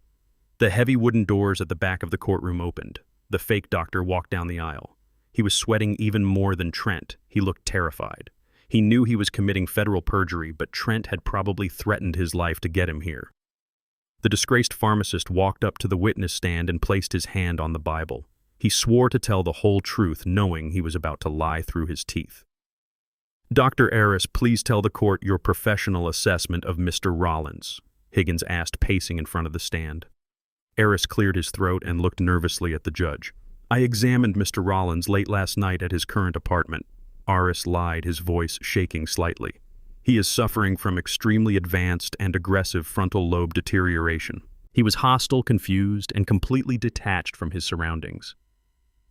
The heavy wooden doors at the back of the courtroom opened. The fake doctor walked down the aisle. He was sweating even more than Trent. He looked terrified. He knew he was committing federal perjury, but Trent had probably threatened his life to get him here. The disgraced pharmacist walked up to the witness stand and placed his hand on the Bible. He swore to tell the whole truth, knowing he was about to lie through his teeth. Dr. Aris, please tell the court your professional assessment of Mr. Rollins, Higgins asked, pacing in front of the stand. Aris cleared his throat and looked nervously at the judge. I examined Mr. Rollins late last night at his current apartment. Aris lied, his voice shaking slightly. He is suffering from extremely advanced and aggressive frontal lobe deterioration. He was hostile, confused, and completely detached from his surroundings.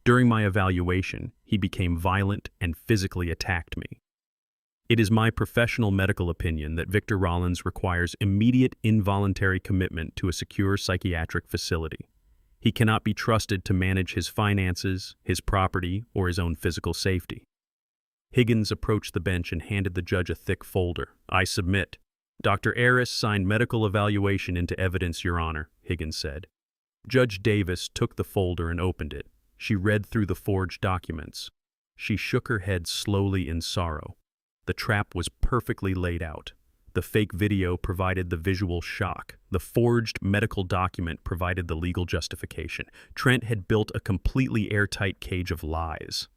During my evaluation, he became violent and physically attacked me. It is my professional medical opinion that Victor Rollins requires immediate involuntary commitment to a secure psychiatric facility. He cannot be trusted to manage his finances, his property, or his own physical safety. Higgins approached the bench and handed the judge a thick folder. I submit. Dr. Aris signed medical evaluation into evidence, Your Honor, Higgins said. Judge Davis took the folder and opened it. She read through the forged documents. She shook her head slowly in sorrow. The trap was perfectly laid out. The fake video provided the visual shock. The forged medical document provided the legal justification. Trent had built a completely airtight cage of lies.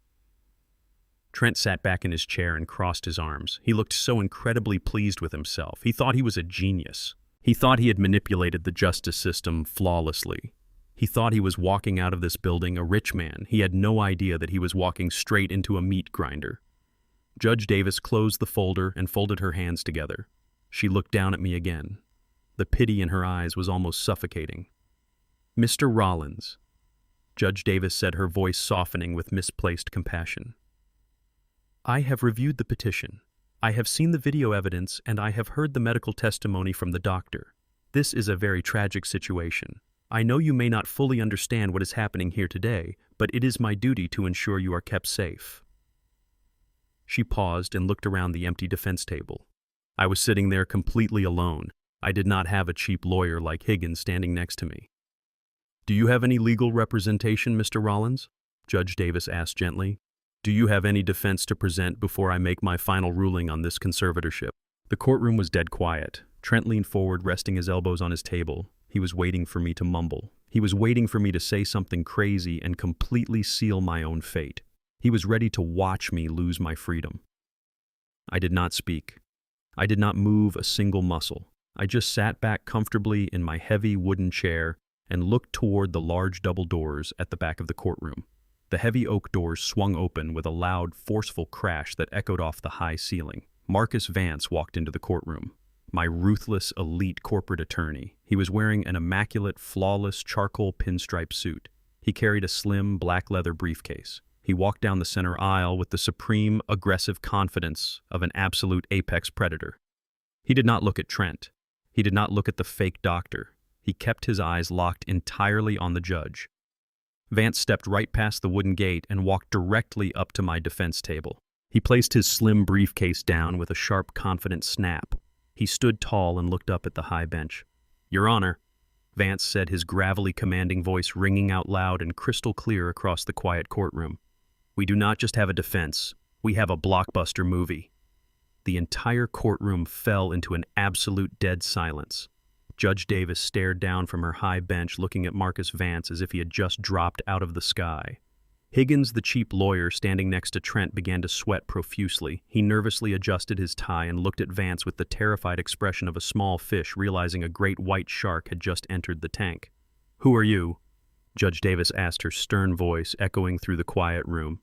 Trent sat back in his chair and crossed his arms. He looked so incredibly pleased with himself. He thought he was a genius. He thought he had manipulated the justice system flawlessly. He thought he was walking out of this building a rich man. He had no idea that he was walking straight into a meat grinder. Judge Davis closed the folder and folded her hands together. She looked down at me again. The pity in her eyes was almost suffocating. Mr. Rollins, Judge Davis said, her voice softening with misplaced compassion. I have reviewed the petition. I have seen the video evidence and I have heard the medical testimony from the doctor. This is a very tragic situation. I know you may not fully understand what is happening here today, but it is my duty to ensure you are kept safe. She paused and looked around the empty defense table. I was sitting there completely alone. I did not have a cheap lawyer like Higgins standing next to me. Do you have any legal representation, Mr. Rollins? Judge Davis asked gently. Do you have any defense to present before I make my final ruling on this conservatorship? The courtroom was dead quiet. Trent leaned forward, resting his elbows on his table. He was waiting for me to mumble. He was waiting for me to say something crazy and completely seal my own fate. He was ready to watch me lose my freedom. I did not speak. I did not move a single muscle. I just sat back comfortably in my heavy wooden chair and looked toward the large double doors at the back of the courtroom. The heavy oak doors swung open with a loud, forceful crash that echoed off the high ceiling. Marcus Vance walked into the courtroom. My ruthless, elite corporate attorney. He was wearing an immaculate, flawless charcoal pinstripe suit. He carried a slim, black leather briefcase. He walked down the center aisle with the supreme, aggressive confidence of an absolute apex predator. He did not look at Trent. He did not look at the fake doctor. He kept his eyes locked entirely on the judge. Vance stepped right past the wooden gate and walked directly up to my defense table. He placed his slim briefcase down with a sharp, confident snap. He stood tall and looked up at the high bench. Your Honor, Vance said, his gravelly, commanding voice ringing out loud and crystal clear across the quiet courtroom. We do not just have a defense, we have a blockbuster movie. The entire courtroom fell into an absolute dead silence. Judge Davis stared down from her high bench, looking at Marcus Vance as if he had just dropped out of the sky. Higgins, the cheap lawyer standing next to Trent, began to sweat profusely. He nervously adjusted his tie and looked at Vance with the terrified expression of a small fish realizing a great white shark had just entered the tank. Who are you? Judge Davis asked, her stern voice echoing through the quiet room.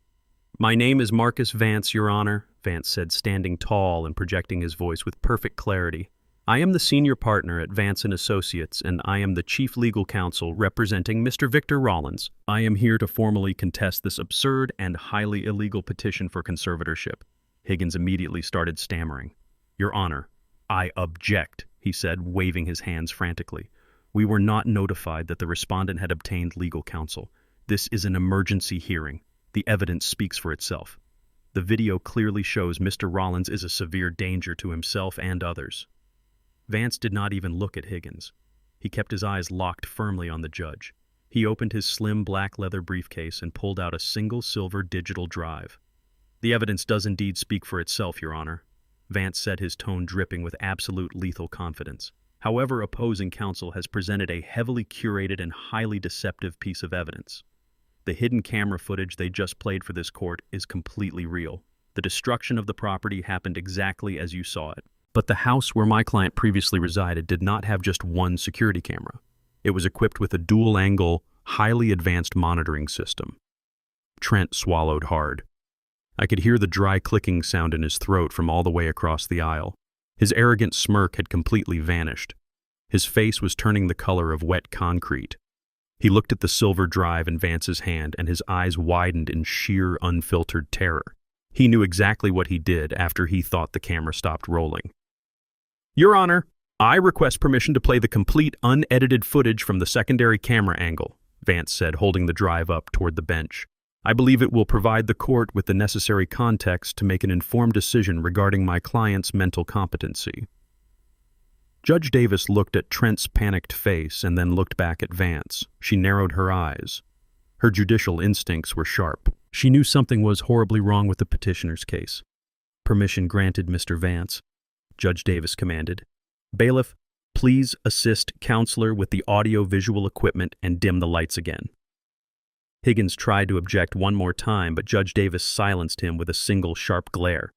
My name is Marcus Vance, Your Honor, Vance said, standing tall and projecting his voice with perfect clarity. I am the senior partner at Vance & Associates, and I am the chief legal counsel representing Mr. Victor Rollins. I am here to formally contest this absurd and highly illegal petition for conservatorship. Higgins immediately started stammering. Your Honor, I object, he said, waving his hands frantically. We were not notified that the respondent had obtained legal counsel. This is an emergency hearing. The evidence speaks for itself. The video clearly shows Mr. Rollins is a severe danger to himself and others. Vance did not even look at Higgins. He kept his eyes locked firmly on the judge. He opened his slim black leather briefcase and pulled out a single silver digital drive. The evidence does indeed speak for itself, Your Honor, Vance said, his tone dripping with absolute lethal confidence. However, opposing counsel has presented a heavily curated and highly deceptive piece of evidence. The hidden camera footage they just played for this court is completely real. The destruction of the property happened exactly as you saw it. But the house where my client previously resided did not have just one security camera. It was equipped with a dual-angle, highly advanced monitoring system. Trent swallowed hard. I could hear the dry clicking sound in his throat from all the way across the aisle. His arrogant smirk had completely vanished. His face was turning the color of wet concrete. He looked at the silver drive in Vance's hand, and his eyes widened in sheer, unfiltered terror. He knew exactly what he did after he thought the camera stopped rolling. Your Honor, I request permission to play the complete, unedited footage from the secondary camera angle, Vance said, holding the drive up toward the bench. I believe it will provide the court with the necessary context to make an informed decision regarding my client's mental competency. Judge Davis looked at Trent's panicked face and then looked back at Vance. She narrowed her eyes. Her judicial instincts were sharp. She knew something was horribly wrong with the petitioner's case. Permission granted, Mr. Vance, Judge Davis commanded. Bailiff, please assist counselor with the audio-visual equipment and dim the lights again. Higgins tried to object one more time, but Judge Davis silenced him with a single sharp glare.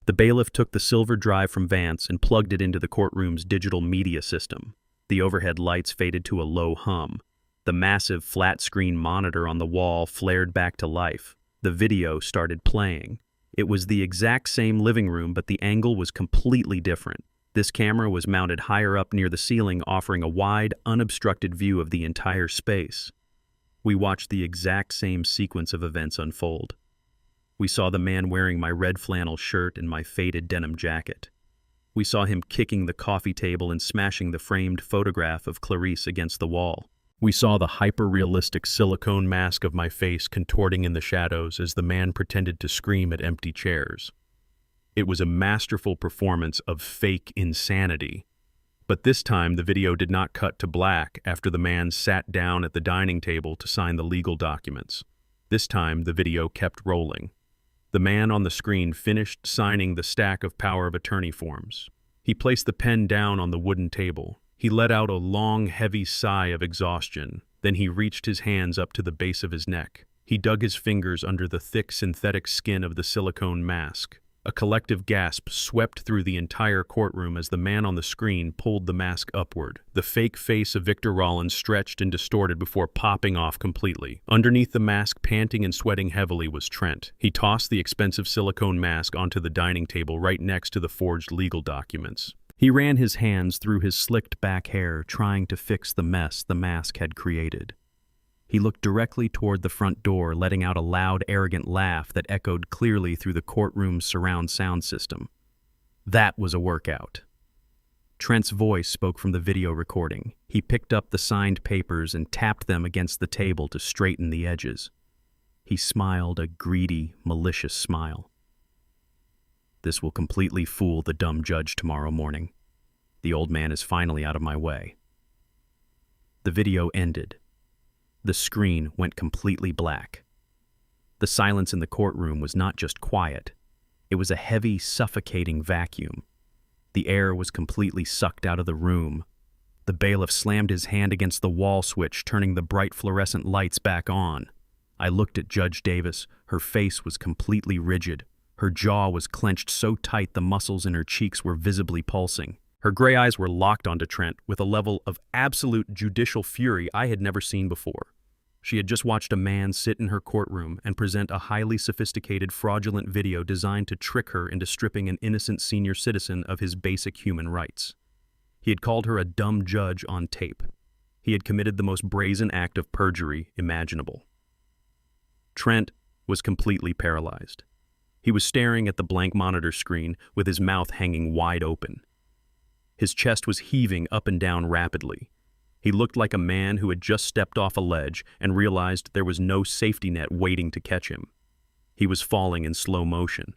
The bailiff took the silver drive from Vance and plugged it into the courtroom's digital media system. The overhead lights faded to a low hum. The massive flat-screen monitor on the wall flared back to life. The video started playing. It was the exact same living room, but the angle was completely different. This camera was mounted higher up near the ceiling, offering a wide, unobstructed view of the entire space. We watched the exact same sequence of events unfold. We saw the man wearing my red flannel shirt and my faded denim jacket. We saw him kicking the coffee table and smashing the framed photograph of Clarice against the wall. We saw the hyper-realistic silicone mask of my face contorting in the shadows as the man pretended to scream at empty chairs. It was a masterful performance of fake insanity. But this time the video did not cut to black after the man sat down at the dining table to sign the legal documents. This time the video kept rolling. The man on the screen finished signing the stack of power of attorney forms. He placed the pen down on the wooden table. He let out a long, heavy sigh of exhaustion. Then he reached his hands up to the base of his neck. He dug his fingers under the thick synthetic skin of the silicone mask. A collective gasp swept through the entire courtroom as the man on the screen pulled the mask upward. The fake face of Victor Rollins stretched and distorted before popping off completely. Underneath the mask, panting and sweating heavily, was Trent. He tossed the expensive silicone mask onto the dining table right next to the forged legal documents. He ran his hands through his slicked back hair, trying to fix the mess the mask had created. He looked directly toward the front door, letting out a loud, arrogant laugh that echoed clearly through the courtroom's surround sound system. That was a workout. Trent's voice spoke from the video recording. He picked up the signed papers and tapped them against the table to straighten the edges. He smiled a greedy, malicious smile. This will completely fool the dumb judge tomorrow morning. The old man is finally out of my way. The video ended. The screen went completely black. The silence in the courtroom was not just quiet. It was a heavy, suffocating vacuum. The air was completely sucked out of the room. The bailiff slammed his hand against the wall switch, turning the bright fluorescent lights back on. I looked at Judge Davis. Her face was completely rigid. Her jaw was clenched so tight the muscles in her cheeks were visibly pulsing. Her gray eyes were locked onto Trent with a level of absolute judicial fury I had never seen before. She had just watched a man sit in her courtroom and present a highly sophisticated, fraudulent video designed to trick her into stripping an innocent senior citizen of his basic human rights. He had called her a dumb judge on tape. He had committed the most brazen act of perjury imaginable. Trent was completely paralyzed. He was staring at the blank monitor screen with his mouth hanging wide open. His chest was heaving up and down rapidly. He looked like a man who had just stepped off a ledge and realized there was no safety net waiting to catch him. He was falling in slow motion.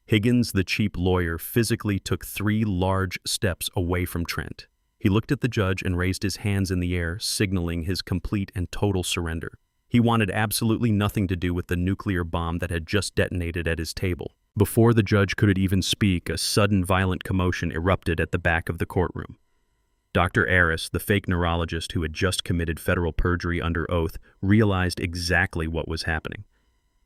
Higgins, the cheap lawyer, physically took 3 large steps away from Trent. He looked at the judge and raised his hands in the air, signaling his complete and total surrender. He wanted absolutely nothing to do with the nuclear bomb that had just detonated at his table. Before the judge could even speak, a sudden violent commotion erupted at the back of the courtroom. Dr. Aris, the fake neurologist who had just committed federal perjury under oath, realized exactly what was happening.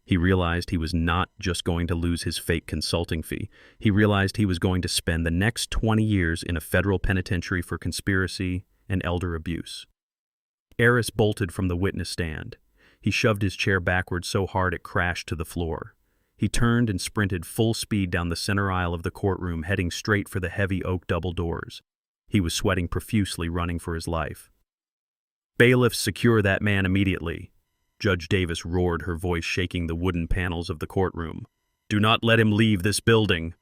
He realized he was not just going to lose his fake consulting fee. He realized he was going to spend the next 20 years in a federal penitentiary for conspiracy and elder abuse. Aris bolted from the witness stand. He shoved his chair backward so hard it crashed to the floor. He turned and sprinted full speed down the center aisle of the courtroom, heading straight for the heavy oak double doors. He was sweating profusely, running for his life. "Bailiffs, secure that man immediately," Judge Davis roared, her voice shaking the wooden panels of the courtroom. "Do not let him leave this building."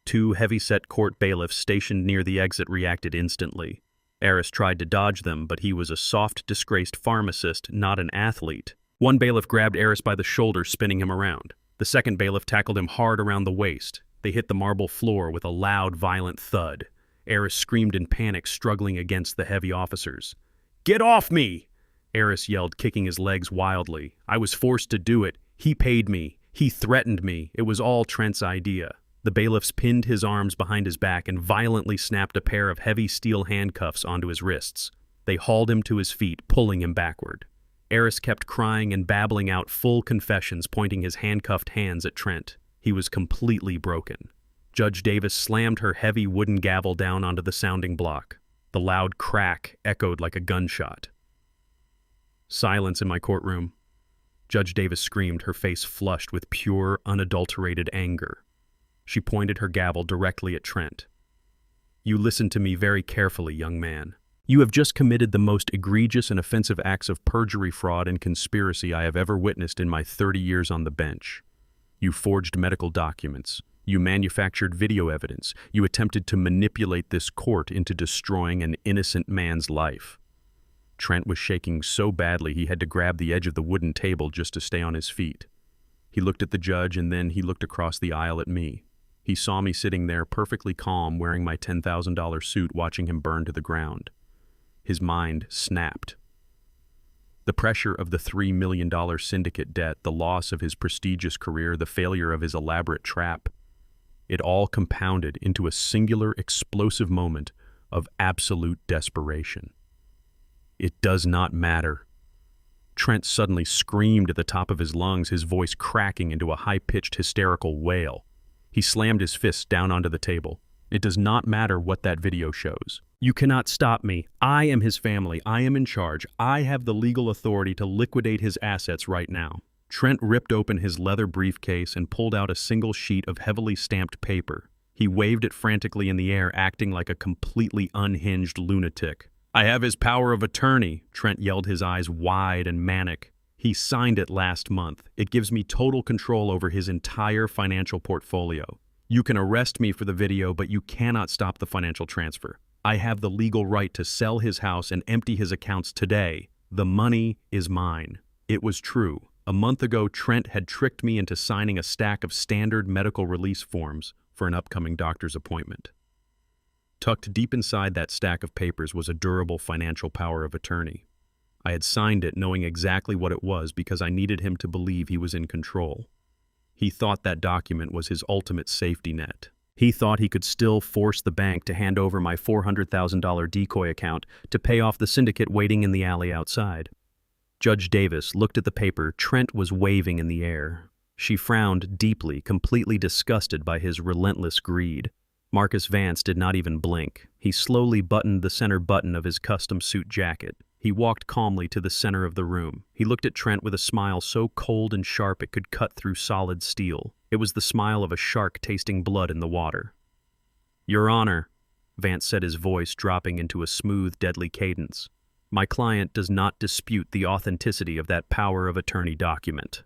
2 heavy-set court bailiffs stationed near the exit reacted instantly. Aris tried to dodge them, but he was a soft, disgraced pharmacist, not an athlete. One bailiff grabbed Aris by the shoulder, spinning him around. The second bailiff tackled him hard around the waist. They hit the marble floor with a loud, violent thud. Aris screamed in panic, struggling against the heavy officers. "Get off me!" Aris yelled, kicking his legs wildly. "I was forced to do it. He paid me. He threatened me. It was all Trent's idea." The bailiffs pinned his arms behind his back and violently snapped a pair of heavy steel handcuffs onto his wrists. They hauled him to his feet, pulling him backward. Aris kept crying and babbling out full confessions, pointing his handcuffed hands at Trent. He was completely broken. Judge Davis slammed her heavy wooden gavel down onto the sounding block. The loud crack echoed like a gunshot. "Silence in my courtroom," Judge Davis screamed, her face flushed with pure, unadulterated anger. She pointed her gavel directly at Trent. "You listen to me very carefully, young man. You have just committed the most egregious and offensive acts of perjury, fraud, and conspiracy I have ever witnessed in my 30 years on the bench. You forged medical documents. You manufactured video evidence. You attempted to manipulate this court into destroying an innocent man's life." Trent was shaking so badly he had to grab the edge of the wooden table just to stay on his feet. He looked at the judge and then he looked across the aisle at me. He saw me sitting there perfectly calm, wearing my $10,000 suit, watching him burn to the ground. His mind snapped. The pressure of the $3 million syndicate debt, the loss of his prestigious career, the failure of his elaborate trap, it all compounded into a singular, explosive moment of absolute desperation. "It does not matter." Trent suddenly screamed at the top of his lungs, his voice cracking into a high-pitched, hysterical wail. He slammed his fists down onto the table. "It does not matter what that video shows. You cannot stop me. I am his family. I am in charge. I have the legal authority to liquidate his assets right now." Trent ripped open his leather briefcase and pulled out a single sheet of heavily stamped paper. He waved it frantically in the air, acting like a completely unhinged lunatic. "I have his power of attorney," Trent yelled, his eyes wide and manic. "He signed it last month. It gives me total control over his entire financial portfolio. You can arrest me for the video, but you cannot stop the financial transfer. I have the legal right to sell his house and empty his accounts today. The money is mine." It was true. A month ago, Trent had tricked me into signing a stack of standard medical release forms for an upcoming doctor's appointment. Tucked deep inside that stack of papers was a durable financial power of attorney. I had signed it knowing exactly what it was because I needed him to believe he was in control. He thought that document was his ultimate safety net. He thought he could still force the bank to hand over my $400,000 decoy account to pay off the syndicate waiting in the alley outside. Judge Davis looked at the paper Trent was waving in the air. She frowned deeply, completely disgusted by his relentless greed. Marcus Vance did not even blink. He slowly buttoned the center button of his custom suit jacket. He walked calmly to the center of the room. He looked at Trent with a smile so cold and sharp it could cut through solid steel. It was the smile of a shark tasting blood in the water. "Your Honor," Vance said, his voice dropping into a smooth, deadly cadence, "my client does not dispute the authenticity of that power of attorney document.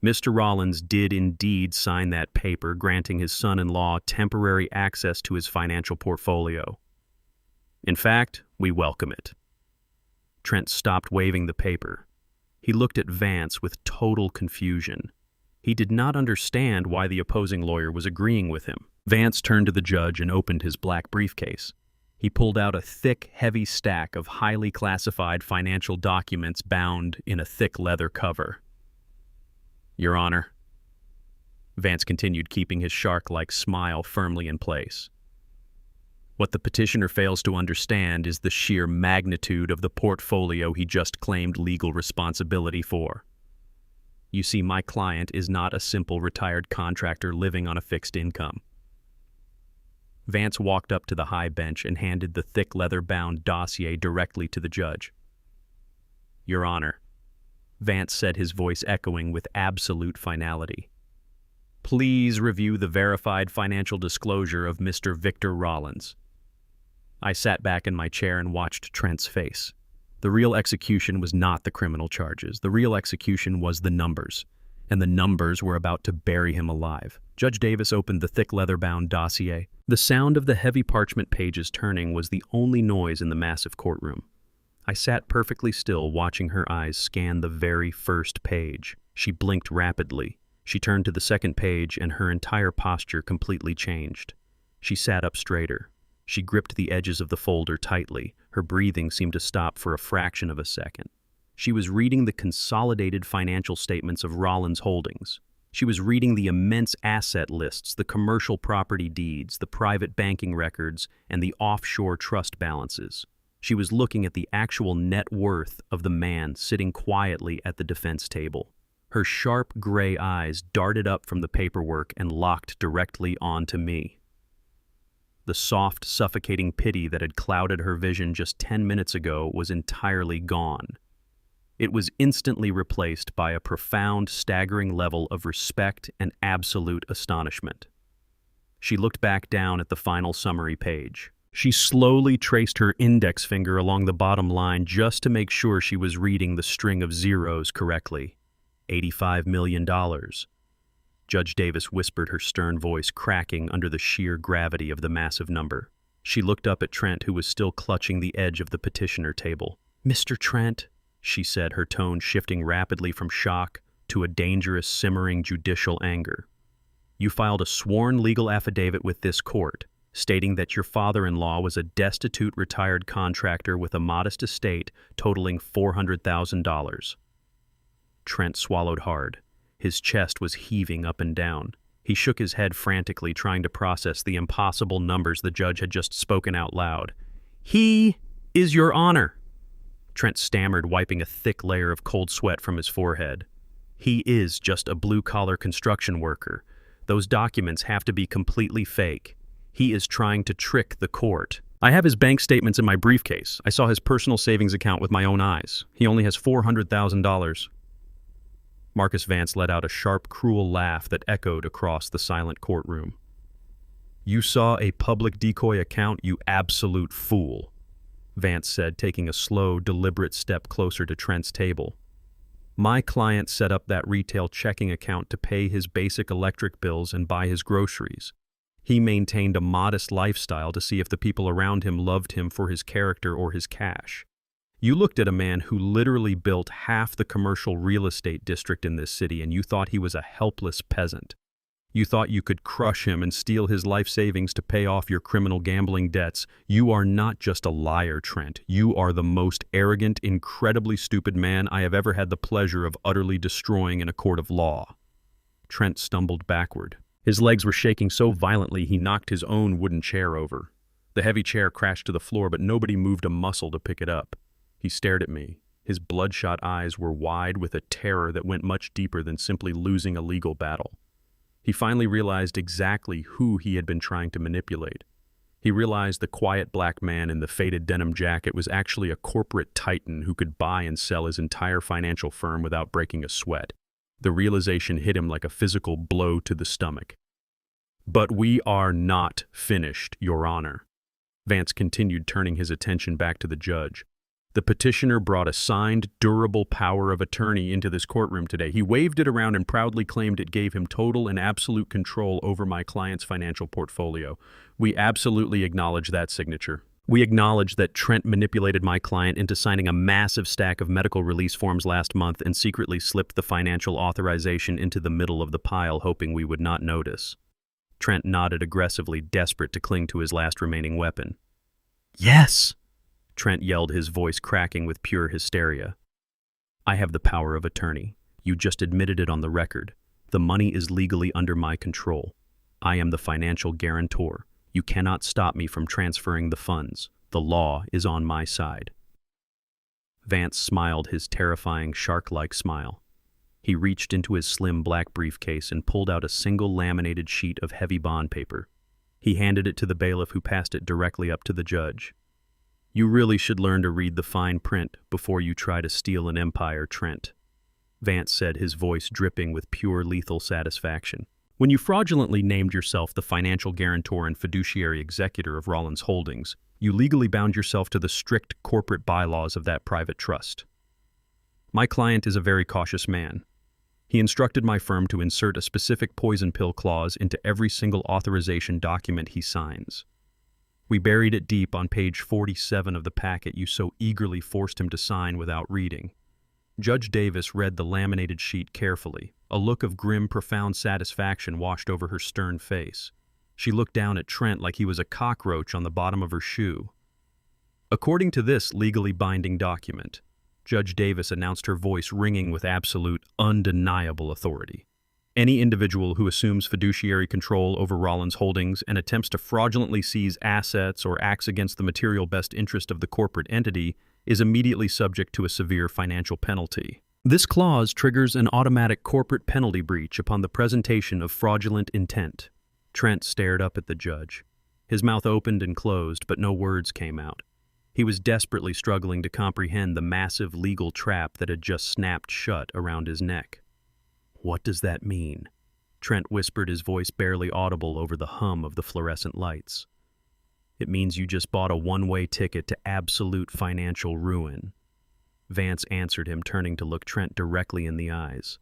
Mr. Rollins did indeed sign that paper granting his son-in-law temporary access to his financial portfolio. In fact, we welcome it." Trent stopped waving the paper. He looked at Vance with total confusion. He did not understand why the opposing lawyer was agreeing with him. Vance turned to the judge and opened his black briefcase. He pulled out a thick, heavy stack of highly classified financial documents bound in a thick leather cover. "Your Honor," Vance continued, keeping his shark-like smile firmly in place, "what the petitioner fails to understand is the sheer magnitude of the portfolio he just claimed legal responsibility for. You see, my client is not a simple retired contractor living on a fixed income." Vance walked up to the high bench and handed the thick leather-bound dossier directly to the judge. "Your Honor," Vance said, his voice echoing with absolute finality, "please review the verified financial disclosure of Mr. Victor Rollins." I sat back in my chair and watched Trent's face. The real execution was not the criminal charges. The real execution was the numbers, and the numbers were about to bury him alive. Judge Davis opened the thick leather-bound dossier. The sound of the heavy parchment pages turning was the only noise in the massive courtroom. I sat perfectly still, watching her eyes scan the very first page. She blinked rapidly. She turned to the second page, and her entire posture completely changed. She sat up straighter. She gripped the edges of the folder tightly. Her breathing seemed to stop for a fraction of a second. She was reading the consolidated financial statements of Rollins Holdings. She was reading the immense asset lists, the commercial property deeds, the private banking records, and the offshore trust balances. She was looking at the actual net worth of the man sitting quietly at the defense table. Her sharp gray eyes darted up from the paperwork and locked directly onto me. The soft, suffocating pity that had clouded her vision just 10 minutes ago was entirely gone. It was instantly replaced by a profound, staggering level of respect and absolute astonishment. She looked back down at the final summary page. She slowly traced her index finger along the bottom line just to make sure she was reading the string of zeros correctly. $85 million. Judge Davis whispered, her stern voice cracking under the sheer gravity of the massive number. She looked up at Trent, who was still clutching the edge of the petitioner table. "Mr. Trent," she said, her tone shifting rapidly from shock to a dangerous, simmering judicial anger. "You filed a sworn legal affidavit with this court, stating that your father-in-law was a destitute retired contractor with a modest estate totaling $400,000. Trent swallowed hard. His chest was heaving up and down. He shook his head frantically, trying to process the impossible numbers the judge had just spoken out loud. "He is your honor," Trent stammered, wiping a thick layer of cold sweat from his forehead. "He is just a blue-collar construction worker. Those documents have to be completely fake. He is trying to trick the court. I have his bank statements in my briefcase. I saw his personal savings account with my own eyes. He only has $400,000. Marcus Vance let out a sharp, cruel laugh that echoed across the silent courtroom. "You saw a public decoy account, you absolute fool," Vance said, taking a slow, deliberate step closer to Trent's table. "My client set up that retail checking account to pay his basic electric bills and buy his groceries. He maintained a modest lifestyle to see if the people around him loved him for his character or his cash. You looked at a man who literally built half the commercial real estate district in this city, and you thought he was a helpless peasant. You thought you could crush him and steal his life savings to pay off your criminal gambling debts. You are not just a liar, Trent. You are the most arrogant, incredibly stupid man I have ever had the pleasure of utterly destroying in a court of law." Trent stumbled backward. His legs were shaking so violently he knocked his own wooden chair over. The heavy chair crashed to the floor, but nobody moved a muscle to pick it up. He stared at me. His bloodshot eyes were wide with a terror that went much deeper than simply losing a legal battle. He finally realized exactly who he had been trying to manipulate. He realized the quiet black man in the faded denim jacket was actually a corporate titan who could buy and sell his entire financial firm without breaking a sweat. The realization hit him like a physical blow to the stomach. "But we are not finished, Your Honor." Vance continued, turning his attention back to the judge. "The petitioner brought a signed, durable power of attorney into this courtroom today. He waved it around and proudly claimed it gave him total and absolute control over my client's financial portfolio. We absolutely acknowledge that signature. We acknowledge that Trent manipulated my client into signing a massive stack of medical release forms last month and secretly slipped the financial authorization into the middle of the pile, hoping we would not notice." Trent nodded aggressively, desperate to cling to his last remaining weapon. "Yes!" Trent yelled, his voice cracking with pure hysteria. "I have the power of attorney. You just admitted it on the record. The money is legally under my control. I am the financial guarantor. You cannot stop me from transferring the funds. The law is on my side." Vance smiled his terrifying shark-like smile. He reached into his slim black briefcase and pulled out a single laminated sheet of heavy bond paper. He handed it to the bailiff, who passed it directly up to the judge. "You really should learn to read the fine print before you try to steal an empire, Trent," Vance said, his voice dripping with pure lethal satisfaction. "When you fraudulently named yourself the financial guarantor and fiduciary executor of Rollins Holdings, you legally bound yourself to the strict corporate bylaws of that private trust. My client is a very cautious man. He instructed my firm to insert a specific poison pill clause into every single authorization document he signs. We buried it deep on page 47 of the packet you so eagerly forced him to sign without reading." Judge Davis read the laminated sheet carefully. A look of grim, profound satisfaction washed over her stern face. She looked down at Trent like he was a cockroach on the bottom of her shoe. "According to this legally binding document," Judge Davis announced, her voice ringing with absolute, undeniable authority, "any individual who assumes fiduciary control over Rollins Holdings and attempts to fraudulently seize assets or acts against the material best interest of the corporate entity is immediately subject to a severe financial penalty. This clause triggers an automatic corporate penalty breach upon the presentation of fraudulent intent." Trent stared up at the judge. His mouth opened and closed, but no words came out. He was desperately struggling to comprehend the massive legal trap that had just snapped shut around his neck. "What does that mean?" Trent whispered, his voice barely audible over the hum of the fluorescent lights. "It means you just bought a one-way ticket to absolute financial ruin," Vance answered him, turning to look Trent directly in the eyes.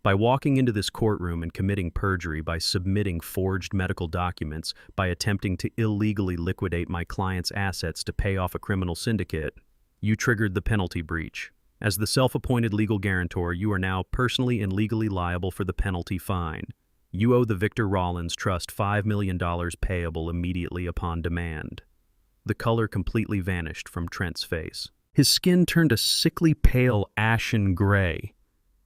"By walking into this courtroom and committing perjury, by submitting forged medical documents, by attempting to illegally liquidate my client's assets to pay off a criminal syndicate, you triggered the penalty breach. As the self-appointed legal guarantor, you are now personally and legally liable for the penalty fine. You owe the Victor Rollins Trust $5 million payable immediately upon demand." The color completely vanished from Trent's face. His skin turned a sickly pale ashen gray.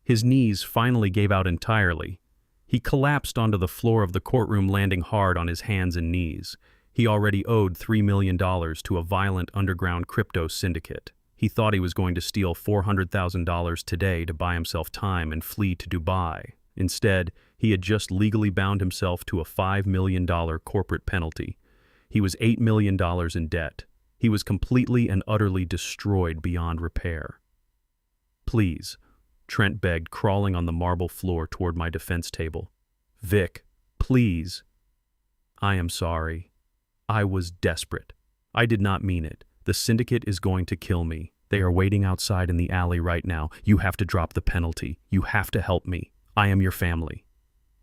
His knees finally gave out entirely. He collapsed onto the floor of the courtroom, landing hard on his hands and knees. He already owed $3 million to a violent underground crypto syndicate. He thought he was going to steal $400,000 today to buy himself time and flee to Dubai. Instead, he had just legally bound himself to a $5 million corporate penalty. He was $8 million in debt. He was completely and utterly destroyed beyond repair. "Please," Trent begged, crawling on the marble floor toward my defense table. "Vic, please." "I am sorry. I was desperate. I did not mean it. The syndicate is going to kill me. They are waiting outside in the alley right now. You have to drop the penalty. You have to help me. I am your family."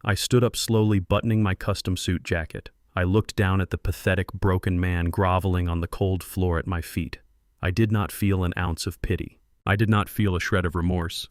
I stood up slowly, buttoning my custom suit jacket. I looked down at the pathetic, broken man groveling on the cold floor at my feet. I did not feel an ounce of pity. I did not feel a shred of remorse.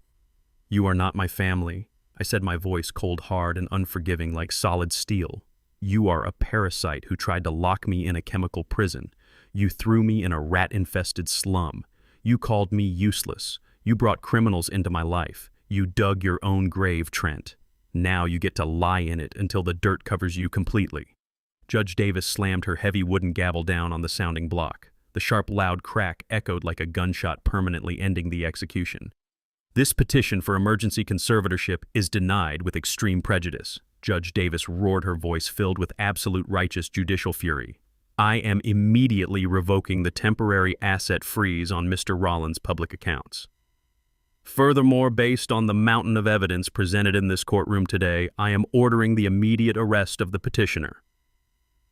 "You are not my family," I said, my voice cold hard and unforgiving like solid steel. "You are a parasite who tried to lock me in a chemical prison. You threw me in a rat-infested slum. You called me useless. You brought criminals into my life. You dug your own grave, Trent. Now you get to lie in it until the dirt covers you completely." Judge Davis slammed her heavy wooden gavel down on the sounding block. The sharp, loud crack echoed like a gunshot, permanently ending the execution. This petition for emergency conservatorship is denied with extreme prejudice. Judge Davis roared, her voice filled with absolute righteous judicial fury. I am immediately revoking the temporary asset freeze on Mr. Rollins' public accounts. Furthermore, based on the mountain of evidence presented in this courtroom today, I am ordering the immediate arrest of the petitioner.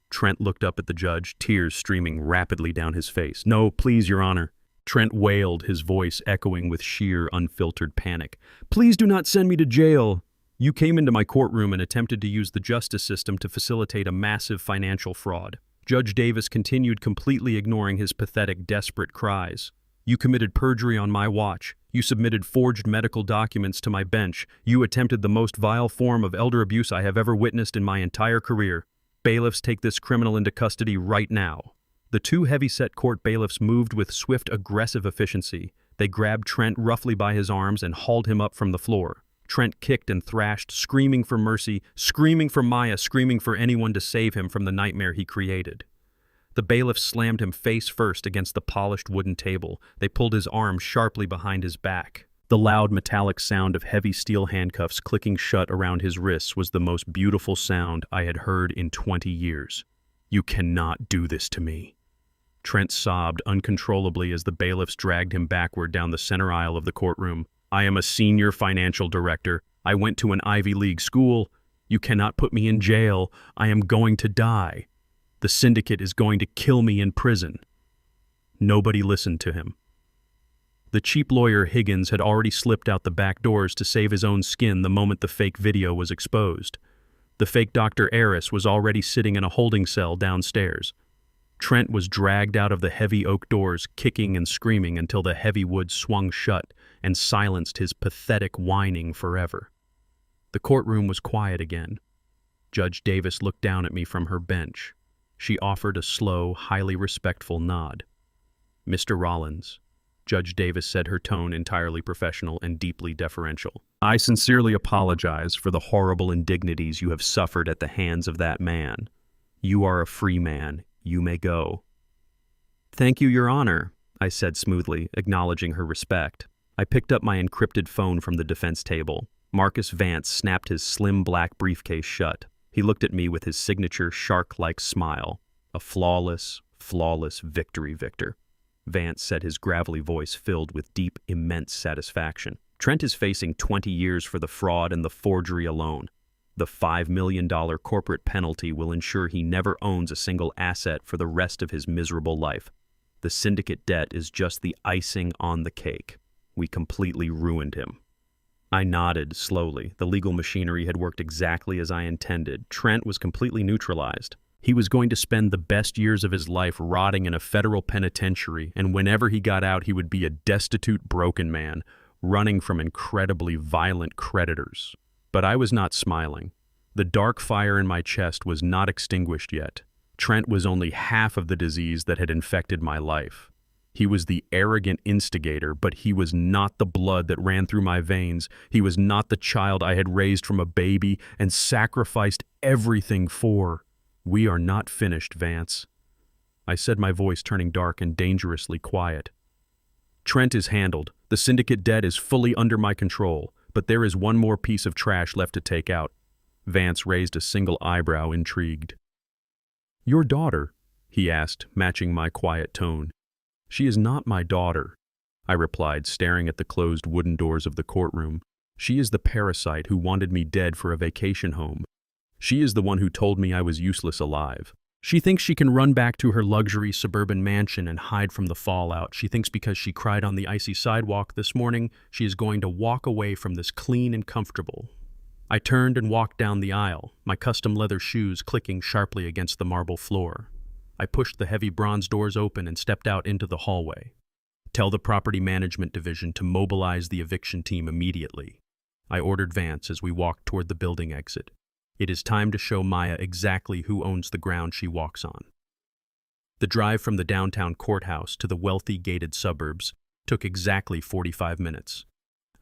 Trent looked up at the judge, tears streaming rapidly down his face. No, please, Your Honor. Trent wailed, his voice echoing with sheer, unfiltered panic. Please do not send me to jail. You came into my courtroom and attempted to use the justice system to facilitate a massive financial fraud. Judge Davis continued, completely ignoring his pathetic, desperate cries. You committed perjury on my watch. You submitted forged medical documents to my bench. You attempted the most vile form of elder abuse I have ever witnessed in my entire career. Bailiffs, take this criminal into custody right now. The two heavy-set court bailiffs moved with swift, aggressive efficiency. They grabbed Trent roughly by his arms and hauled him up from the floor. Trent kicked and thrashed, screaming for mercy, screaming for Maya, screaming for anyone to save him from the nightmare he created. The bailiffs slammed him face first against the polished wooden table. They pulled his arm sharply behind his back. The loud metallic sound of heavy steel handcuffs clicking shut around his wrists was the most beautiful sound I had heard in 20 years. You cannot do this to me. Trent sobbed uncontrollably as the bailiffs dragged him backward down the center aisle of the courtroom. I am a senior financial director. I went to an Ivy League school. You cannot put me in jail. I am going to die. The syndicate is going to kill me in prison. Nobody listened to him. The cheap lawyer Higgins had already slipped out the back doors to save his own skin the moment the fake video was exposed. The fake Dr. Eris was already sitting in a holding cell downstairs. Trent was dragged out of the heavy oak doors, kicking and screaming until the heavy wood swung shut and silenced his pathetic whining forever. The courtroom was quiet again. Judge Davis looked down at me from her bench. She offered a slow, highly respectful nod. Mr. Rollins, Judge Davis said, her tone entirely professional and deeply deferential. I sincerely apologize for the horrible indignities you have suffered at the hands of that man. You are a free man. You may go. Thank you, Your Honor, I said smoothly, acknowledging her respect. I picked up my encrypted phone from the defense table. Marcus Vance snapped his slim black briefcase shut. He looked at me with his signature shark-like smile. A flawless victory, Victor. Vance said, his gravelly voice filled with deep, immense satisfaction. Trent is facing 20 years for the fraud and the forgery alone. The $5 million corporate penalty will ensure he never owns a single asset for the rest of his miserable life. The syndicate debt is just the icing on the cake. We completely ruined him. I nodded slowly. The legal machinery had worked exactly as I intended. Trent was completely neutralized. He was going to spend the best years of his life rotting in a federal penitentiary, and whenever he got out, he would be a destitute, broken man, running from incredibly violent creditors. But I was not smiling. The dark fire in my chest was not extinguished yet. Trent was only half of the disease that had infected my life. He was the arrogant instigator, but he was not the blood that ran through my veins. He was not the child I had raised from a baby and sacrificed everything for. We are not finished, Vance, I said, my voice turning dark and dangerously quiet. Trent is handled. The syndicate debt is fully under my control, but there is one more piece of trash left to take out. Vance raised a single eyebrow, intrigued. Your daughter? He asked, matching my quiet tone. She is not my daughter, I replied, staring at the closed wooden doors of the courtroom. She is the parasite who wanted me dead for a vacation home. She is the one who told me I was useless alive. She thinks she can run back to her luxury suburban mansion and hide from the fallout. She thinks because she cried on the icy sidewalk this morning, she is going to walk away from this clean and comfortable. I turned and walked down the aisle, my custom leather shoes clicking sharply against the marble floor. I pushed the heavy bronze doors open and stepped out into the hallway. Tell the property management division to mobilize the eviction team immediately, I ordered Vance as we walked toward the building exit. It is time to show Maya exactly who owns the ground she walks on. The drive from the downtown courthouse to the wealthy gated suburbs took exactly 45 minutes.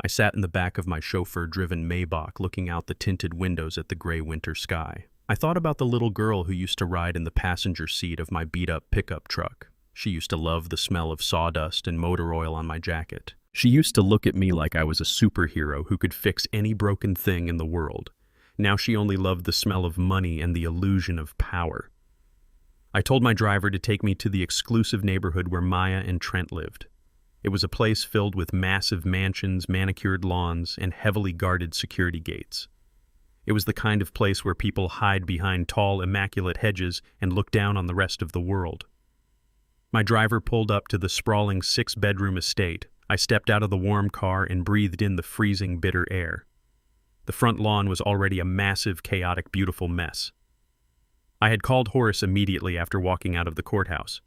I sat in the back of my chauffeur-driven Maybach looking out the tinted windows at the gray winter sky. I thought about the little girl who used to ride in the passenger seat of my beat-up pickup truck. She used to love the smell of sawdust and motor oil on my jacket. She used to look at me like I was a superhero who could fix any broken thing in the world. Now she only loved the smell of money and the illusion of power. I told my driver to take me to the exclusive neighborhood where Maya and Trent lived. It was a place filled with massive mansions, manicured lawns, and heavily guarded security gates. It was the kind of place where people hide behind tall, immaculate hedges and look down on the rest of the world. My driver pulled up to the sprawling 6-bedroom estate. I stepped out of the warm car and breathed in the freezing, bitter air. The front lawn was already a massive, chaotic, beautiful mess. I had called Horace immediately after walking out of the courthouse.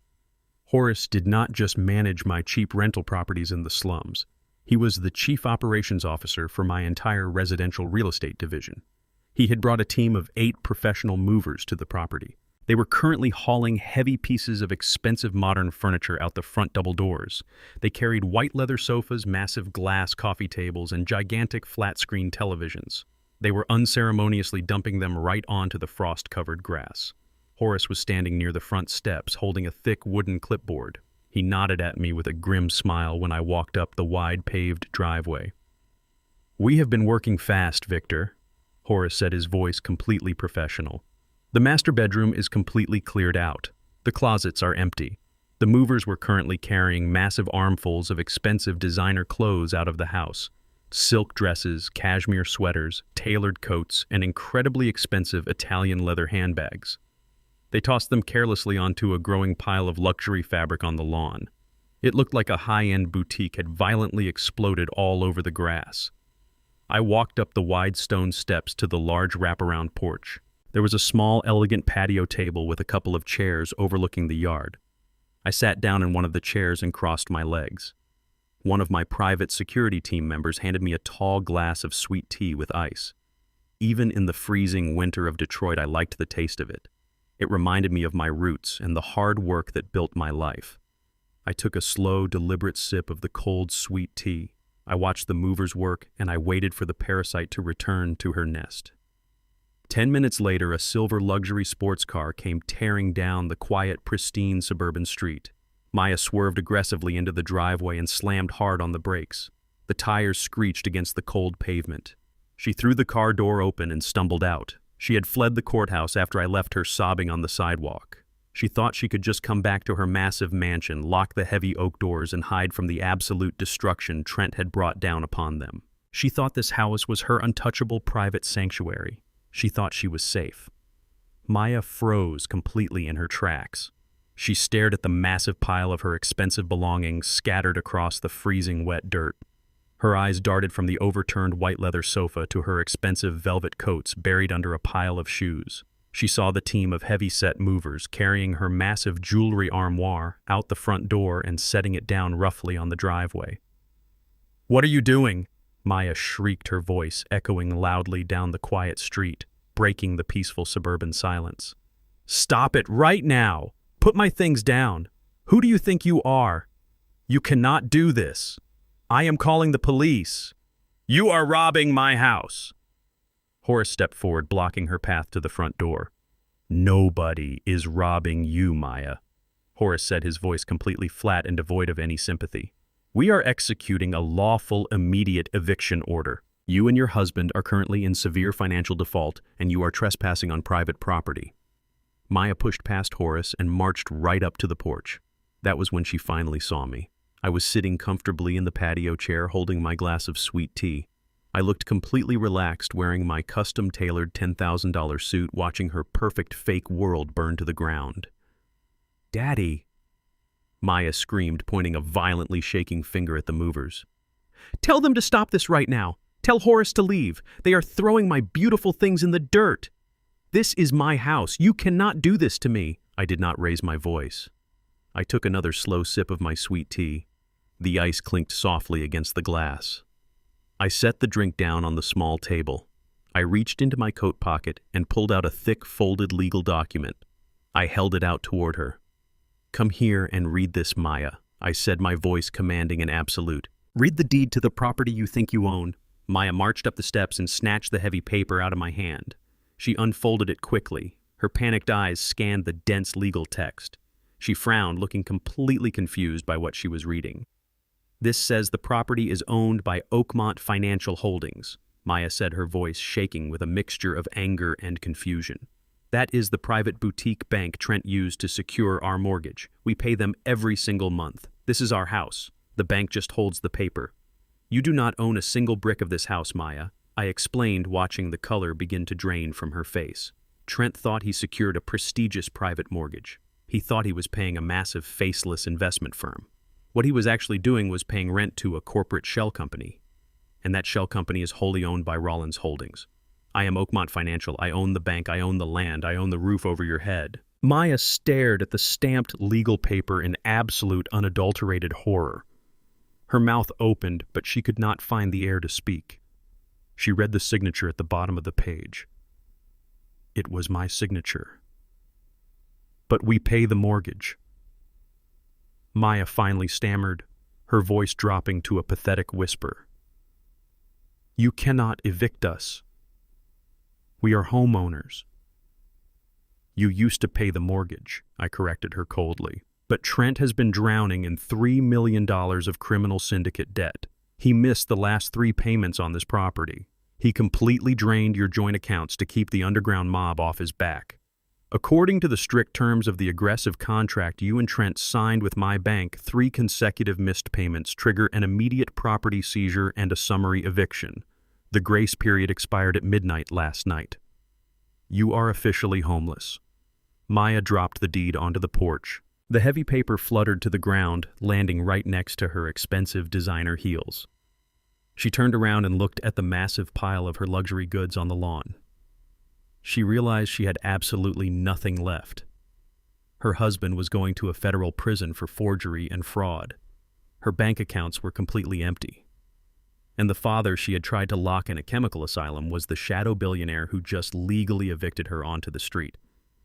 Horace did not just manage my cheap rental properties in the slums. He was the chief operations officer for my entire residential real estate division. He had brought a team of 8 professional movers to the property. They were currently hauling heavy pieces of expensive modern furniture out the front double doors. They carried white leather sofas, massive glass coffee tables, and gigantic flat-screen televisions. They were unceremoniously dumping them right onto the frost-covered grass. Horace was standing near the front steps, holding a thick wooden clipboard. He nodded at me with a grim smile when I walked up the wide paved driveway. "We have been working fast, Victor," Horace said, his voice completely professional. "The master bedroom is completely cleared out. The closets are empty. The movers were currently carrying massive armfuls of expensive designer clothes out of the house. Silk dresses, cashmere sweaters, tailored coats, and incredibly expensive Italian leather handbags. They tossed them carelessly onto a growing pile of luxury fabric on the lawn. It looked like a high-end boutique had violently exploded all over the grass. I walked up the wide stone steps to the large wraparound porch. There was a small, elegant patio table with a couple of chairs overlooking the yard. I sat down in one of the chairs and crossed my legs. One of my private security team members handed me a tall glass of sweet tea with ice. Even in the freezing winter of Detroit, I liked the taste of it. It reminded me of my roots and the hard work that built my life. I took a slow, deliberate sip of the cold, sweet tea. I watched the movers work, and I waited for the parasite to return to her nest. 10 minutes later, a silver luxury sports car came tearing down the quiet, pristine suburban street. Maya swerved aggressively into the driveway and slammed hard on the brakes. The tires screeched against the cold pavement. She threw the car door open and stumbled out. She had fled the courthouse after I left her sobbing on the sidewalk. She thought she could just come back to her massive mansion, lock the heavy oak doors, and hide from the absolute destruction Trent had brought down upon them. She thought this house was her untouchable private sanctuary. She thought she was safe. Maya froze completely in her tracks. She stared at the massive pile of her expensive belongings scattered across the freezing wet dirt. Her eyes darted from the overturned white leather sofa to her expensive velvet coats buried under a pile of shoes. She saw the team of heavy-set movers carrying her massive jewelry armoire out the front door and setting it down roughly on the driveway. "What are you doing?" Maya shrieked, her voice echoing loudly down the quiet street, breaking the peaceful suburban silence. "Stop it right now! Put my things down! Who do you think you are? You cannot do this! I am calling the police! You are robbing my house!" Horace stepped forward, blocking her path to the front door. "Nobody is robbing you, Maya," Horace said, his voice completely flat and devoid of any sympathy. "We are executing a lawful, immediate eviction order. You and your husband are currently in severe financial default, and you are trespassing on private property." Maya pushed past Horace and marched right up to the porch. That was when she finally saw me. I was sitting comfortably in the patio chair, holding my glass of sweet tea. I looked completely relaxed, wearing my custom-tailored $10,000 suit, watching her perfect fake world burn to the ground. "Daddy!" Maya screamed, pointing a violently shaking finger at the movers. "Tell them to stop this right now. Tell Horace to leave. They are throwing my beautiful things in the dirt. This is my house. You cannot do this to me." I did not raise my voice. I took another slow sip of my sweet tea. The ice clinked softly against the glass. I set the drink down on the small table. I reached into my coat pocket and pulled out a thick, folded legal document. I held it out toward her. "Come here and read this, Maya," I said, my voice commanding and absolute. "Read the deed to the property you think you own." Maya marched up the steps and snatched the heavy paper out of my hand. She unfolded it quickly. Her panicked eyes scanned the dense legal text. She frowned, looking completely confused by what she was reading. This says the property is owned by Oakmont Financial Holdings, Maya said, her voice shaking with a mixture of anger and confusion. That is the private boutique bank Trent used to secure our mortgage. We pay them every single month. This is our house. The bank just holds the paper. You do not own a single brick of this house, Maya, I explained, watching the color begin to drain from her face. Trent thought he secured a prestigious private mortgage. He thought he was paying a massive faceless investment firm. What he was actually doing was paying rent to a corporate shell company. And that shell company is wholly owned by Rollins Holdings. I am Oakmont Financial. I own the bank. I own the land. I own the roof over your head. Maya stared at the stamped legal paper in absolute unadulterated horror. Her mouth opened, but she could not find the air to speak. She read the signature at the bottom of the page. It was my signature. But we pay the mortgage. Maya finally stammered, her voice dropping to a pathetic whisper. You cannot evict us. We are homeowners. You used to pay the mortgage, I corrected her coldly. But Trent has been drowning in $3 million of criminal syndicate debt. He missed the last 3 payments on this property. He completely drained your joint accounts to keep the underground mob off his back. According to the strict terms of the aggressive contract you and Trent signed with my bank, 3 consecutive missed payments trigger an immediate property seizure and a summary eviction. The grace period expired at midnight last night. You are officially homeless. Maya dropped the deed onto the porch. The heavy paper fluttered to the ground, landing right next to her expensive designer heels. She turned around and looked at the massive pile of her luxury goods on the lawn. She realized she had absolutely nothing left. Her husband was going to a federal prison for forgery and fraud. Her bank accounts were completely empty. And the father she had tried to lock in a chemical asylum was the shadow billionaire who just legally evicted her onto the street.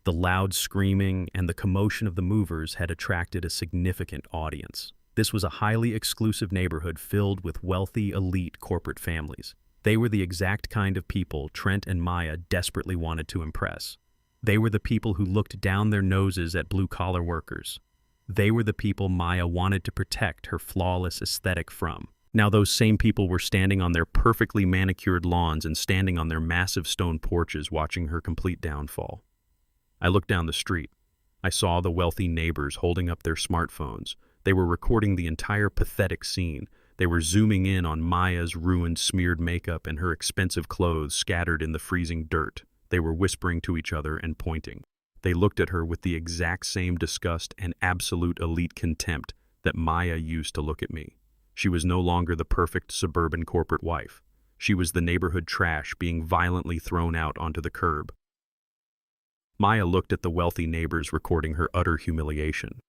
The loud screaming and the commotion of the movers had attracted a significant audience. This was a highly exclusive neighborhood filled with wealthy, elite corporate families. They were the exact kind of people Trent and Maya desperately wanted to impress. They were the people who looked down their noses at blue-collar workers. They were the people Maya wanted to protect her flawless aesthetic from. Now those same people were standing on their perfectly manicured lawns and standing on their massive stone porches watching her complete downfall. I looked down the street. I saw the wealthy neighbors holding up their smartphones. They were recording the entire pathetic scene. They were zooming in on Maya's ruined, smeared makeup and her expensive clothes scattered in the freezing dirt. They were whispering to each other and pointing. They looked at her with the exact same disgust and absolute elite contempt that Maya used to look at me. She was no longer the perfect suburban corporate wife. She was the neighborhood trash being violently thrown out onto the curb. Maya looked at the wealthy neighbors recording her utter humiliation.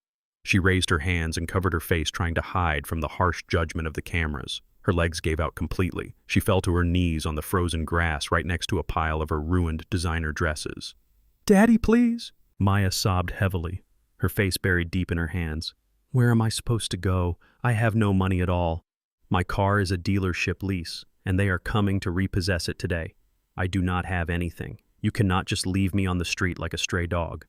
She raised her hands and covered her face, trying to hide from the harsh judgment of the cameras. Her legs gave out completely. She fell to her knees on the frozen grass right next to a pile of her ruined designer dresses. "Daddy, please!" Maya sobbed heavily, her face buried deep in her hands. "Where am I supposed to go? I have no money at all. My car is a dealership lease, and they are coming to repossess it today. I do not have anything. You cannot just leave me on the street like a stray dog."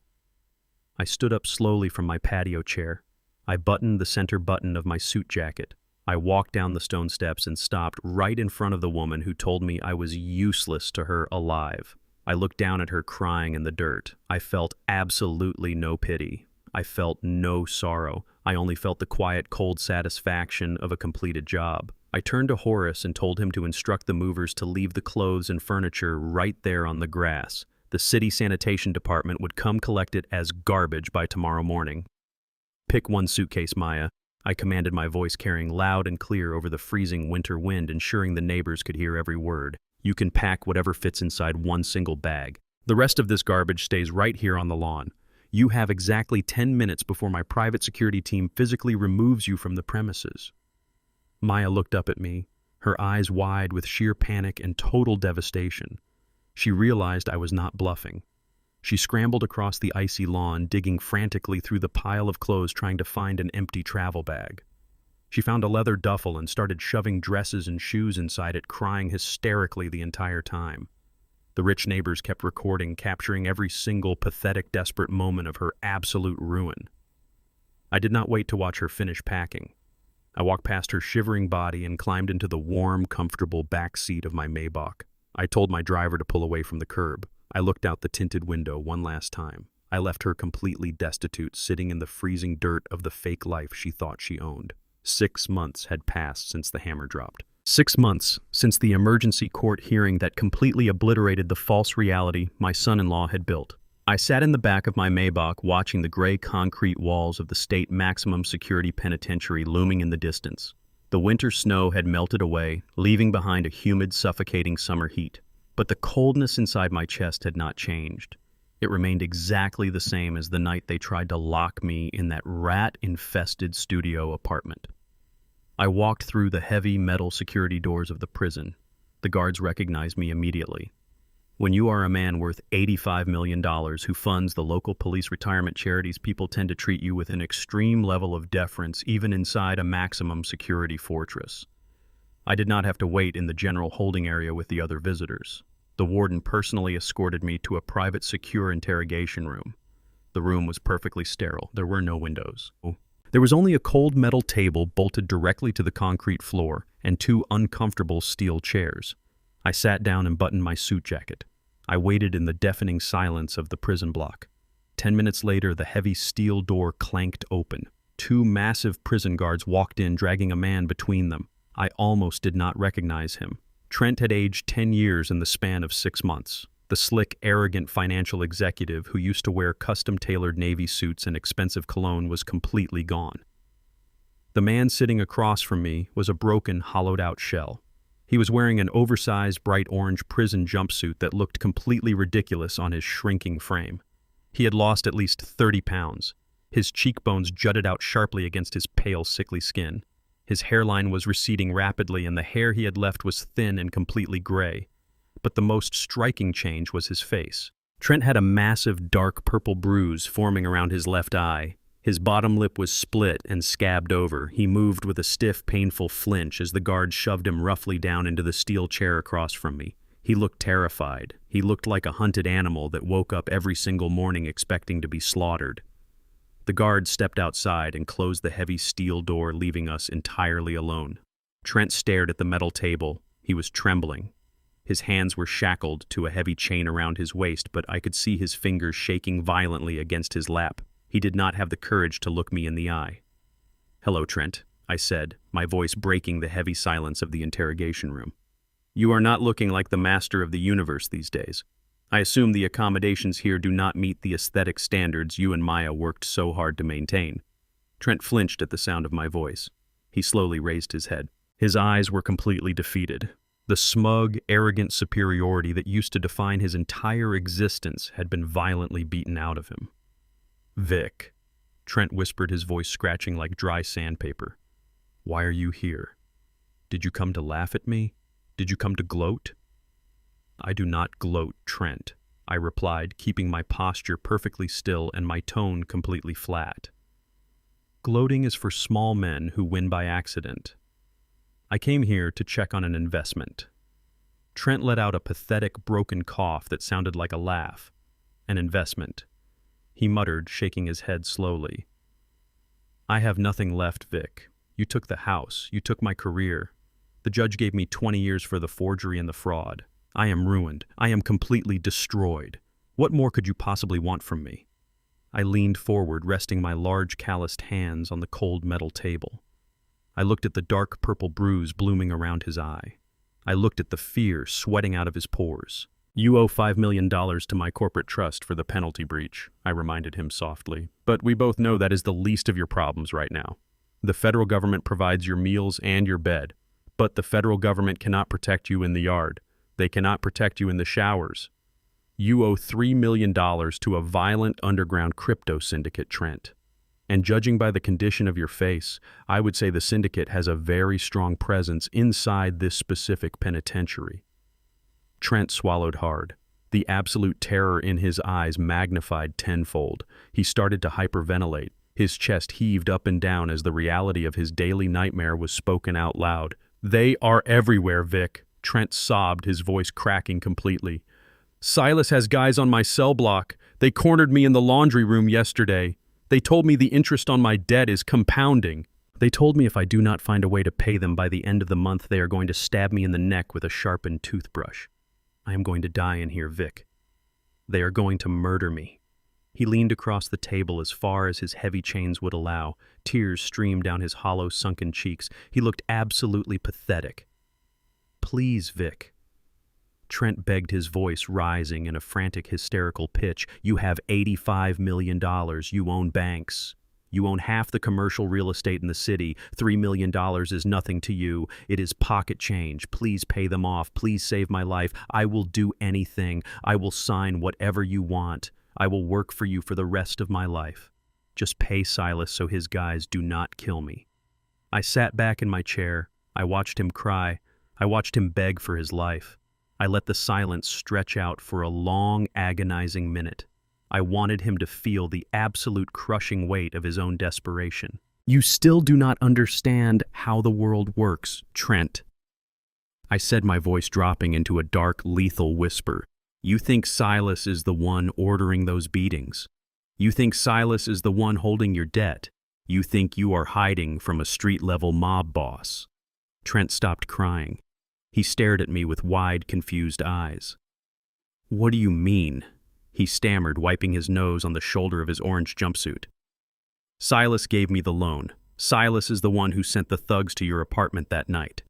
I stood up slowly from my patio chair. I buttoned the center button of my suit jacket. I walked down the stone steps and stopped right in front of the woman who told me I was useless to her alive. I looked down at her crying in the dirt. I felt absolutely no pity. I felt no sorrow. I only felt the quiet, cold satisfaction of a completed job. I turned to Horace and told him to instruct the movers to leave the clothes and furniture right there on the grass. The city sanitation department would come collect it as garbage by tomorrow morning. "Pick one suitcase, Maya," I commanded, my voice carrying loud and clear over the freezing winter wind, ensuring the neighbors could hear every word. "You can pack whatever fits inside one single bag. The rest of this garbage stays right here on the lawn. You have exactly 10 minutes before my private security team physically removes you from the premises." Maya looked up at me, her eyes wide with sheer panic and total devastation. She realized I was not bluffing. She scrambled across the icy lawn, digging frantically through the pile of clothes trying to find an empty travel bag. She found a leather duffel and started shoving dresses and shoes inside it, crying hysterically the entire time. The rich neighbors kept recording, capturing every single pathetic, desperate moment of her absolute ruin. I did not wait to watch her finish packing. I walked past her shivering body and climbed into the warm, comfortable back seat of my Maybach. I told my driver to pull away from the curb. I looked out the tinted window one last time. I left her completely destitute, sitting in the freezing dirt of the fake life she thought she owned. 6 months had passed since the hammer dropped. 6 months since the emergency court hearing that completely obliterated the false reality my son-in-law had built. I sat in the back of my Maybach watching the gray concrete walls of the state maximum security penitentiary looming in the distance. The winter snow had melted away, leaving behind a humid, suffocating summer heat. But the coldness inside my chest had not changed. It remained exactly the same as the night they tried to lock me in that rat-infested studio apartment. I walked through the heavy metal security doors of the prison. The guards recognized me immediately. When you are a man worth $85 million who funds the local police retirement charities, people tend to treat you with an extreme level of deference, even inside a maximum security fortress. I did not have to wait in the general holding area with the other visitors. The warden personally escorted me to a private, secure interrogation room. The room was perfectly sterile. There were no windows. There was only a cold metal table bolted directly to the concrete floor and 2 uncomfortable steel chairs. I sat down and buttoned my suit jacket. I waited in the deafening silence of the prison block. 10 minutes later, the heavy steel door clanked open. 2 massive prison guards walked in, dragging a man between them. I almost did not recognize him. Trent had aged 10 years in the span of 6 months. The slick, arrogant financial executive who used to wear custom-tailored Navy suits and expensive cologne was completely gone. The man sitting across from me was a broken, hollowed-out shell. He was wearing an oversized, bright orange prison jumpsuit that looked completely ridiculous on his shrinking frame. He had lost at least 30 pounds. His cheekbones jutted out sharply against his pale, sickly skin. His hairline was receding rapidly, and the hair he had left was thin and completely gray. But the most striking change was his face. Trent had a massive, dark purple bruise forming around his left eye. His bottom lip was split and scabbed over. He moved with a stiff, painful flinch as the guard shoved him roughly down into the steel chair across from me. He looked terrified. He looked like a hunted animal that woke up every single morning expecting to be slaughtered. The guard stepped outside and closed the heavy steel door, leaving us entirely alone. Trent stared at the metal table. He was trembling. His hands were shackled to a heavy chain around his waist, but I could see his fingers shaking violently against his lap. He did not have the courage to look me in the eye. "Hello, Trent," I said, my voice breaking the heavy silence of the interrogation room. "You are not looking like the master of the universe these days. I assume the accommodations here do not meet the aesthetic standards you and Maya worked so hard to maintain." Trent flinched at the sound of my voice. He slowly raised his head. His eyes were completely defeated. The smug, arrogant superiority that used to define his entire existence had been violently beaten out of him. "Vic," Trent whispered, his voice scratching like dry sandpaper. "Why are you here? Did you come to laugh at me? Did you come to gloat?" "I do not gloat, Trent," I replied, keeping my posture perfectly still and my tone completely flat. "Gloating is for small men who win by accident. I came here to check on an investment." Trent let out a pathetic, broken cough that sounded like a laugh. "An investment," he muttered, shaking his head slowly. "I have nothing left, Vic. You took the house. You took my career. The judge gave me 20 years for the forgery and the fraud. I am ruined. I am completely destroyed. What more could you possibly want from me?" I leaned forward, resting my large calloused hands on the cold metal table. I looked at the dark purple bruise blooming around his eye. I looked at the fear sweating out of his pores. "You owe $5 million to my corporate trust for the penalty breach," I reminded him softly. "But we both know that is the least of your problems right now. The federal government provides your meals and your bed. But the federal government cannot protect you in the yard. They cannot protect you in the showers. You owe $3 million to a violent underground crypto syndicate, Trent. And judging by the condition of your face, I would say the syndicate has a very strong presence inside this specific penitentiary." Trent swallowed hard. The absolute terror in his eyes magnified tenfold. He started to hyperventilate. His chest heaved up and down as the reality of his daily nightmare was spoken out loud. "They are everywhere, Vic," Trent sobbed, his voice cracking completely. "Silas has guys on my cell block. They cornered me in the laundry room yesterday. They told me the interest on my debt is compounding. They told me if I do not find a way to pay them by the end of the month, they are going to stab me in the neck with a sharpened toothbrush. I am going to die in here, Vic. They are going to murder me. He leaned across the table as far as his heavy chains would allow. Tears streamed down his hollow, sunken cheeks. He looked absolutely pathetic. Please, Vic. Trent begged, his voice rising in a frantic, hysterical pitch. You have $85 million. You own banks. You own half the commercial real estate in the city. $3 million is nothing to you. It is pocket change. Please pay them off. Please save my life. I will do anything. I will sign whatever you want. I will work for you for the rest of my life. Just pay Silas so his guys do not kill me. I sat back in my chair. I watched him cry. I watched him beg for his life. I let the silence stretch out for a long, agonizing minute. I wanted him to feel the absolute crushing weight of his own desperation. You still do not understand how the world works, Trent. I said, my voice dropping into a dark, lethal whisper. You think Silas is the one ordering those beatings. You think Silas is the one holding your debt. You think you are hiding from a street-level mob boss. Trent stopped crying. He stared at me with wide, confused eyes. What do you mean? He stammered, wiping his nose on the shoulder of his orange jumpsuit. Silas gave me the loan. Silas is the one who sent the thugs to your apartment that night.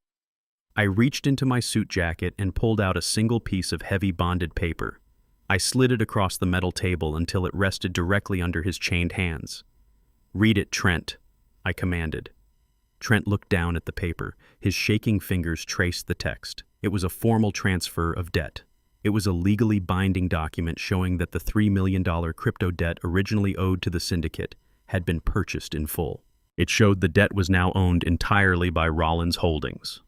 I reached into my suit jacket and pulled out a single piece of heavy bonded paper. I slid it across the metal table until it rested directly under his chained hands. Read it, Trent, I commanded. Trent looked down at the paper. His shaking fingers traced the text. It was a formal transfer of debt. It was a legally binding document showing that the $3 million crypto debt originally owed to the syndicate had been purchased in full. It showed the debt was now owned entirely by Rollins Holdings.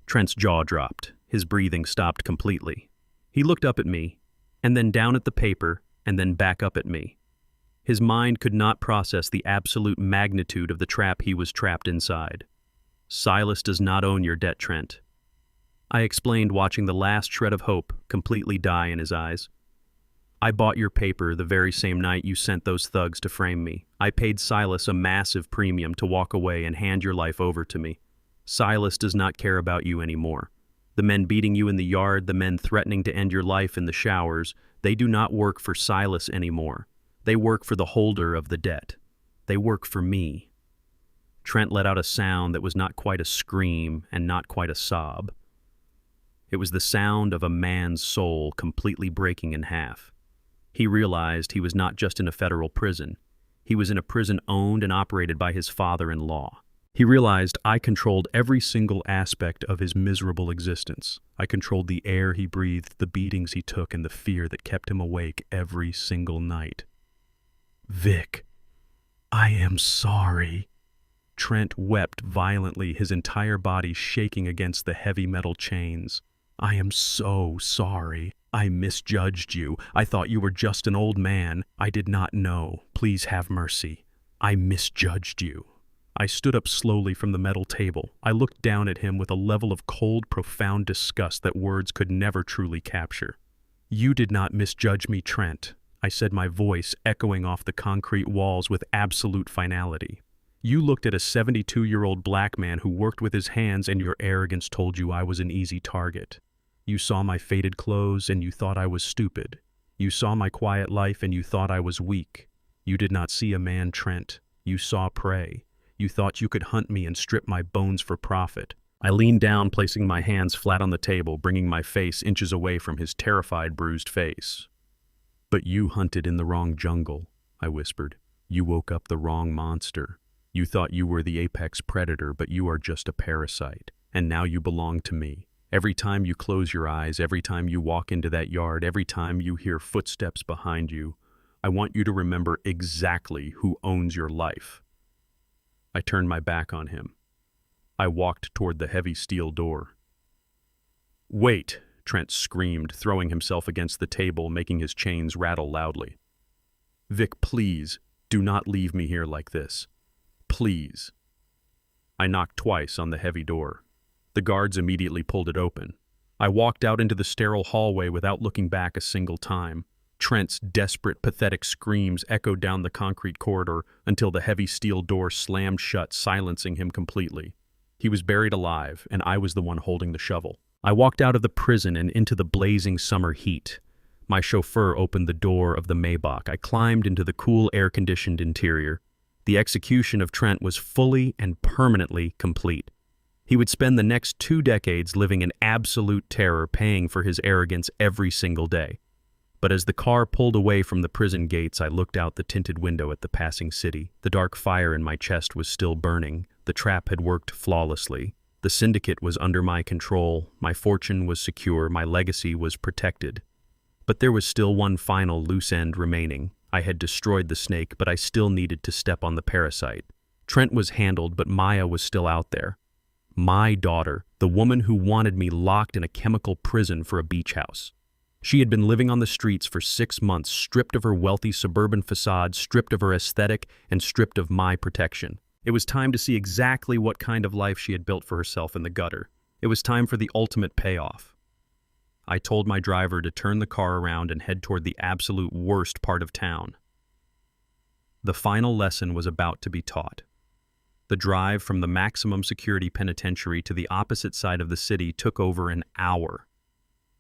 Trent's jaw dropped. His breathing stopped completely. He looked up at me, and then down at the paper, and then back up at me. His mind could not process the absolute magnitude of the trap he was trapped inside. Silas does not own your debt, Trent. I explained, watching the last shred of hope completely die in his eyes. I bought your paper the very same night you sent those thugs to frame me. I paid Silas a massive premium to walk away and hand your life over to me. Silas does not care about you anymore. The men beating you in the yard, the men threatening to end your life in the showers, they do not work for Silas anymore. They work for the holder of the debt. They work for me. Trent let out a sound that was not quite a scream and not quite a sob. It was the sound of a man's soul completely breaking in half. He realized he was not just in a federal prison. He was in a prison owned and operated by his father-in-law. He realized I controlled every single aspect of his miserable existence. I controlled the air he breathed, the beatings he took, and the fear that kept him awake every single night. Vic, I am sorry. Trent wept violently, his entire body shaking against the heavy metal chains. I am so sorry. I misjudged you. I thought you were just an old man. I did not know. Please have mercy. I misjudged you. I stood up slowly from the metal table. I looked down at him with a level of cold, profound disgust that words could never truly capture. You did not misjudge me, Trent, I said, my voice echoing off the concrete walls with absolute finality. You looked at a 72-year-old black man who worked with his hands, and your arrogance told you I was an easy target. You saw my faded clothes and you thought I was stupid. You saw my quiet life and you thought I was weak. You did not see a man, Trent. You saw prey. You thought you could hunt me and strip my bones for profit. I leaned down, placing my hands flat on the table, bringing my face inches away from his terrified, bruised face. But you hunted in the wrong jungle, I whispered. You woke up the wrong monster. You thought you were the apex predator, but you are just a parasite. And now you belong to me. Every time you close your eyes, every time you walk into that yard, every time you hear footsteps behind you, I want you to remember exactly who owns your life. I turned my back on him. I walked toward the heavy steel door. Wait, Trent screamed, throwing himself against the table, making his chains rattle loudly. Vic, please, do not leave me here like this. Please. I knocked twice on the heavy door. The guards immediately pulled it open. I walked out into the sterile hallway without looking back a single time. Trent's desperate, pathetic screams echoed down the concrete corridor until the heavy steel door slammed shut, silencing him completely. He was buried alive, and I was the one holding the shovel. I walked out of the prison and into the blazing summer heat. My chauffeur opened the door of the Maybach. I climbed into the cool, air-conditioned interior. The execution of Trent was fully and permanently complete. He would spend the next 2 decades living in absolute terror, paying for his arrogance every single day. But as the car pulled away from the prison gates, I looked out the tinted window at the passing city. The dark fire in my chest was still burning. The trap had worked flawlessly. The syndicate was under my control. My fortune was secure. My legacy was protected. But there was still one final loose end remaining. I had destroyed the snake, but I still needed to step on the parasite. Trent was handled, but Maya was still out there. My daughter, the woman who wanted me locked in a chemical prison for a beach house. She had been living on the streets for 6 months, stripped of her wealthy suburban facade, stripped of her aesthetic, and stripped of my protection. It was time to see exactly what kind of life she had built for herself in the gutter. It was time for the ultimate payoff. I told my driver to turn the car around and head toward the absolute worst part of town. The final lesson was about to be taught. The drive from the maximum security penitentiary to the opposite side of the city took over an hour.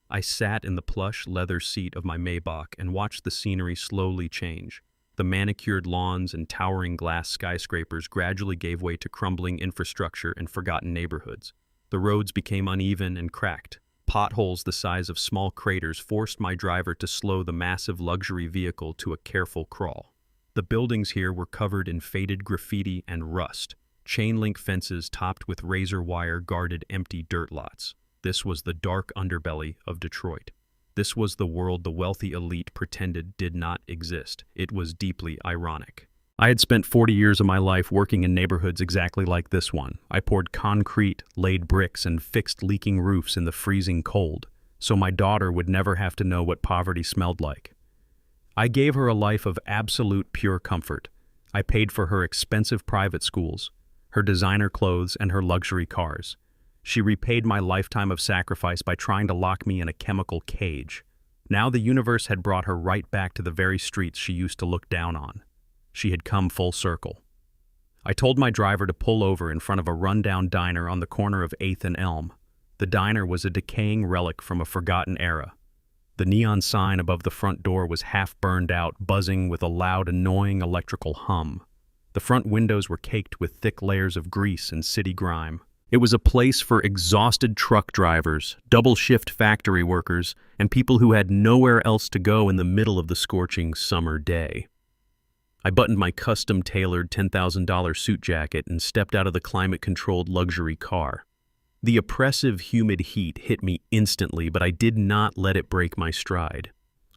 I sat in the plush leather seat of my Maybach and watched the scenery slowly change. The manicured lawns and towering glass skyscrapers gradually gave way to crumbling infrastructure and forgotten neighborhoods. The roads became uneven and cracked. Potholes the size of small craters forced my driver to slow the massive luxury vehicle to a careful crawl. The buildings here were covered in faded graffiti and rust. Chain-link fences topped with razor wire guarded empty dirt lots. This was the dark underbelly of Detroit. This was the world the wealthy elite pretended did not exist. It was deeply ironic. I had spent 40 years of my life working in neighborhoods exactly like this one. I poured concrete, laid bricks, and fixed leaking roofs in the freezing cold, so my daughter would never have to know what poverty smelled like. I gave her a life of absolute pure comfort. I paid for her expensive private schools, her designer clothes, and her luxury cars. She repaid my lifetime of sacrifice by trying to lock me in a chemical cage. Now the universe had brought her right back to the very streets she used to look down on. She had come full circle. I told my driver to pull over in front of a rundown diner on the corner of 8th and Elm. The diner was a decaying relic from a forgotten era. The neon sign above the front door was half burned out, buzzing with a loud, annoying electrical hum. The front windows were caked with thick layers of grease and city grime. It was a place for exhausted truck drivers, double-shift factory workers, and people who had nowhere else to go in the middle of the scorching summer day. I buttoned my custom-tailored $10,000 suit jacket and stepped out of the climate-controlled luxury car. The oppressive, humid heat hit me instantly, but I did not let it break my stride.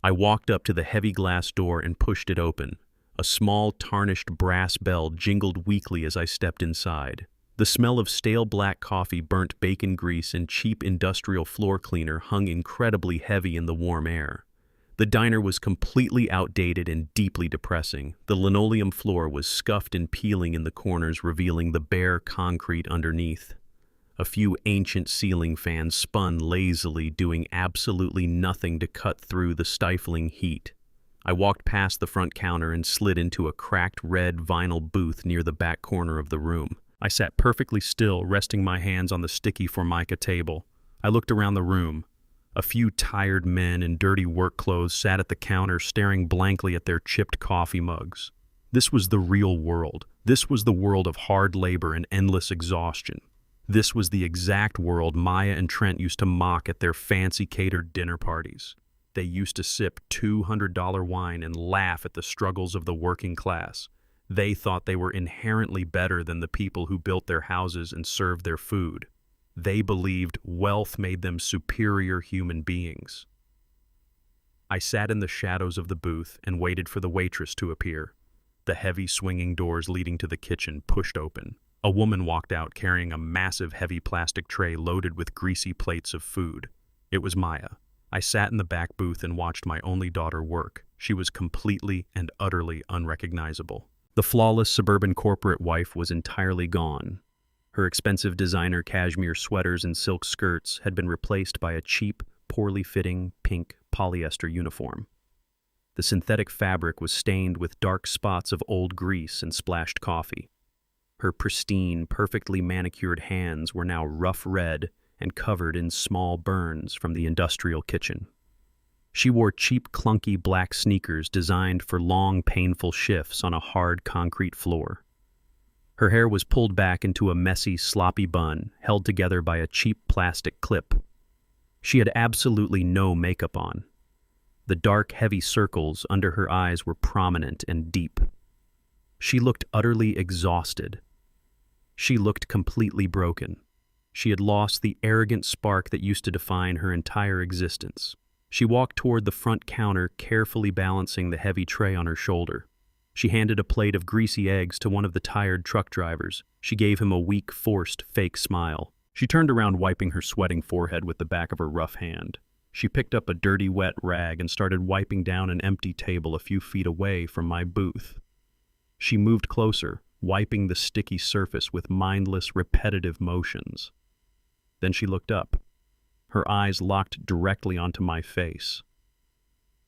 I walked up to the heavy glass door and pushed it open. A small, tarnished brass bell jingled weakly as I stepped inside. The smell of stale black coffee, burnt bacon grease, and cheap industrial floor cleaner hung incredibly heavy in the warm air. The diner was completely outdated and deeply depressing. The linoleum floor was scuffed and peeling in the corners, revealing the bare concrete underneath. A few ancient ceiling fans spun lazily, doing absolutely nothing to cut through the stifling heat. I walked past the front counter and slid into a cracked red vinyl booth near the back corner of the room. I sat perfectly still, resting my hands on the sticky Formica table. I looked around the room. A few tired men in dirty work clothes sat at the counter, staring blankly at their chipped coffee mugs. This was the real world. This was the world of hard labor and endless exhaustion. This was the exact world Maya and Trent used to mock at their fancy catered dinner parties. They used to sip $200 wine and laugh at the struggles of the working class. They thought they were inherently better than the people who built their houses and served their food. They believed wealth made them superior human beings. I sat in the shadows of the booth and waited for the waitress to appear. The heavy swinging doors leading to the kitchen pushed open. A woman walked out carrying a massive heavy plastic tray loaded with greasy plates of food. It was Maya. I sat in the back booth and watched my only daughter work. She was completely and utterly unrecognizable. The flawless suburban corporate wife was entirely gone. Her expensive designer cashmere sweaters and silk skirts had been replaced by a cheap, poorly fitting pink polyester uniform. The synthetic fabric was stained with dark spots of old grease and splashed coffee. Her pristine, perfectly manicured hands were now rough red and covered in small burns from the industrial kitchen. She wore cheap, clunky black sneakers designed for long, painful shifts on a hard concrete floor. Her hair was pulled back into a messy, sloppy bun, held together by a cheap plastic clip. She had absolutely no makeup on. The dark, heavy circles under her eyes were prominent and deep. She looked utterly exhausted. She looked completely broken. She had lost the arrogant spark that used to define her entire existence. She walked toward the front counter, carefully balancing the heavy tray on her shoulder. She handed a plate of greasy eggs to one of the tired truck drivers. She gave him a weak, forced, fake smile. She turned around, wiping her sweating forehead with the back of her rough hand. She picked up a dirty, wet rag and started wiping down an empty table a few feet away from my booth. She moved closer, wiping the sticky surface with mindless, repetitive motions. Then she looked up. Her eyes locked directly onto my face.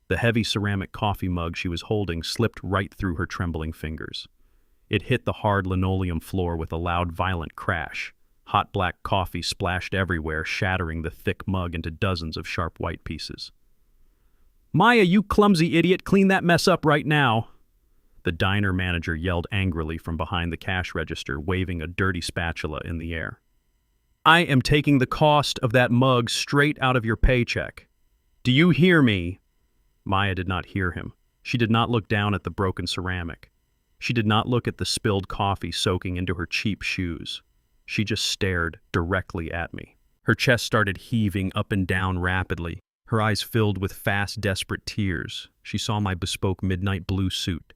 The heavy ceramic coffee mug she was holding slipped right through her trembling fingers. It hit the hard linoleum floor with a loud, violent crash. Hot black coffee splashed everywhere, shattering the thick mug into dozens of sharp white pieces. "Maya, you clumsy idiot, clean that mess up right now!" The diner manager yelled angrily from behind the cash register, waving a dirty spatula in the air. "I am taking the cost of that mug straight out of your paycheck. Do you hear me?" Maya did not hear him. She did not look down at the broken ceramic. She did not look at the spilled coffee soaking into her cheap shoes. She just stared directly at me. Her chest started heaving up and down rapidly. Her eyes filled with fast, desperate tears. She saw my bespoke midnight blue suit.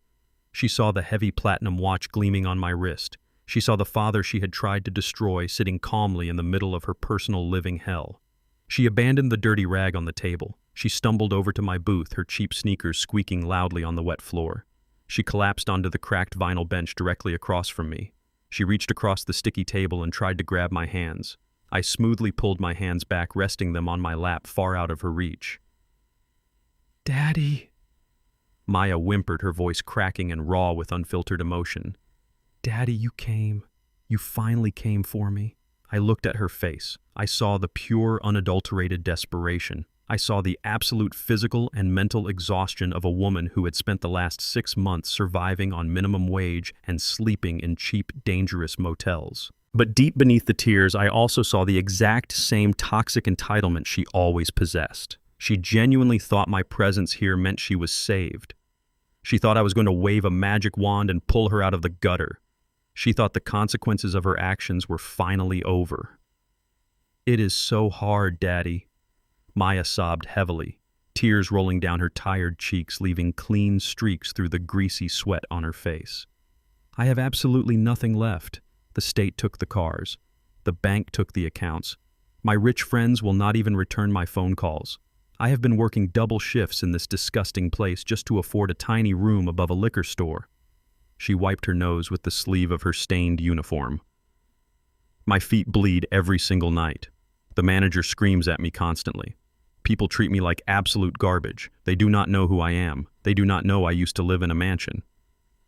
She saw the heavy platinum watch gleaming on my wrist. She saw the father she had tried to destroy sitting calmly in the middle of her personal living hell. She abandoned the dirty rag on the table. She stumbled over to my booth, her cheap sneakers squeaking loudly on the wet floor. She collapsed onto the cracked vinyl bench directly across from me. She reached across the sticky table and tried to grab my hands. I smoothly pulled my hands back, resting them on my lap far out of her reach. "Daddy," Maya whimpered, her voice cracking and raw with unfiltered emotion. "Daddy, you came. You finally came for me." I looked at her face. I saw the pure, unadulterated desperation. I saw the absolute physical and mental exhaustion of a woman who had spent the last 6 months surviving on minimum wage and sleeping in cheap, dangerous motels. But deep beneath the tears, I also saw the exact same toxic entitlement she always possessed. She genuinely thought my presence here meant she was saved. She thought I was going to wave a magic wand and pull her out of the gutter. She thought the consequences of her actions were finally over. "It is so hard, Daddy." Maya sobbed heavily, tears rolling down her tired cheeks, leaving clean streaks through the greasy sweat on her face. "I have absolutely nothing left. The state took the cars. The bank took the accounts. My rich friends will not even return my phone calls. I have been working double shifts in this disgusting place just to afford a tiny room above a liquor store." She wiped her nose with the sleeve of her stained uniform. "My feet bleed every single night. The manager screams at me constantly. People treat me like absolute garbage. They do not know who I am. They do not know I used to live in a mansion."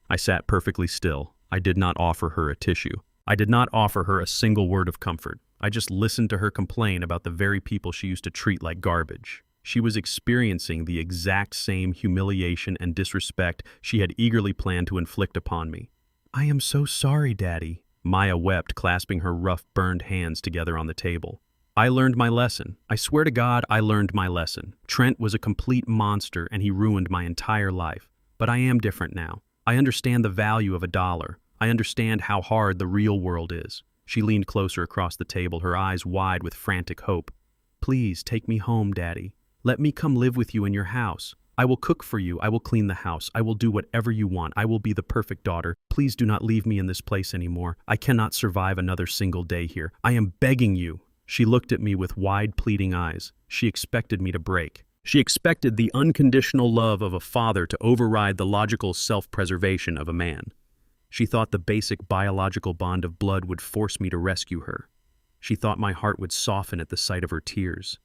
I sat perfectly still. I did not offer her a tissue. I did not offer her a single word of comfort. I just listened to her complain about the very people she used to treat like garbage. She was experiencing the exact same humiliation and disrespect she had eagerly planned to inflict upon me. "I am so sorry, Daddy," Maya wept, clasping her rough, burned hands together on the table. "I learned my lesson. I swear to God, I learned my lesson. Trent was a complete monster and he ruined my entire life. But I am different now. I understand the value of $1. I understand how hard the real world is." She leaned closer across the table, her eyes wide with frantic hope. "Please take me home, Daddy. Let me come live with you in your house. I will cook for you. I will clean the house. I will do whatever you want. I will be the perfect daughter. Please do not leave me in this place anymore. I cannot survive another single day here. I am begging you." She looked at me with wide, pleading eyes. She expected me to break. She expected the unconditional love of a father to override the logical self-preservation of a man. She thought the basic biological bond of blood would force me to rescue her. She thought my heart would soften at the sight of her tears.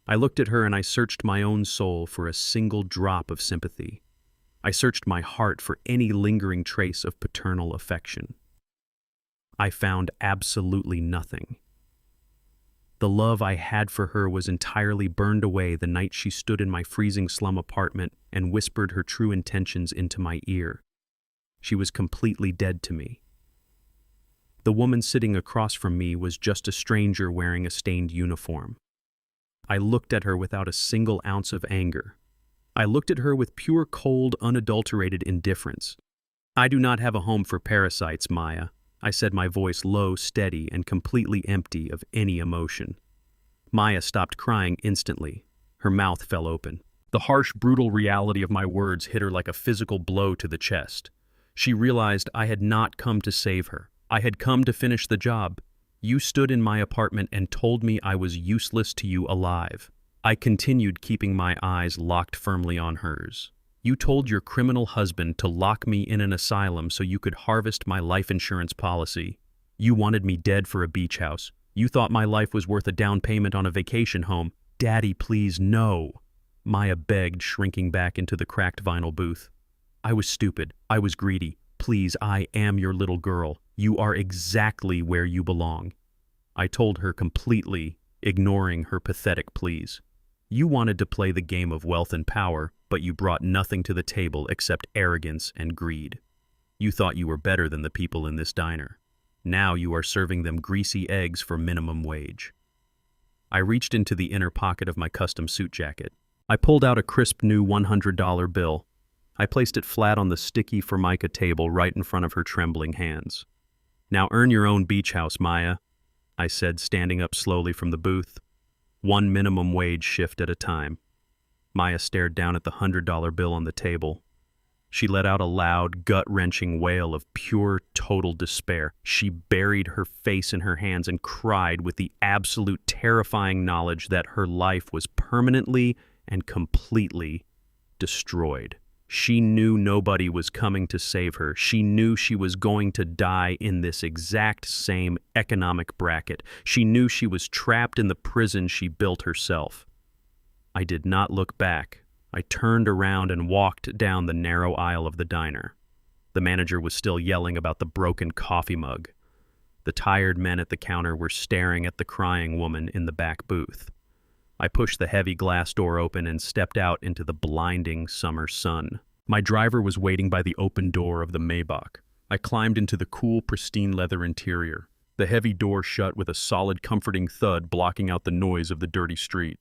I looked at her and I searched my own soul for a single drop of sympathy. I searched my heart for any lingering trace of paternal affection. I found absolutely nothing. The love I had for her was entirely burned away the night she stood in my freezing slum apartment and whispered her true intentions into my ear. She was completely dead to me. The woman sitting across from me was just a stranger wearing a stained uniform. I looked at her without a single ounce of anger. I looked at her with pure, cold, unadulterated indifference. "I do not have a home for parasites, Maya," I said, my voice low, steady, and completely empty of any emotion. Maya stopped crying instantly. Her mouth fell open. The harsh, brutal reality of my words hit her like a physical blow to the chest. She realized I had not come to save her. I had come to finish the job. You stood in my apartment and told me I was useless to you alive. I continued, keeping my eyes locked firmly on hers. You told your criminal husband to lock me in an asylum so you could harvest my life insurance policy. You wanted me dead for a beach house. You thought my life was worth a down payment on a vacation home. Daddy, please, no. Maya begged, shrinking back into the cracked vinyl booth. I was stupid. I was greedy. Please, I am your little girl. You are exactly where you belong. I told her, completely ignoring her pathetic pleas. You wanted to play the game of wealth and power, but you brought nothing to the table except arrogance and greed. You thought you were better than the people in this diner. Now you are serving them greasy eggs for minimum wage. I reached into the inner pocket of my custom suit jacket. I pulled out a crisp new $100 bill. I placed it flat on the sticky Formica table right in front of her trembling hands. Now earn your own beach house, Maya, I said, standing up slowly from the booth. One minimum wage shift at a time. Maya stared down at the $100 bill on the table. She let out a loud, gut-wrenching wail of pure, total despair. She buried her face in her hands and cried with the absolute terrifying knowledge that her life was permanently and completely destroyed. She knew nobody was coming to save her. She knew she was going to die in this exact same economic bracket. She knew she was trapped in the prison she built herself. I did not look back. I turned around and walked down the narrow aisle of the diner. The manager was still yelling about the broken coffee mug. The tired men at the counter were staring at the crying woman in the back booth. I pushed the heavy glass door open and stepped out into the blinding summer sun. My driver was waiting by the open door of the Maybach. I climbed into the cool, pristine leather interior. The heavy door shut with a solid, comforting thud, blocking out the noise of the dirty street.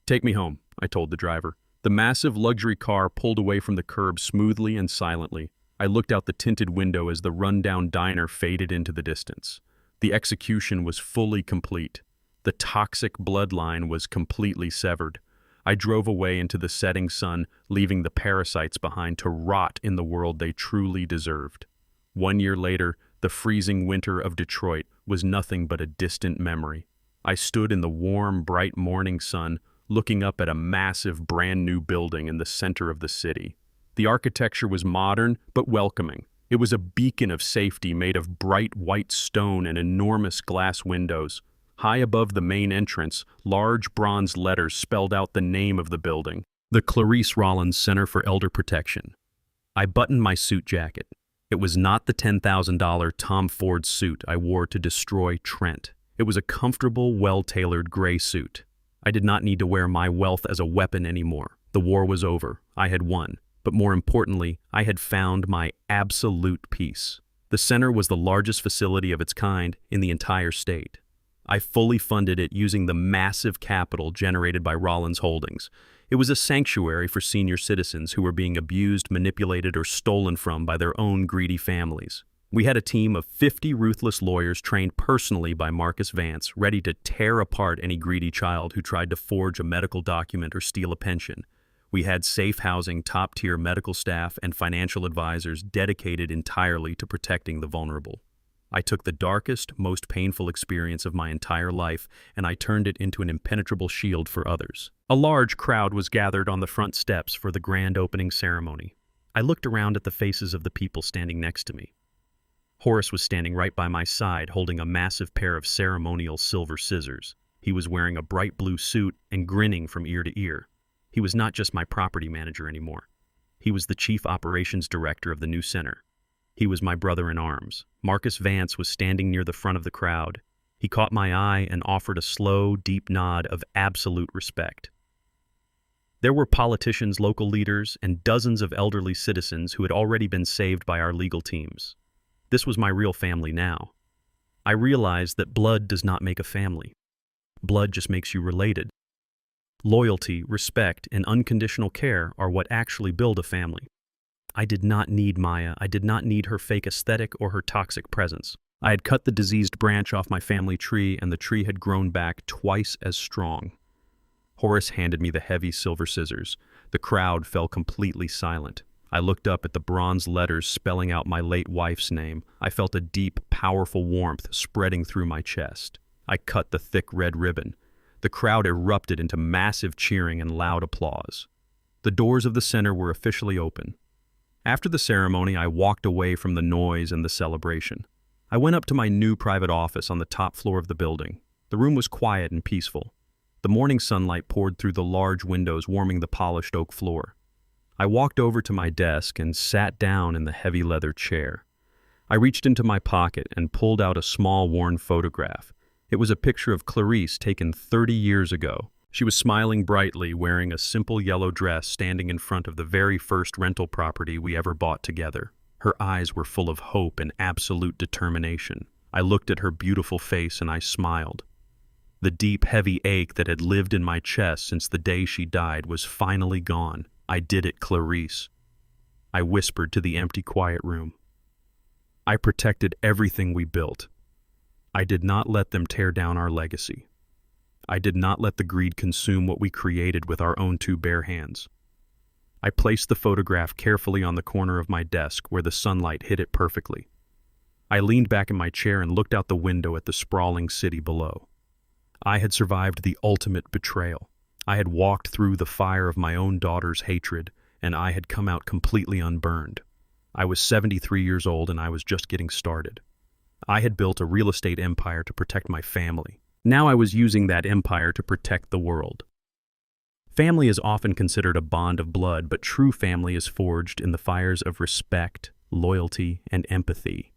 "Take me home," I told the driver. The massive luxury car pulled away from the curb smoothly and silently. I looked out the tinted window as the rundown diner faded into the distance. The execution was fully complete. The toxic bloodline was completely severed. I drove away into the setting sun, leaving the parasites behind to rot in the world they truly deserved. 1 year later, the freezing winter of Detroit was nothing but a distant memory. I stood in the warm, bright morning sun, looking up at a massive, brand-new building in the center of the city. The architecture was modern, but welcoming. It was a beacon of safety made of bright white stone and enormous glass windows. High above the main entrance, large bronze letters spelled out the name of the building, the Clarice Rollins Center for Elder Protection. I buttoned my suit jacket. It was not the $10,000 Tom Ford suit I wore to destroy Trent. It was a comfortable, well-tailored gray suit. I did not need to wear my wealth as a weapon anymore. The war was over. I had won. But more importantly, I had found my absolute peace. The center was the largest facility of its kind in the entire state. I fully funded it using the massive capital generated by Rollins Holdings. It was a sanctuary for senior citizens who were being abused, manipulated, or stolen from by their own greedy families. We had a team of 50 ruthless lawyers trained personally by Marcus Vance, ready to tear apart any greedy child who tried to forge a medical document or steal a pension. We had safe housing, top-tier medical staff, and financial advisors dedicated entirely to protecting the vulnerable. I took the darkest, most painful experience of my entire life, and I turned it into an impenetrable shield for others. A large crowd was gathered on the front steps for the grand opening ceremony. I looked around at the faces of the people standing next to me. Horace was standing right by my side, holding a massive pair of ceremonial silver scissors. He was wearing a bright blue suit and grinning from ear to ear. He was not just my property manager anymore. He was the chief operations director of the new center. He was my brother in arms. Marcus Vance was standing near the front of the crowd. He caught my eye and offered a slow, deep nod of absolute respect. There were politicians, local leaders, and dozens of elderly citizens who had already been saved by our legal teams. This was my real family now. I realized that blood does not make a family. Blood just makes you related. Loyalty, respect, and unconditional care are what actually build a family. I did not need Maya. I did not need her fake aesthetic or her toxic presence. I had cut the diseased branch off my family tree, and the tree had grown back twice as strong. Horace handed me the heavy silver scissors. The crowd fell completely silent. I looked up at the bronze letters spelling out my late wife's name. I felt a deep, powerful warmth spreading through my chest. I cut the thick red ribbon. The crowd erupted into massive cheering and loud applause. The doors of the center were officially open. After the ceremony, I walked away from the noise and the celebration. I went up to my new private office on the top floor of the building. The room was quiet and peaceful. The morning sunlight poured through the large windows, warming the polished oak floor. I walked over to my desk and sat down in the heavy leather chair. I reached into my pocket and pulled out a small, worn photograph. It was a picture of Clarice taken 30 years ago. She was smiling brightly, wearing a simple yellow dress, standing in front of the very first rental property we ever bought together. Her eyes were full of hope and absolute determination. I looked at her beautiful face and I smiled. The deep, heavy ache that had lived in my chest since the day she died was finally gone. I did it, Clarice. I whispered to the empty, quiet room. I protected everything we built. I did not let them tear down our legacy. I did not let the greed consume what we created with our own two bare hands. I placed the photograph carefully on the corner of my desk where the sunlight hit it perfectly. I leaned back in my chair and looked out the window at the sprawling city below. I had survived the ultimate betrayal. I had walked through the fire of my own daughter's hatred, and I had come out completely unburned. I was 73 years old, and I was just getting started. I had built a real estate empire to protect my family. Now I was using that empire to protect the world. Family is often considered a bond of blood, but true family is forged in the fires of respect, loyalty, and empathy.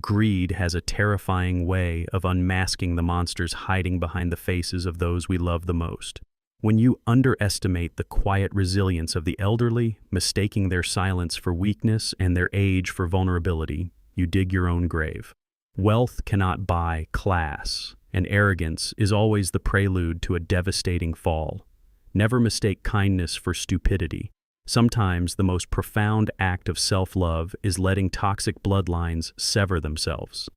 Greed has a terrifying way of unmasking the monsters hiding behind the faces of those we love the most. When you underestimate the quiet resilience of the elderly, mistaking their silence for weakness and their age for vulnerability, you dig your own grave. Wealth cannot buy class, and arrogance is always the prelude to a devastating fall. Never mistake kindness for stupidity. Sometimes the most profound act of self-love is letting toxic bloodlines sever themselves.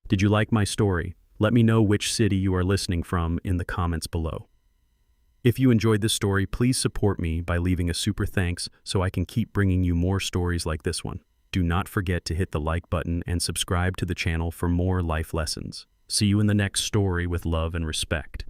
Did you like my story? Let me know which city you are listening from in the comments below. If you enjoyed this story, please support me by leaving a super thanks so I can keep bringing you more stories like this one. Do not forget to hit the like button and subscribe to the channel for more life lessons. See you in the next story with love and respect.